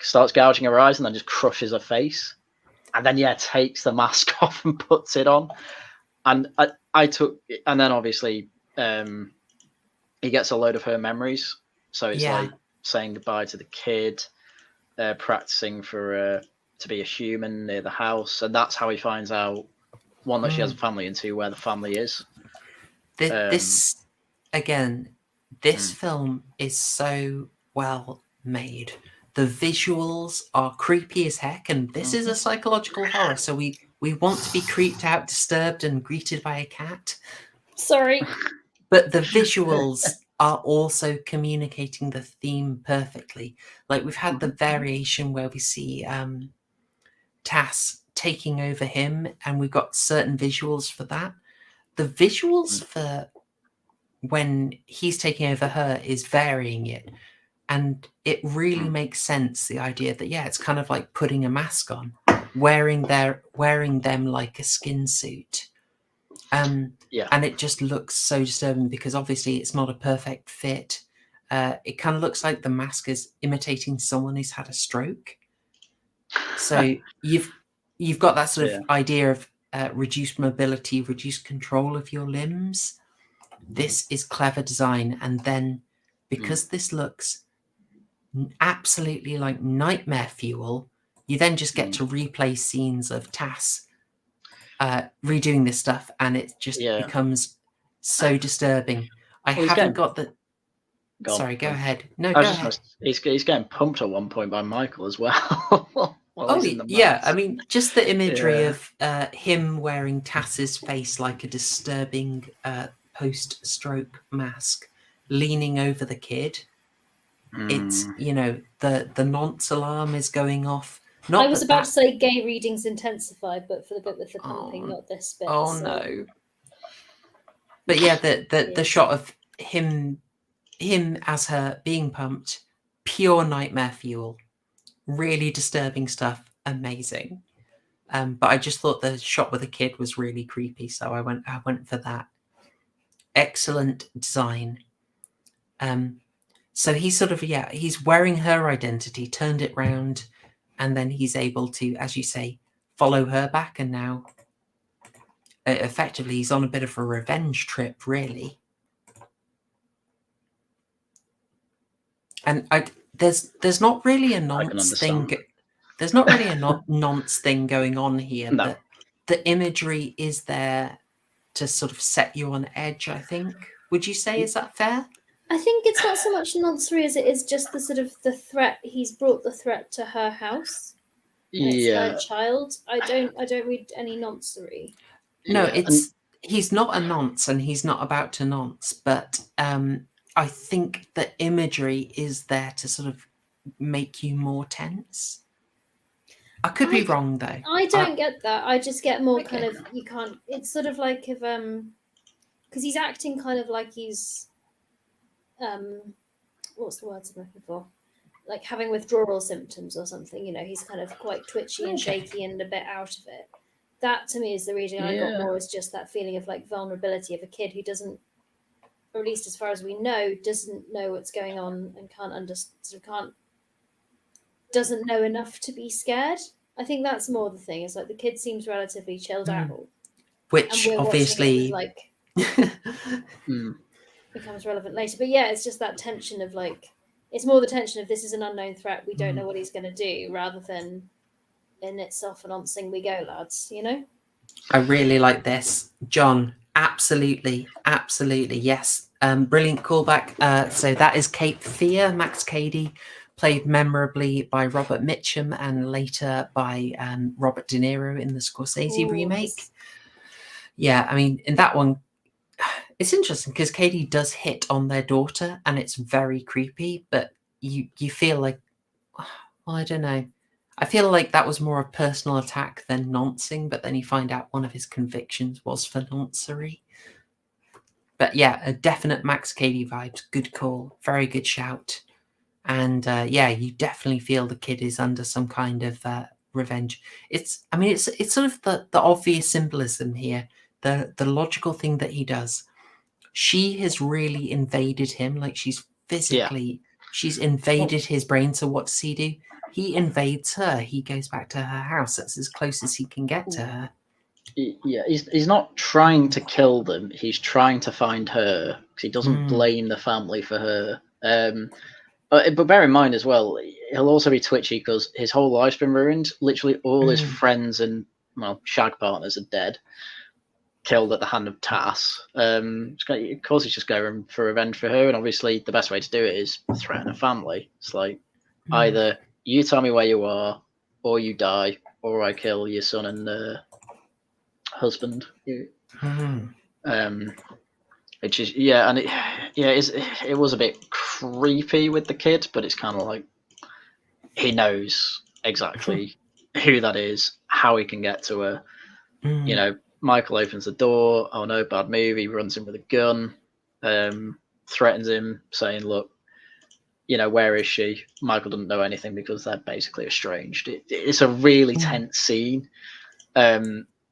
F: starts gouging her eyes, and then just crushes her face, and then takes the mask off and puts it on. And and then obviously he gets a load of her memories, so it's like saying goodbye to the kid, practicing for to be a human near the house, and that's how he finds out, one, that she has a family, and two, where the family is.
E: This film is so well made. The visuals are creepy as heck, and this is a psychological horror, so we want to be creeped out, disturbed, and greeted by a cat.
H: Sorry.
E: But the visuals are also communicating the theme perfectly. Like, we've had the variation where we see Tass taking over him, and we've got certain visuals for that. The visuals for when he's taking over her is varying it. And it really makes sense, the idea that, it's kind of like putting a mask on, wearing them like a skin suit. And it just looks so disturbing because obviously it's not a perfect fit. It kind of looks like the mask is imitating someone who's had a stroke. So you've got that sort of idea of reduced mobility, reduced control of your limbs. This is clever design. And then because this looks absolutely like nightmare fuel, you then just get to replay scenes of Tass redoing this stuff, and it just becomes so disturbing. Sorry, go ahead. No, go ahead.
F: He's getting pumped at one point by Michael as well.
E: I mean, just the imagery of him wearing Tass's face like a disturbing post-stroke mask, leaning over the kid. It's, the nonce alarm is going off.
H: I was about to say gay readings intensified, but for the bit with the pumping, not this bit.
E: No. But the shot of him as her being pumped, pure nightmare fuel, really disturbing stuff, amazing. But I just thought the shot with the kid was really creepy, so I went for that. Excellent design. So he's sort of he's wearing her identity, turned it round, and then he's able to, as you say, follow her back, and now effectively he's on a bit of a revenge trip, really. And there's not really a nonce thing. There's not really a nonce thing going on here.
F: No.
E: But the imagery is there to sort of set you on edge, I think. Would you say, is that fair?
H: I think it's not so much noncery as it is just the sort of the threat. He's brought the threat to her house. It's her child. I don't read any noncery.
E: No, he's not a nonce, and he's not about to nonce, but I think the imagery is there to sort of make you more tense. I could be wrong though.
H: I don't get that. I just get more kind
E: Okay.
H: of, you can't, it's sort of like if because he's acting kind of like he's what's the words I'm looking for, like having withdrawal symptoms or something, you know, he's kind of quite twitchy and shaky and a bit out of it. That to me is the reading I got more, is just that feeling of like vulnerability of a kid who doesn't, or at least as far as we know, doesn't know what's going on and can't understand, doesn't know enough to be scared. I think that's more the thing. Is like the kid seems relatively chilled out, and
E: Which
H: we're
E: obviously
H: watching it with, like becomes relevant later. But yeah, it's just that tension of like, it's more the tension of this is an unknown threat. We don't know what he's going to do, rather than in itself announcing we go, lads. You know.
E: I really like this, John. Absolutely, yes. Brilliant callback. So that is Cape Fear, Max Cady, played memorably by Robert Mitchum and later by Robert De Niro in the Scorsese remake. Yeah, I mean, in that one, it's interesting because Cady does hit on their daughter, and it's very creepy. But you feel like, well, I don't know. I feel like that was more a personal attack than noncing, but then you find out one of his convictions was for noncery. But yeah, a definite Max Cady vibes. Good call. Very good shout. And yeah, you definitely feel the kid is under some kind of revenge. It's sort of the obvious symbolism here, the logical thing that he does. She has really invaded him, like she's physically, she's invaded his brain. So what does he do? He invades her. He goes back to her house. That's as close as he can get to her.
F: Yeah, he's not trying to kill them. He's trying to find her because he doesn't blame the family for her. But bear in mind as well, he'll also be twitchy because his whole life's been ruined. Literally all his friends and, well, shag partners are dead, killed at the hand of Tass. Of course he's just going for revenge for her, and obviously the best way to do it is threaten a family. It's like, either you tell me where you are, or you die, or I kill your son and husband. Which is it was a bit creepy with the kid, but it's kind of like he knows exactly who that is, how he can get to her. You know, Michael opens the door. Oh no, bad move. He runs in with a gun, threatens him, saying, "Look, you know, where is she?" Michael doesn't know anything because they're basically estranged. It's a really tense scene.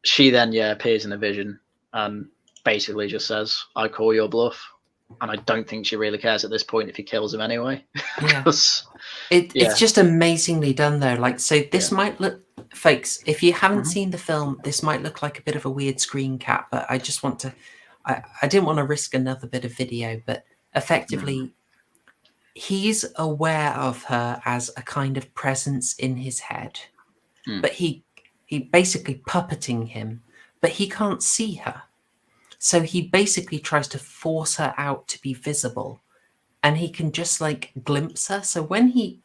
F: She then appears in a vision and basically just says, "I call your bluff," and I don't think she really cares at this point if he kills him anyway.
E: It's just amazingly done though. Like, so this might look, folks, if you haven't seen the film, this might look like a bit of a weird screen cap, but I just want to, I didn't want to risk another bit of video, but effectively he's aware of her as a kind of presence in his head, but he basically puppeting him, but he can't see her. So he basically tries to force her out to be visible, and he can just like glimpse her. So when he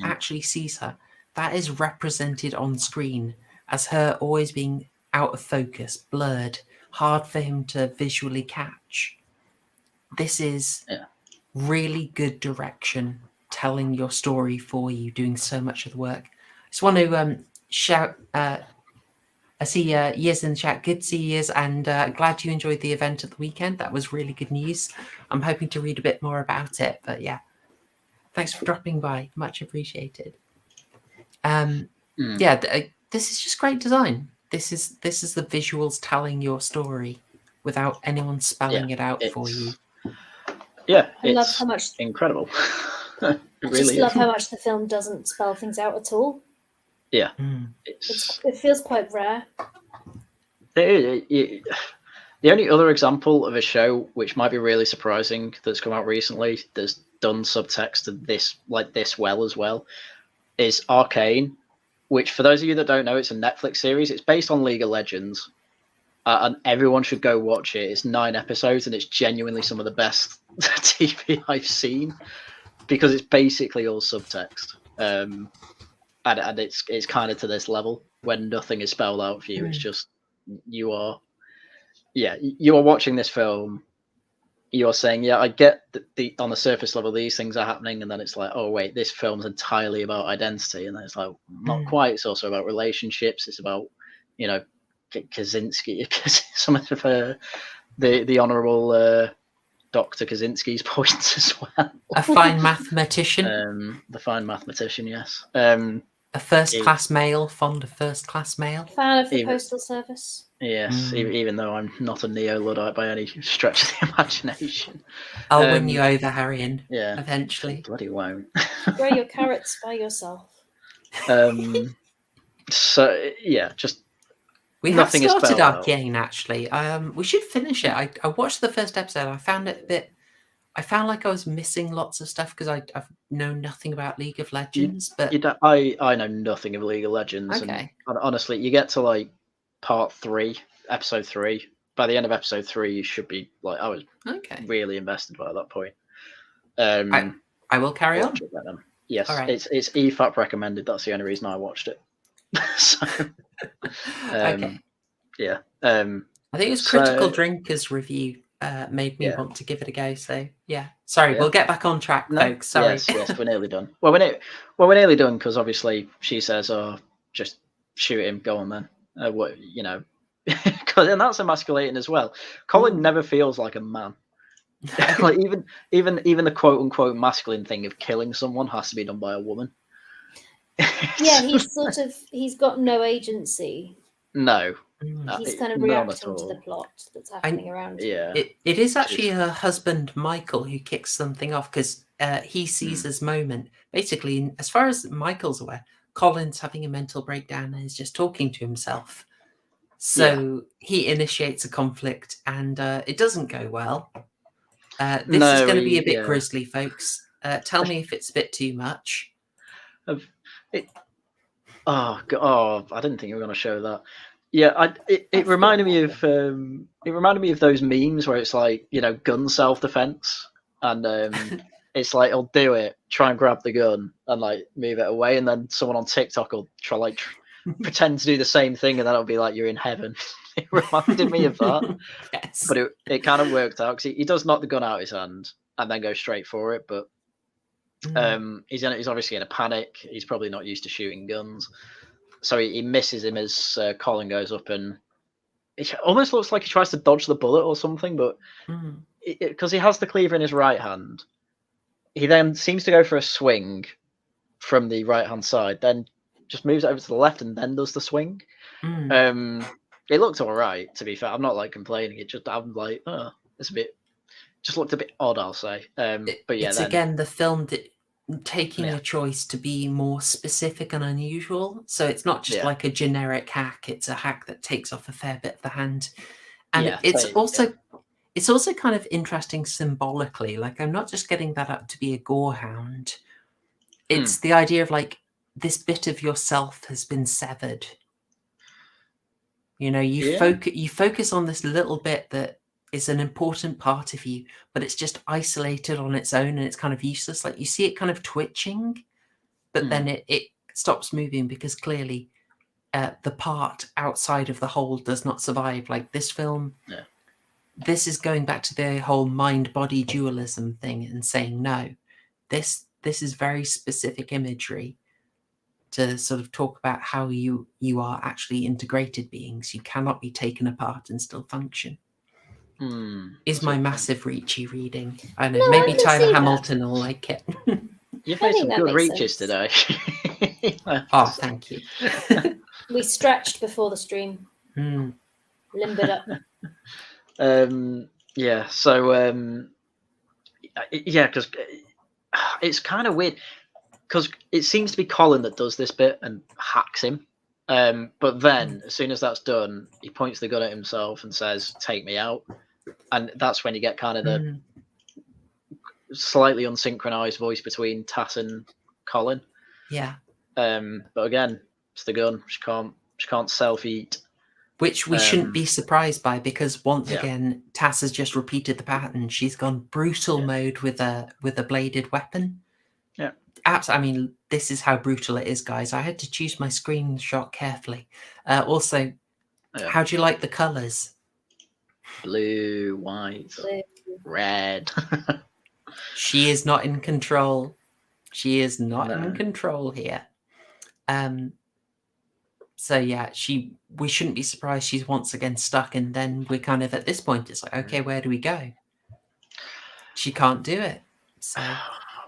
E: actually sees her, that is represented on screen as her always being out of focus, blurred, hard for him to visually catch. This is really good direction, telling your story for you, doing so much of the work. I just want to shout. I see Yiz in the chat. Good to see Yiz, and glad you enjoyed the event at the weekend. That was really good news. I'm hoping to read a bit more about it, but yeah, thanks for dropping by. Much appreciated. This is just great design. This is the visuals telling your story without anyone spelling it out for you.
F: Yeah,
H: I love how much
F: incredible.
H: I just love how much the film doesn't spell things out at all.
F: Yeah,
H: it feels quite rare.
F: The only other example of a show which might be really surprising that's come out recently that's done subtext to this well as well is Arcane, which, for those of you that don't know, it's a Netflix series. It's based on League of Legends, and everyone should go watch it. It's 9 episodes, and it's genuinely some of the best TV I've seen because it's basically all subtext. And it's kind of to this level when nothing is spelled out for you. It's just you are watching this film you're saying, yeah, I get the on the surface level these things are happening, and then it's like, oh wait, this film's entirely about identity, and then it's like not quite. It's also about relationships. It's about Kaczynski, some of the honourable Dr. Kaczynski's points as well.
E: A fine mathematician.
F: The fine mathematician, yes.
E: A first-class male, fond of first-class male.
H: Fan of the Postal Service.
F: Yes, even though I'm not a neo-Luddite by any stretch of the imagination.
E: I'll win you over, Haryan.
F: Yeah,
E: eventually.
F: Bloody won't.
H: Grow your carrots by yourself.
F: So yeah, just
E: we
F: nothing
E: have started
F: is spelled
E: Arcane actually. We should finish it. I watched the first episode. I found it a bit. I found like I was missing lots of stuff because I've known nothing about League of Legends. But
F: I know nothing of League of Legends.
E: Okay.
F: And honestly, you get to like part 3, episode 3. By the end of episode 3, you should be like, I was really invested by that point.
E: I will carry on.
F: Yes,
E: All right.
F: it's EFAP recommended. That's the only reason I watched it. So,
E: Okay.
F: Yeah.
E: I think it was Critical Drinkers review made me want to give it a go. So yeah. Sorry, we'll get back on track, folks. Sorry.
F: Yes, we're nearly done. Well, we're nearly done because obviously she says, "Oh, just shoot him. Go on then." What and that's emasculating as well. Colin never feels like a man. Like even the quote unquote masculine thing of killing someone has to be done by a woman.
H: Yeah, he's got no agency.
F: No.
H: He's kind of reacting to the plot that's happening around him.
F: Yeah.
E: It is actually her husband, Michael, who kicks something off because he sees this moment. Basically, as far as Michael's aware, Colin's having a mental breakdown and is just talking to himself. So he initiates a conflict and it doesn't go well. This is going to be a bit grisly, folks. Tell me if it's a bit too much.
F: I didn't think you were going to show that. Yeah, it reminded me of those memes where it's like, gun self-defense, and it's like he'll do it, try and grab the gun and like move it away, and then someone on TikTok will try pretend to do the same thing, and then it'll be like you're in heaven. It reminded me of that.
E: Yes.
F: But it kind of worked out because he does knock the gun out of his hand and then go straight for it, but he's obviously in a panic. He's probably not used to shooting guns. So he misses him as Colin goes up, and it almost looks like he tries to dodge the bullet or something, but because he has the cleaver in his right hand, he then seems to go for a swing from the right-hand side, then just moves over to the left and then does the swing. It looked all right, to be fair. I'm not like complaining. I'm like, it's a bit, just looked a bit odd, I'll say. But yeah,
E: it's again the film taking a choice to be more specific and unusual. So it's not just like a generic hack. It's a hack that takes off a fair bit of the hand. And it's also kind of interesting symbolically. Like, I'm not just getting that up to be a gore hound. It's the idea of like, this bit of yourself has been severed. You focus on this little bit that is an important part of you, but it's just isolated on its own and it's kind of useless. Like, you see it kind of twitching, but then it stops moving because clearly the part outside of the whole does not survive. Like this film, this is going back to the whole mind-body dualism thing and saying, no, this is very specific imagery to sort of talk about how you are actually integrated beings. You cannot be taken apart and still function. Is my massive reachy reading. I know, maybe Tyler Hamilton will like it.
F: You've made some good reaches today.
E: Oh, thank you.
H: We stretched before the stream. Limbered up.
F: Because it's kind of weird. Because it seems to be Colin that does this bit and hacks him. But then, as soon as that's done, he points the gun at himself and says, "Take me out." And that's when you get kind of the slightly unsynchronized voice between Tass and Colin.
E: Yeah.
F: But again, it's the gun. She can't self-eat.
E: Which we shouldn't be surprised by, because once again, Tass has just repeated the pattern. She's gone brutal mode with a bladed weapon.
F: Yeah.
E: I mean, this is how brutal it is, guys. I had to choose my screenshot carefully. Also, how do you like the colours?
F: Blue, white. red.
E: She is not in control. She is not
F: No.
E: in control here. So yeah, we shouldn't be surprised she's once again stuck, and then we're kind of at this point, it's like, okay, where do we go? She can't do it. So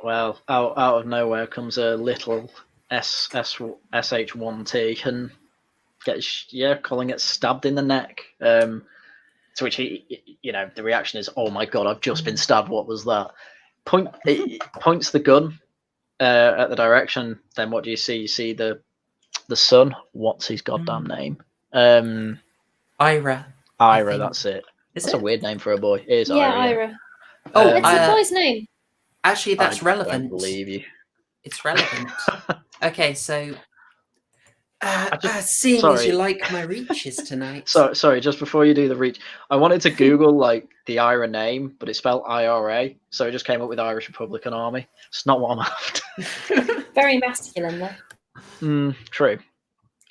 F: Well, out of nowhere comes a little SH1T and Colin gets stabbed in the neck. To which he, the reaction is, "Oh my god, I've just been stabbed. What was that?" Points the gun at the direction. Then what do you see? You see the son. What's his goddamn name?
E: Ira.
F: Ira. That's it.
E: That's
F: a weird name for a boy. It is
H: Yeah,
F: Ira.
H: Oh, it's a boy's name.
E: Actually, that's relevant.
F: I believe you.
E: It's relevant. Okay, so seeing as you like my reaches tonight.
F: Sorry, just before you do the reach, I wanted to Google like the IRA name, but it's spelled IRA, so it just came up with Irish Republican Army. It's not what I'm after.
H: Very masculine, though.
F: True.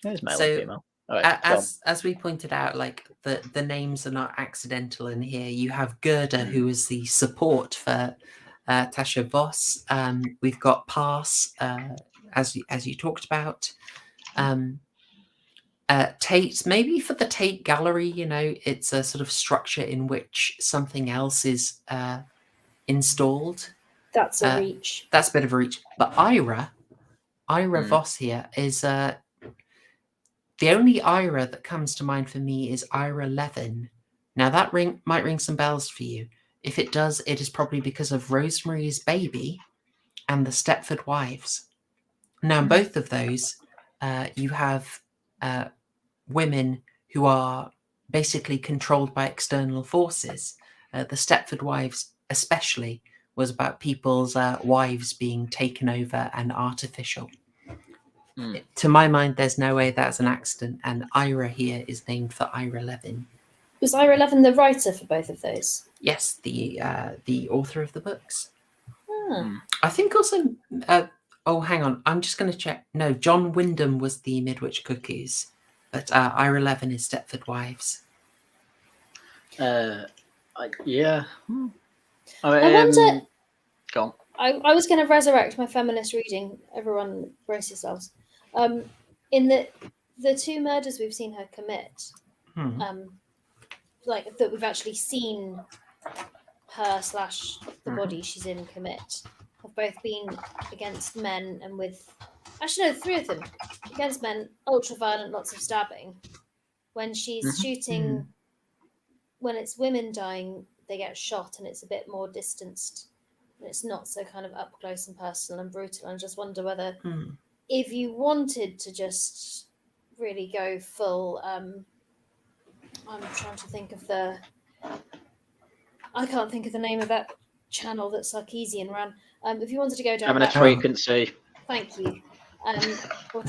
F: It's male and female. Right,
E: as we pointed out, like the names are not accidental in here. You have Gerda, who is the support for Tasha Voss. We've got Pass, as you talked about. Tate, maybe for the Tate Gallery, it's a sort of structure in which something else is installed.
H: That's a reach.
E: That's a bit of a reach. But Ira Voss here is the only Ira that comes to mind for me is Ira Levin. Now that might ring some bells for you. If it does, it is probably because of Rosemary's Baby and the Stepford Wives. Now, in both of those, you have women who are basically controlled by external forces. The Stepford Wives especially was about people's wives being taken over and artificial. To my mind, there's no way that's an accident, and Ira here is named for Ira Levin.
H: Was Ira Levin the writer for both of those?
E: Yes, the author of the books.
H: Hmm.
E: I think also... oh, hang on. I'm just going to check. No, John Wyndham was the Midwich Cuckoos, but Ira Levin is Stepford Wives.
F: Yeah.
H: I wonder...
F: Go on.
H: I was going to resurrect my feminist reading. Everyone brace yourselves. In the two murders we've seen her commit, like that we've actually seen her / the body she's in commit, have both been against men and with... Actually, no, 3 of them. Against men, ultra-violent, lots of stabbing. When she's shooting... When it's women dying, they get shot and it's a bit more distanced. And it's not so kind of up close and personal and brutal. I just wonder whether if you wanted to just really go full... I'm trying to think of the... I can't think of the name of that channel that Sarkeesian ran. If you wanted to go down
F: Having a frequency.
H: Thank you. Or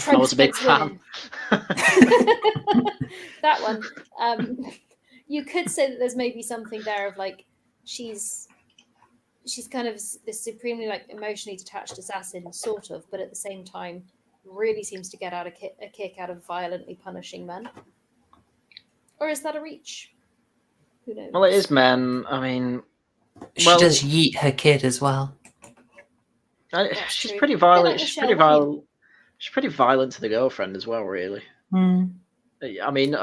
F: I was a big fan.
H: That one. You could say that there's maybe something there of like she's kind of this supremely like emotionally detached assassin, sort of, but at the same time really seems to get out a kick out of violently punishing men. Or is that a reach? Who knows?
F: Well, it is men. I mean,
E: she does yeet her kid as well.
F: She's
H: true.
F: pretty violent.
H: Like
F: She's pretty violent. She's pretty violent to the girlfriend as well, really. I mean,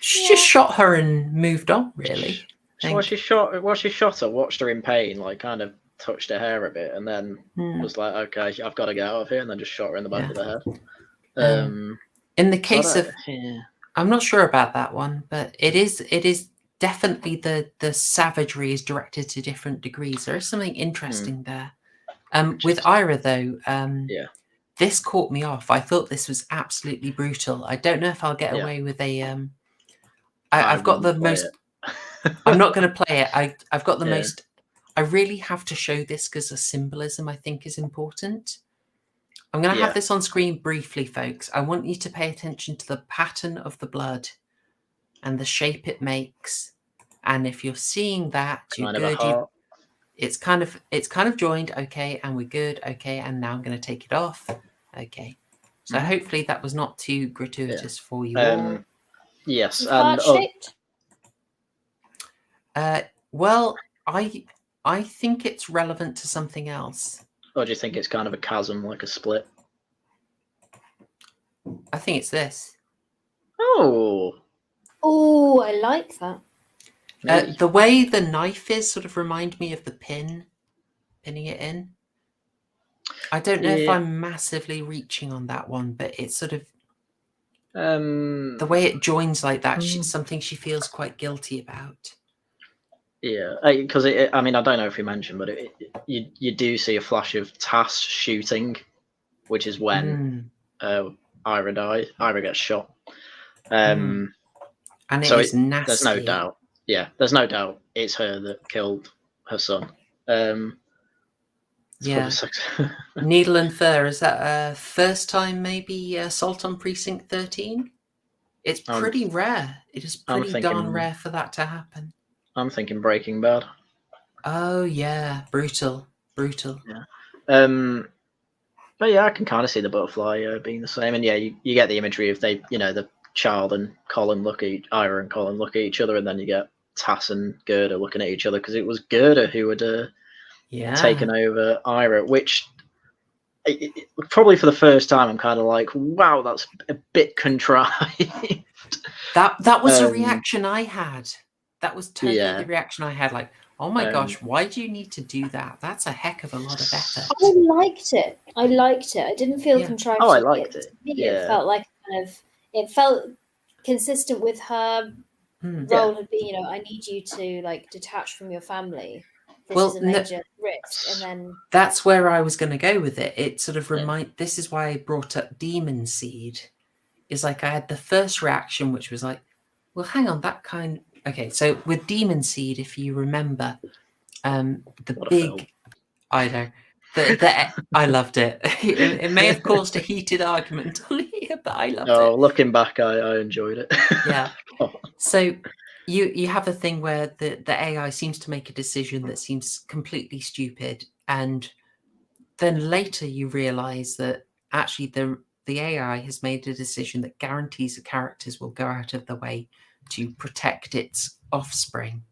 E: she just shot her and moved on, really.
F: She shot her, watched her in pain, like kind of touched her hair a bit, and then was like, "Okay, I've got to get out of here," and then just shot her in the back of the head.
E: In the case of, I'm not sure about that one, but it is definitely the savagery is directed to different degrees. There is something interesting there. With Ira, though, this caught me off. I thought this was absolutely brutal. I don't know if I'll get away with a... I've got the most... I'm not going to play it. I've got the most... I really have to show this because the symbolism, I think, is important. I'm going to have this on screen briefly, folks. I want you to pay attention to the pattern of the blood and the shape it makes. And if you're seeing that, you're good. It's kind of joined, okay, and we're good, okay, and now I'm going to take it off, okay. So hopefully that was not too gratuitous for you all.
F: Yes,
H: and
E: Well, I think it's relevant to something else.
F: Or do you think it's kind of a chasm, like a split?
E: I think it's this.
F: Oh,
H: Oh, I like that.
F: maybe.
E: The way the knife is sort of remind me of the pinning it in. I don't know if
F: Yeah.
E: I'm massively reaching on that one, but it's sort of
F: The
E: the way it joins like that. Something she feels quite guilty about.
F: Yeah, because I mean, I don't know if you mentioned, but you do see a flash of Tass shooting, which is when Ira gets shot.
E: And it
F: So
E: is nasty.
F: there's no doubt. Yeah, there's no doubt it's her that killed her son.
E: Yeah. Needle and Fur, is that first time maybe Assault on Precinct 13? It's pretty rare. It is pretty darn rare for that to happen.
F: I'm thinking Breaking Bad.
E: Oh yeah, brutal.
F: Yeah. But yeah, I can kind of see the butterfly being the same, and yeah, you get the imagery of the child and Colin Ira and Colin look at each other, and then you get Tass and Gerda looking at each other because it was Gerda who had taken over Ira, which probably for the first time I'm kind of like, wow, that's a bit contrived.
E: That was a reaction I had. That was totally the reaction I had. Like, oh my gosh, why do you need to do that? That's a heck of a lot of effort.
H: I liked it. I didn't feel contrived.
F: Oh, I liked it.
H: It felt like it felt consistent with her role had been, I need you to like detach from your family. This is a major risk, and then
E: that's where I was going to go with it. It sort of this is why I brought up Demon Seed. Is like I had the first reaction, which was like, well, hang on, okay. So with Demon Seed, if you remember, the big, I know, I loved it. It may have caused a heated argument on here, but I loved it.
F: Oh, looking back, I enjoyed it.
E: Yeah. So you have a thing where the AI seems to make a decision that seems completely stupid, and then later you realize that actually the AI has made a decision that guarantees the characters will go out of the way to protect its offspring.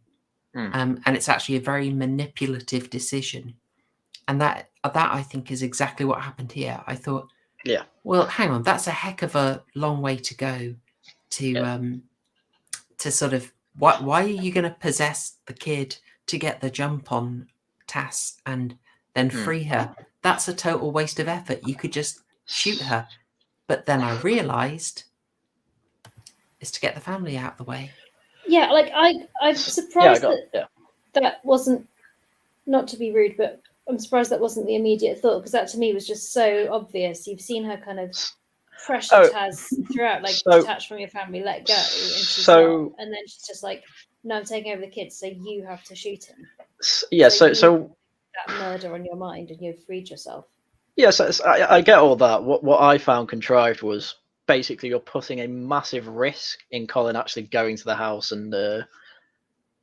E: And it's actually a very manipulative decision. And that I think is exactly what happened here. I thought, well, hang on, that's a heck of a long way to go to sort of, why are you going to possess the kid to get the jump on Tass and then free her? That's a total waste of effort. You could just shoot her. But then I realized it's to get the family out of the way.
H: Yeah, like I'm surprised that wasn't, not to be rude, but I'm surprised that wasn't the immediate thought, because that to me was just so obvious. You've seen her kind of pressure Taz throughout, like detach from your family, let go, and then she's just like, no, I'm taking over the kids, so you have to shoot him.
F: Yeah, so
H: that murder on your mind, and you've freed yourself.
F: Yes, I get all that. What I found contrived was basically you're putting a massive risk in Colin actually going to the house and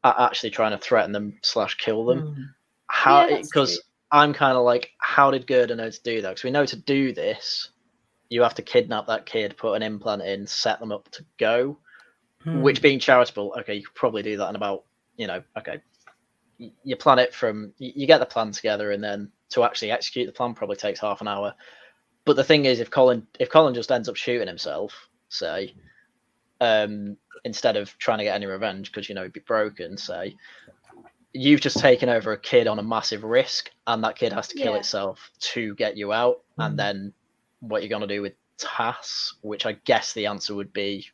F: actually trying to threaten them / kill them. Because I'm kind of like, how did Gerda know to do that? Because we know to do this, you have to kidnap that kid, put an implant in, set them up to go. Which, being charitable, okay, you could probably do that in about, you plan it from, you get the plan together, and then to actually execute the plan probably takes half an hour. But the thing is, if Colin just ends up shooting himself, say, instead of trying to get any revenge because he'd be broken, say, you've just taken over a kid on a massive risk, and that kid has to kill itself to get you out. And then what you're gonna do with Tass, which I guess the answer would be,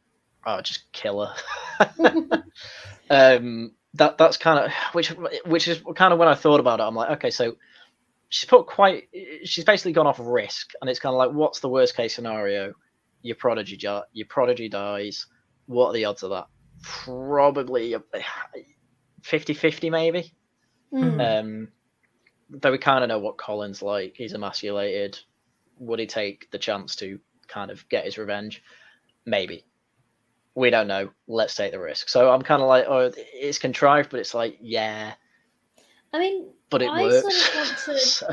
F: just kill her. That's kind of which is kind of when I thought about it. I'm like, okay, so she's basically gone off risk, and it's kind of like, what's the worst case scenario? Your prodigy dies. What are the odds of that? Probably 50-50 maybe. Though we kind of know what Colin's like. He's emasculated. Would he take the chance to kind of get his revenge? Maybe. We don't know. Let's take the risk. So I'm kind of like, oh, it's contrived, but it's like, yeah.
H: I mean,
F: but it works.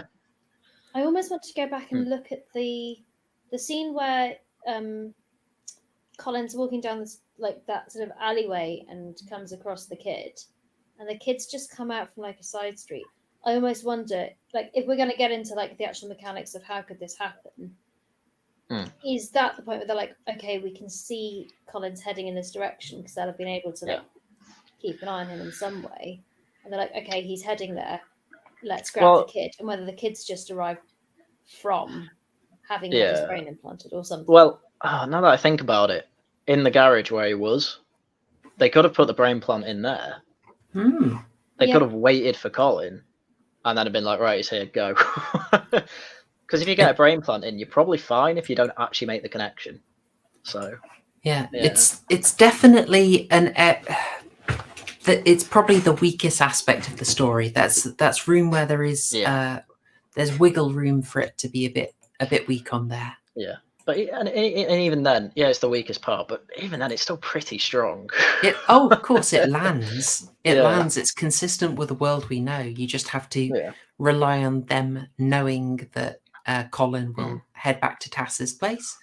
H: I almost want to go back and look at the scene where Colin's walking down this, like, that sort of alleyway and comes across the kid. and the kids just come out from like a side street. I almost wonder, like, if we're going to get into like the actual mechanics of how could this happen, is that the point where they're like, okay, we can see Colin's heading in this direction because they'll have been able to like keep an eye on him in some way, and they're like, okay, he's heading there, let's grab the kid, and whether the kid's just arrived from having had his brain implanted or something.
F: Well, now that I think about it, in the garage where he was, they could have put the brain plant in there. They could have waited for Colin and then have been like, right, he's here, go. Because if you get a brain plant in, you're probably fine if you don't actually make the connection. So
E: it's definitely it's probably the weakest aspect of the story. That's room where there is there's wiggle room for it to be a bit weak on there.
F: Yeah. But and even then, it's the weakest part. But even then, it's still pretty strong.
E: Of course, it lands. It lands. It's consistent with the world we know. You just have to rely on them knowing that Colin will head back to Tass's place,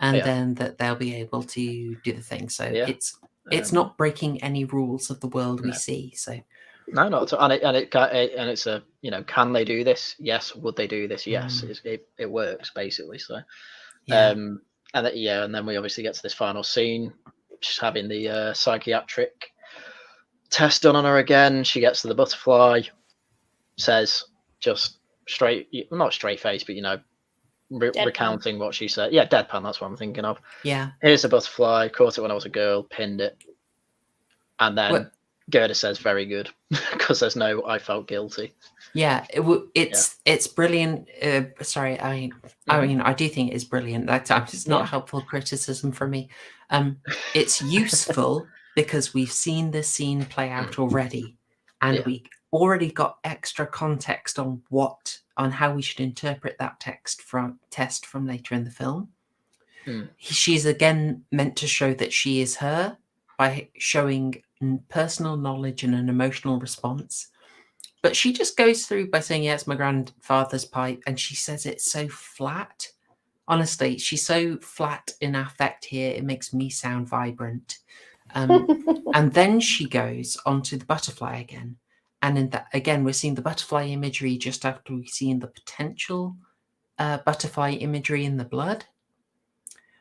E: and then that they'll be able to do the thing. So it's not breaking any rules of the world we see. So
F: no, not at all. And it's a can they do this? Yes. Would they do this? Yes. It works basically. So. And then we obviously get to this final scene. She's having the psychiatric test done on her again. She gets to the butterfly, says just not straight face, but recounting what she said. Yeah, deadpan, that's what I'm thinking of.
E: Yeah.
F: Here's a butterfly, caught it when I was a girl, pinned it. And then Gerda says, very good, because there's no I felt guilty.
E: Yeah, it's brilliant. Sorry, I mean, I do think it's brilliant. It's not a helpful criticism from me. It's useful because we've seen this scene play out already, and we already got extra context on how we should interpret that test from later in the film. She's again meant to show that she is her by showing personal knowledge and an emotional response. But she just goes through by saying, it's my grandfather's pipe. And she says it so flat. Honestly, she's so flat in affect here. It makes me sound vibrant. And then she goes onto the butterfly again. And in that, again, we're seeing the butterfly imagery just after we've seen the potential butterfly imagery in the blood.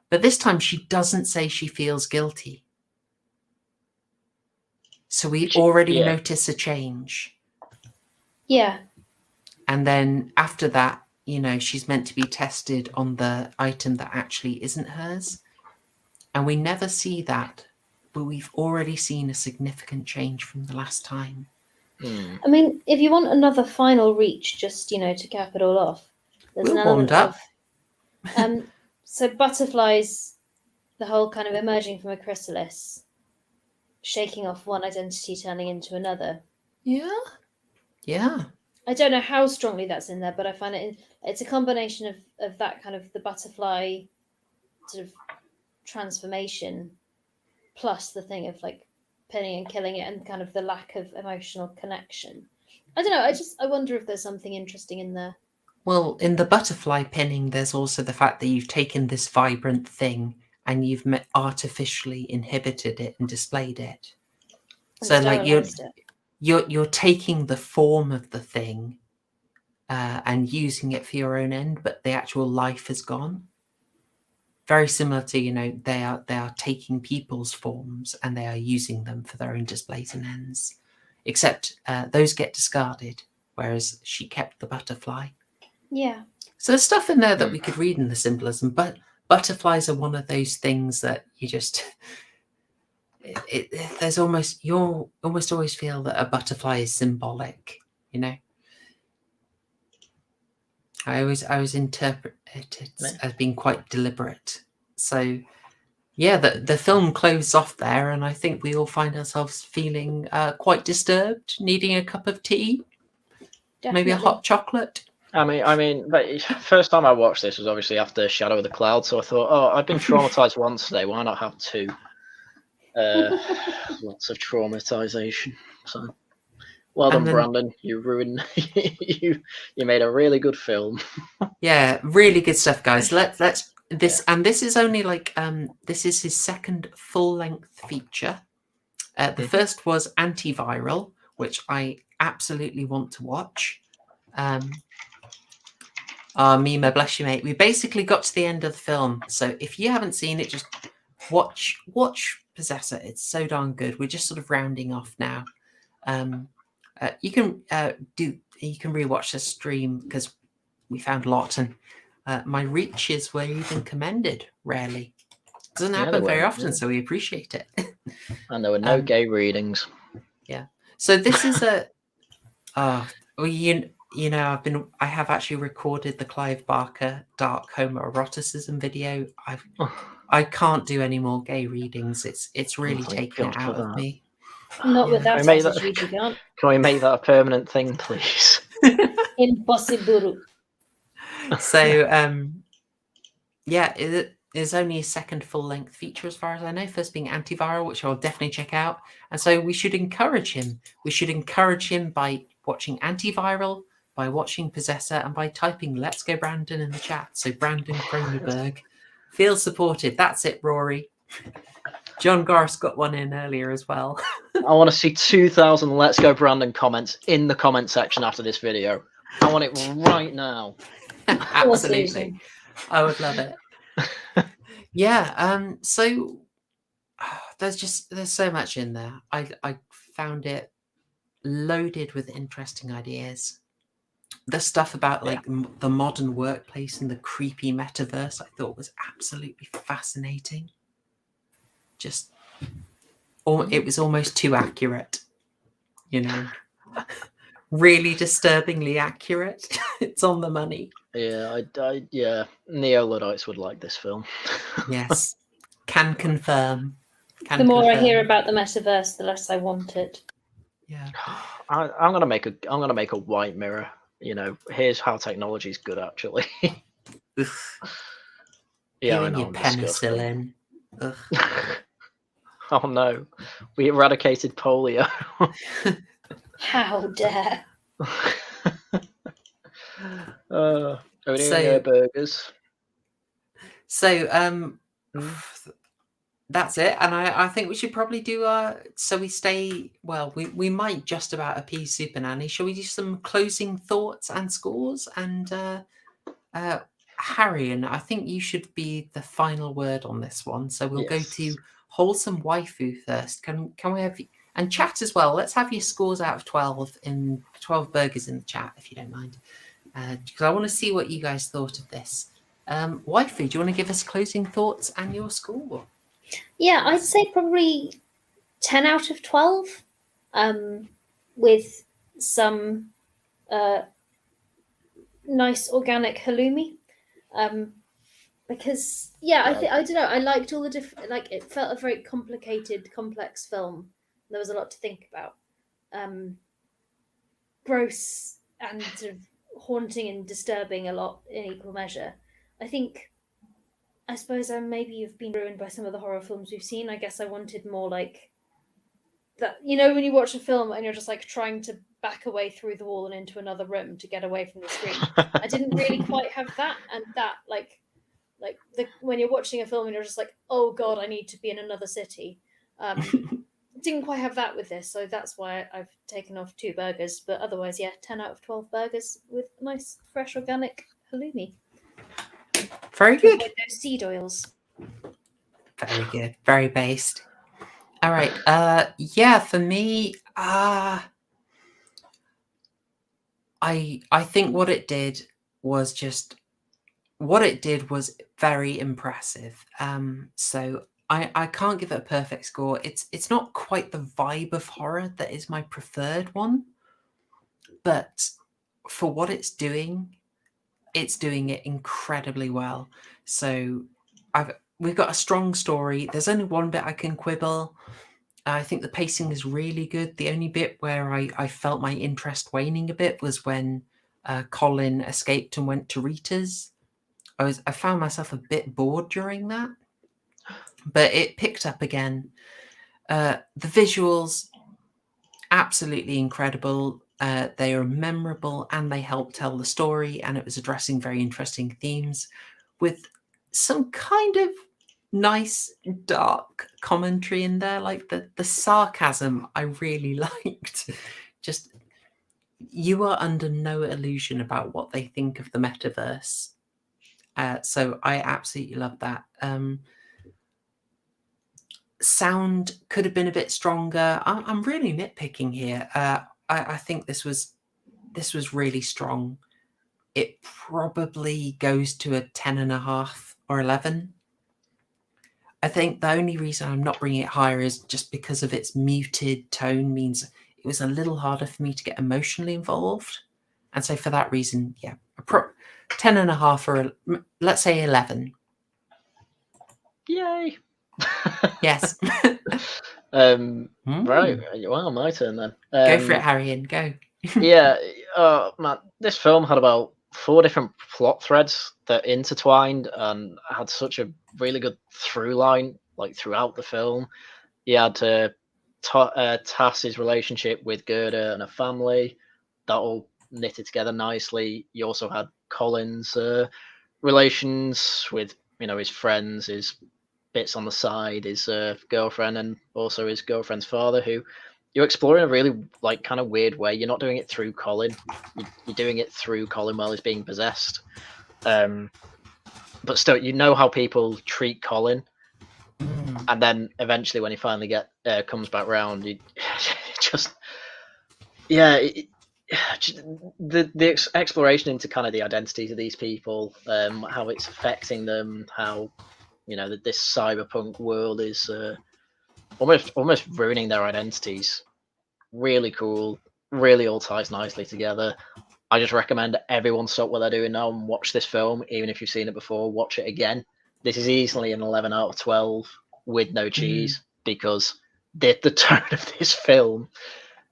E: But this time she doesn't say she feels guilty. So we already notice a change.
H: Yeah.
E: And then after that, she's meant to be tested on the item that actually isn't hers. And we never see that, but we've already seen a significant change from the last time.
H: I mean, if you want another final reach, just, to cap it all off, there's an element of... so butterflies, the whole kind of emerging from a chrysalis, shaking off one identity, turning into another.
E: Yeah.
H: I don't know how strongly that's in there, but I find it's a combination of that kind of the butterfly sort of transformation plus the thing of like pinning and killing it and kind of the lack of emotional connection. I don't know. I wonder if there's something interesting in there.
E: Well, in the butterfly pinning, there's also the fact that you've taken this vibrant thing and you've artificially inhibited it and displayed it.
H: And
E: so like
H: it.
E: you're taking the form of the thing and using it for your own end, but the actual life is gone. Very similar to, they are taking people's forms and they are using them for their own displays and ends. Except those get discarded, whereas she kept the butterfly.
H: Yeah. So
E: there's stuff in there that we could read in the symbolism, but butterflies are one of those things that you just... you almost always feel that a butterfly is symbolic, I always interpret it as being quite deliberate. So the film closes off there, and I think we all find ourselves feeling quite disturbed, needing a cup of tea, maybe a hot chocolate.
F: I mean, but first time I watched this was obviously after Shadow of the Cloud, so I thought, I've been traumatized once today, why not have two? Lots of traumatization. So well done, Brandon. You ruined you made a really good film.
E: Yeah, really good stuff, guys. Let's and this is only like this is his second full-length feature. The first was Antiviral, which I absolutely want to watch. Mima, bless you, mate. We basically got to the end of the film, so if you haven't seen it, just watch Possessor. It's so darn good. We're just sort of rounding off now. You can rewatch the stream because we found a lot, and my reaches were even commended. Rarely doesn't happen very often, so we appreciate it.
F: And there were no gay readings.
E: Yeah. So this is a. I have actually recorded the Clive Barker dark homoeroticism video. I can't do any more gay readings. It's really taken it out of me.
H: Not with that attitude, you can't.
F: Can we make that a permanent thing, please?
H: Impossible.
E: So, it is only a second full-length feature as far as I know, first being Antiviral, which I'll definitely check out. And so we should encourage him. We should encourage him by watching Antiviral, by watching Possessor, and by typing "Let's Go Brandon" in the chat. So Brandon Cronenberg, feel supported. That's it, Rory. John Garth got one in earlier as well.
F: I want to see 2,000 Let's Go Brandon comments in the comment section after this video. I want it right now.
E: Absolutely. I would love it. Yeah. So there's so much in there. I found it loaded with interesting ideas. The stuff about the modern workplace and the creepy metaverse, I thought was absolutely fascinating. It was almost too accurate, really disturbingly accurate. It's on the money.
F: Yeah, Neo-Luddites would like this film.
E: Yes, can confirm.
H: The more I hear about the metaverse, the less I want it.
E: Yeah,
F: I'm gonna make a white mirror. Here's how technology is good, actually. Yeah, I know.
E: Your penicillin.
F: Oh no, we eradicated polio.
H: How dare!
F: Are we doing burgers?
E: So that's it, and I think we should probably do so we stay we might just about appease Super Nanny. Shall we do some closing thoughts and scores? And Haryan, I think you should be the final word on this one, so we'll go to Wholesome Waifu first. Can we have, and chat as well, let's have your scores out of 12 in 12 burgers in the chat, if you don't mind, because I want to see what you guys thought of this. Waifu, do you want to give us closing thoughts and your score?
H: Yeah, I'd say probably 10 out of 12, with some nice organic halloumi. Because I don't know, I liked all the different, it felt a very complicated, complex film. There was a lot to think about. Gross and sort of haunting and disturbing a lot in equal measure. I suppose I maybe have been ruined by some of the horror films we've seen. I guess I wanted more like that, when you watch a film and you're just trying to back away through the wall and into another room to get away from the screen. I didn't really quite have that, and that when you're watching a film and you're just oh god, I need to be in another city. Didn't quite have that with this, so that's why I've taken off 2 burgers. But otherwise, 10 out of 12 burgers with nice, fresh, organic halloumi.
E: Very good.
H: With those seed oils.
E: Very good. Very based. All right. For me, I think what it did was very impressive. So I can't give it a perfect score. It's not quite the vibe of horror that is my preferred one, but for what it's doing it incredibly well. So we've got a strong story. There's only one bit I can quibble. I think the pacing is really good. The only bit where I felt my interest waning a bit was when Colin escaped and went to Rita's. I found myself a bit bored during that, but it picked up again. The visuals, absolutely incredible. They are memorable and they help tell the story, and it was addressing very interesting themes with some kind of nice dark commentary in there. Like the sarcasm I really liked. just you are under no illusion about what they think of the metaverse. So I absolutely love that. Sound could have been a bit stronger. I'm really nitpicking here. I think this was really strong. It probably goes to a 10.5 or 11. I think the only reason I'm not bringing it higher is just because of its muted tone means it was a little harder for me to get emotionally involved. And so for that reason, yeah, 10.5 or let's say 11.
F: Yay.
E: Yes.
F: Right. Well, my turn then.
E: Go for it, Haryan. Go.
F: Yeah. Man, this film had about 4 different plot threads that intertwined and had such a really good through line, like throughout the film. You had Tass's relationship with Gerda and her family, that all knitted together nicely. You also had Colin's relations with, his friends, his bits on the side, his girlfriend, and also his girlfriend's father, who you're exploring a really kind of weird way. You're not doing it through Colin. You're doing it through Colin while he's being possessed. But still, how people treat Colin. And then eventually when he finally comes back round, you just... Yeah, the exploration into kind of the identities of these people, how it's affecting them, how, this cyberpunk world is almost ruining their identities. Really cool. Really all ties nicely together. I just recommend everyone stop what they're doing now and watch this film. Even if you've seen it before, watch it again. This is easily an 11 out of 12 with no cheese, because the tone of this film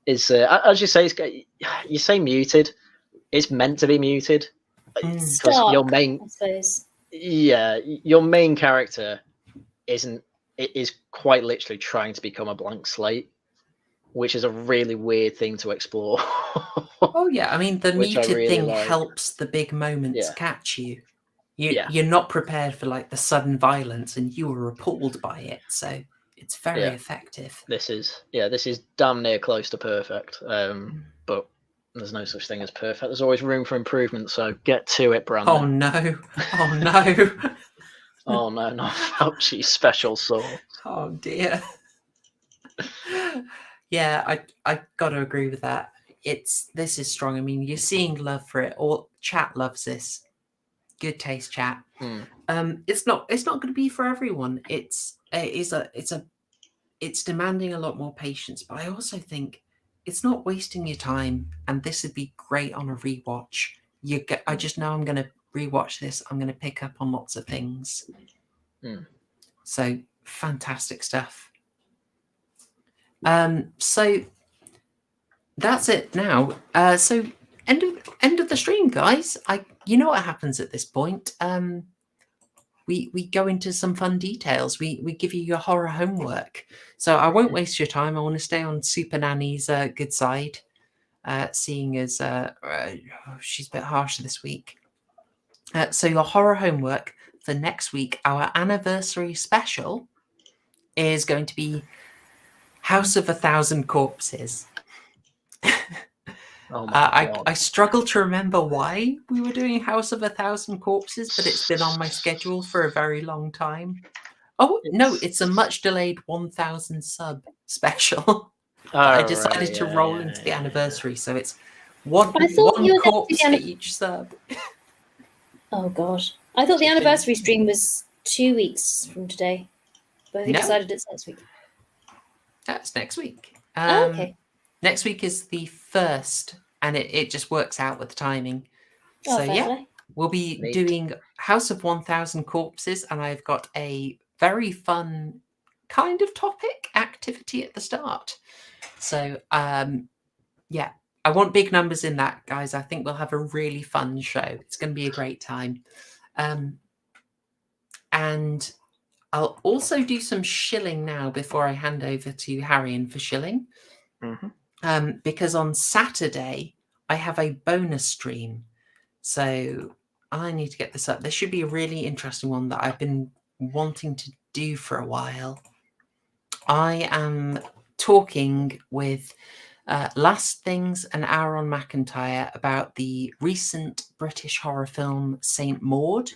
F: is, as you say, you say muted. It's meant to be muted.
H: Stark,
F: your main,
H: I suppose.
F: Yeah, your main character is quite literally trying to become a blank slate, which is a really weird thing to explore.
E: Oh yeah, I mean the muted
F: really
E: thing
F: like.
E: helps the big moments
F: Yeah.
E: catch you. You're not prepared for the sudden violence, and you were appalled by it. So it's very effective.
F: This is damn near close to perfect. But there's no such thing as perfect. There's always room for improvement. So get to it, Brandon.
E: Oh no! Oh no!
F: Oh no! Not Fauci's special sauce.
E: Oh dear. Yeah, I gotta agree with that. This is strong. I mean, you're seeing love for it. All chat loves this. Good taste, chat. It's not going to be for everyone. It's demanding a lot more patience, but I also think it's not wasting your time, and this would be great on a rewatch. I just know I'm going to rewatch this. I'm going to pick up on lots of things. So fantastic stuff. So that's it now. So end of the stream, guys. You know what happens at this point. We go into some fun details. We give you your horror homework. So I won't waste your time. I want to stay on Super Nanny's good side, seeing as she's a bit harsher this week. So your horror homework for next week, our anniversary special, is going to be House of 1,000 Corpses.
F: Oh my God.
E: I struggle to remember why we were doing House of 1,000 Corpses, but it's been on my schedule for a very long time. No, it's a much delayed 1,000 sub special. I decided to roll into the anniversary, so it's one corpse for each sub.
H: Oh gosh, I thought the anniversary stream was 2 weeks from today, but we decided it's next week.
E: That's next week.
H: Okay.
E: Next week is the 1st, and it just works out with the timing. So yeah, we'll be doing House of 1,000 Corpses, and I've got a very fun kind of topic activity at the start. So yeah, I want big numbers in that, guys. I think we'll have a really fun show. It's going to be a great time. And I'll also do some shilling now before I hand over to Haryan for shilling. Because on Saturday, I have a bonus stream. So I need to get this up. This should be a really interesting one that I've been wanting to do for a while. I am talking with Last Things, an hour on McIntyre about the recent British horror film Saint Maud.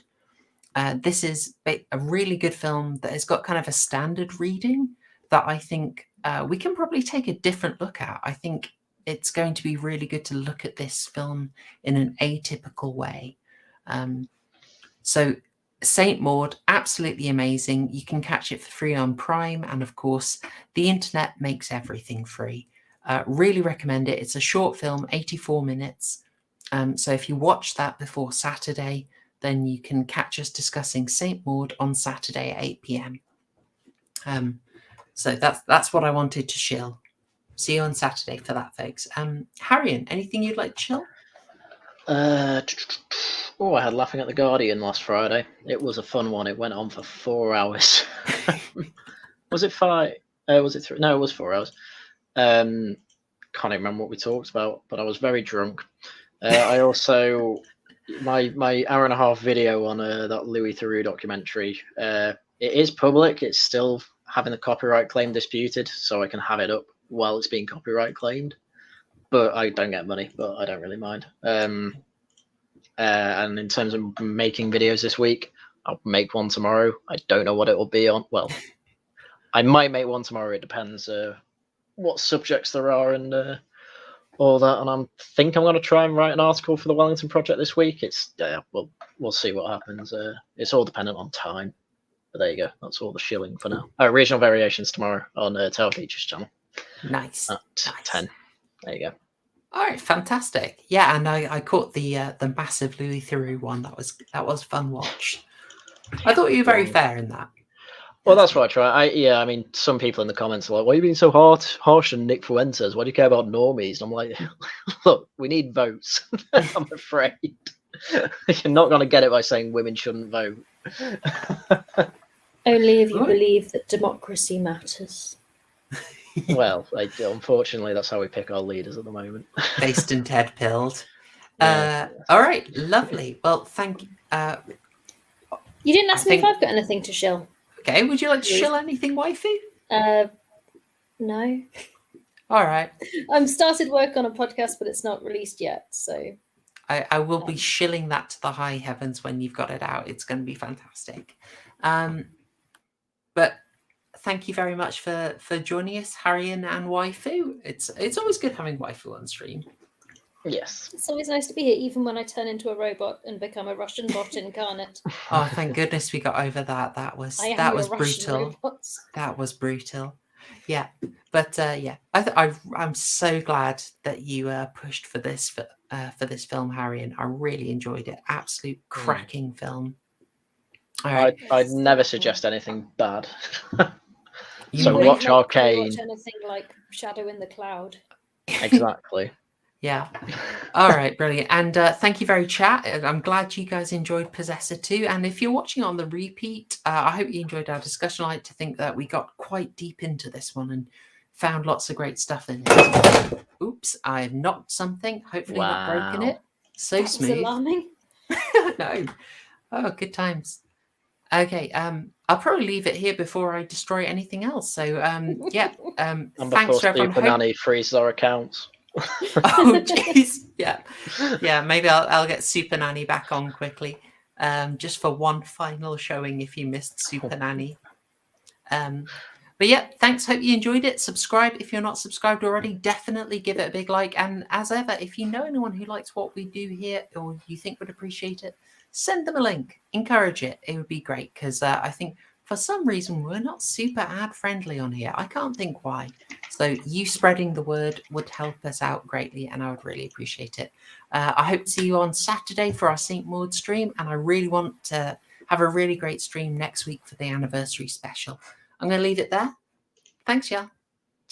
E: This is a really good film that has got kind of a standard reading that I think we can probably take a different look at. I think it's going to be really good to look at this film in an atypical way. So Saint Maud, absolutely amazing. You can catch it for free on Prime. And of course, the internet makes everything free. Really recommend it. It's a short film, 84 minutes. So if you watch that before Saturday, then you can catch us discussing Saint Maud on Saturday at 8 p.m. So that's what I wanted to shill. See you on Saturday for that, folks. Haryan, anything you'd like to shill?
F: I had Laughing at the Guardian last Friday. It was a fun one. It went on for 4 hours. Was it 5? Was it 3? No, it was 4 hours. Can't even remember what we talked about, but I was very drunk. I also my hour and a half video on that Louis Theroux documentary. It is public. It's still having the copyright claim disputed, so I can have it up while it's being copyright claimed. But I don't get money, but I don't really mind. And in terms of making videos this week, I'll make one tomorrow. I don't know what it will be on. Well, I might make one tomorrow. It depends what subjects there are and all that. And I think I'm going to try and write an article for the Wellington Project this week. It's we'll see what happens. It's all dependent on time. But there you go. That's all the shilling for now. Regional Variations tomorrow on Tail Features channel.
E: Nice.
F: At 10. There you go.
E: All right, fantastic. Yeah, and I caught the massive Louis Theroux one. That was fun watch. I thought you were very fair in that.
F: Well, that's what I try. I mean, some people in the comments are like, "Why are you being so harsh on Nick Fuentes? Why do you care about normies?" And I'm like, "Look, we need votes. I'm afraid you're not going to get it by saying women shouldn't vote."
H: Only if you believe that democracy matters.
F: Well, unfortunately, that's how we pick our leaders at the moment.
E: Based and Ted pilled.
F: Yeah.
E: All right, lovely. Well, thank you.
H: You didn't ask me if I've got anything to shill.
E: Okay, would you like to shill anything, wifey?
H: No.
E: All right.
H: I'm started work on a podcast, but it's not released yet. So
E: I will be shilling that to the high heavens when you've got it out. It's going to be fantastic. But thank you very much for joining us, Haryan and waifu. It's always good having waifu on stream.
F: Yes.
H: It's always nice to be here, even when I turn into a robot and become a Russian bot incarnate.
E: Oh, thank goodness we got over that. That was brutal. That was brutal. Yeah, but I'm so glad that you pushed for this film, Haryan. I really enjoyed it. Absolute cracking film. All right.
F: I'd never suggest anything bad. So watch Arcane.
H: Watch anything like Shadow in the Cloud.
F: Exactly.
E: Yeah. All right, brilliant. And thank you very chat. I'm glad you guys enjoyed Possessor 2. And if you're watching on the repeat, I hope you enjoyed our discussion. I like to think that we got quite deep into this one and found lots of great stuff in it. Oops, I have knocked something. Hopefully not broken it. So
H: That
E: smooth.
H: was alarming.
E: No. Oh, good times. Okay, I'll probably leave it here before I destroy anything else. So, yeah.
F: And
E: Thanks
F: before
E: for everyone.
F: Super Nanny freezes our accounts.
E: Oh, jeez. Yeah. Maybe I'll get Super Nanny back on quickly, just for one final showing if you missed Super Nanny. But yeah, thanks. Hope you enjoyed it. Subscribe if you're not subscribed already. Definitely give it a big like. And as ever, if you know anyone who likes what we do here or you think would appreciate it, send them a link. Encourage it. It would be great because I think for some reason we're not super ad friendly on here. I can't think why. So you spreading the word would help us out greatly, and I would really appreciate it. I hope to see you on Saturday for our Saint Maud stream, and I really want to have a really great stream next week for the anniversary special. I'm going to leave it there. Thanks, y'all.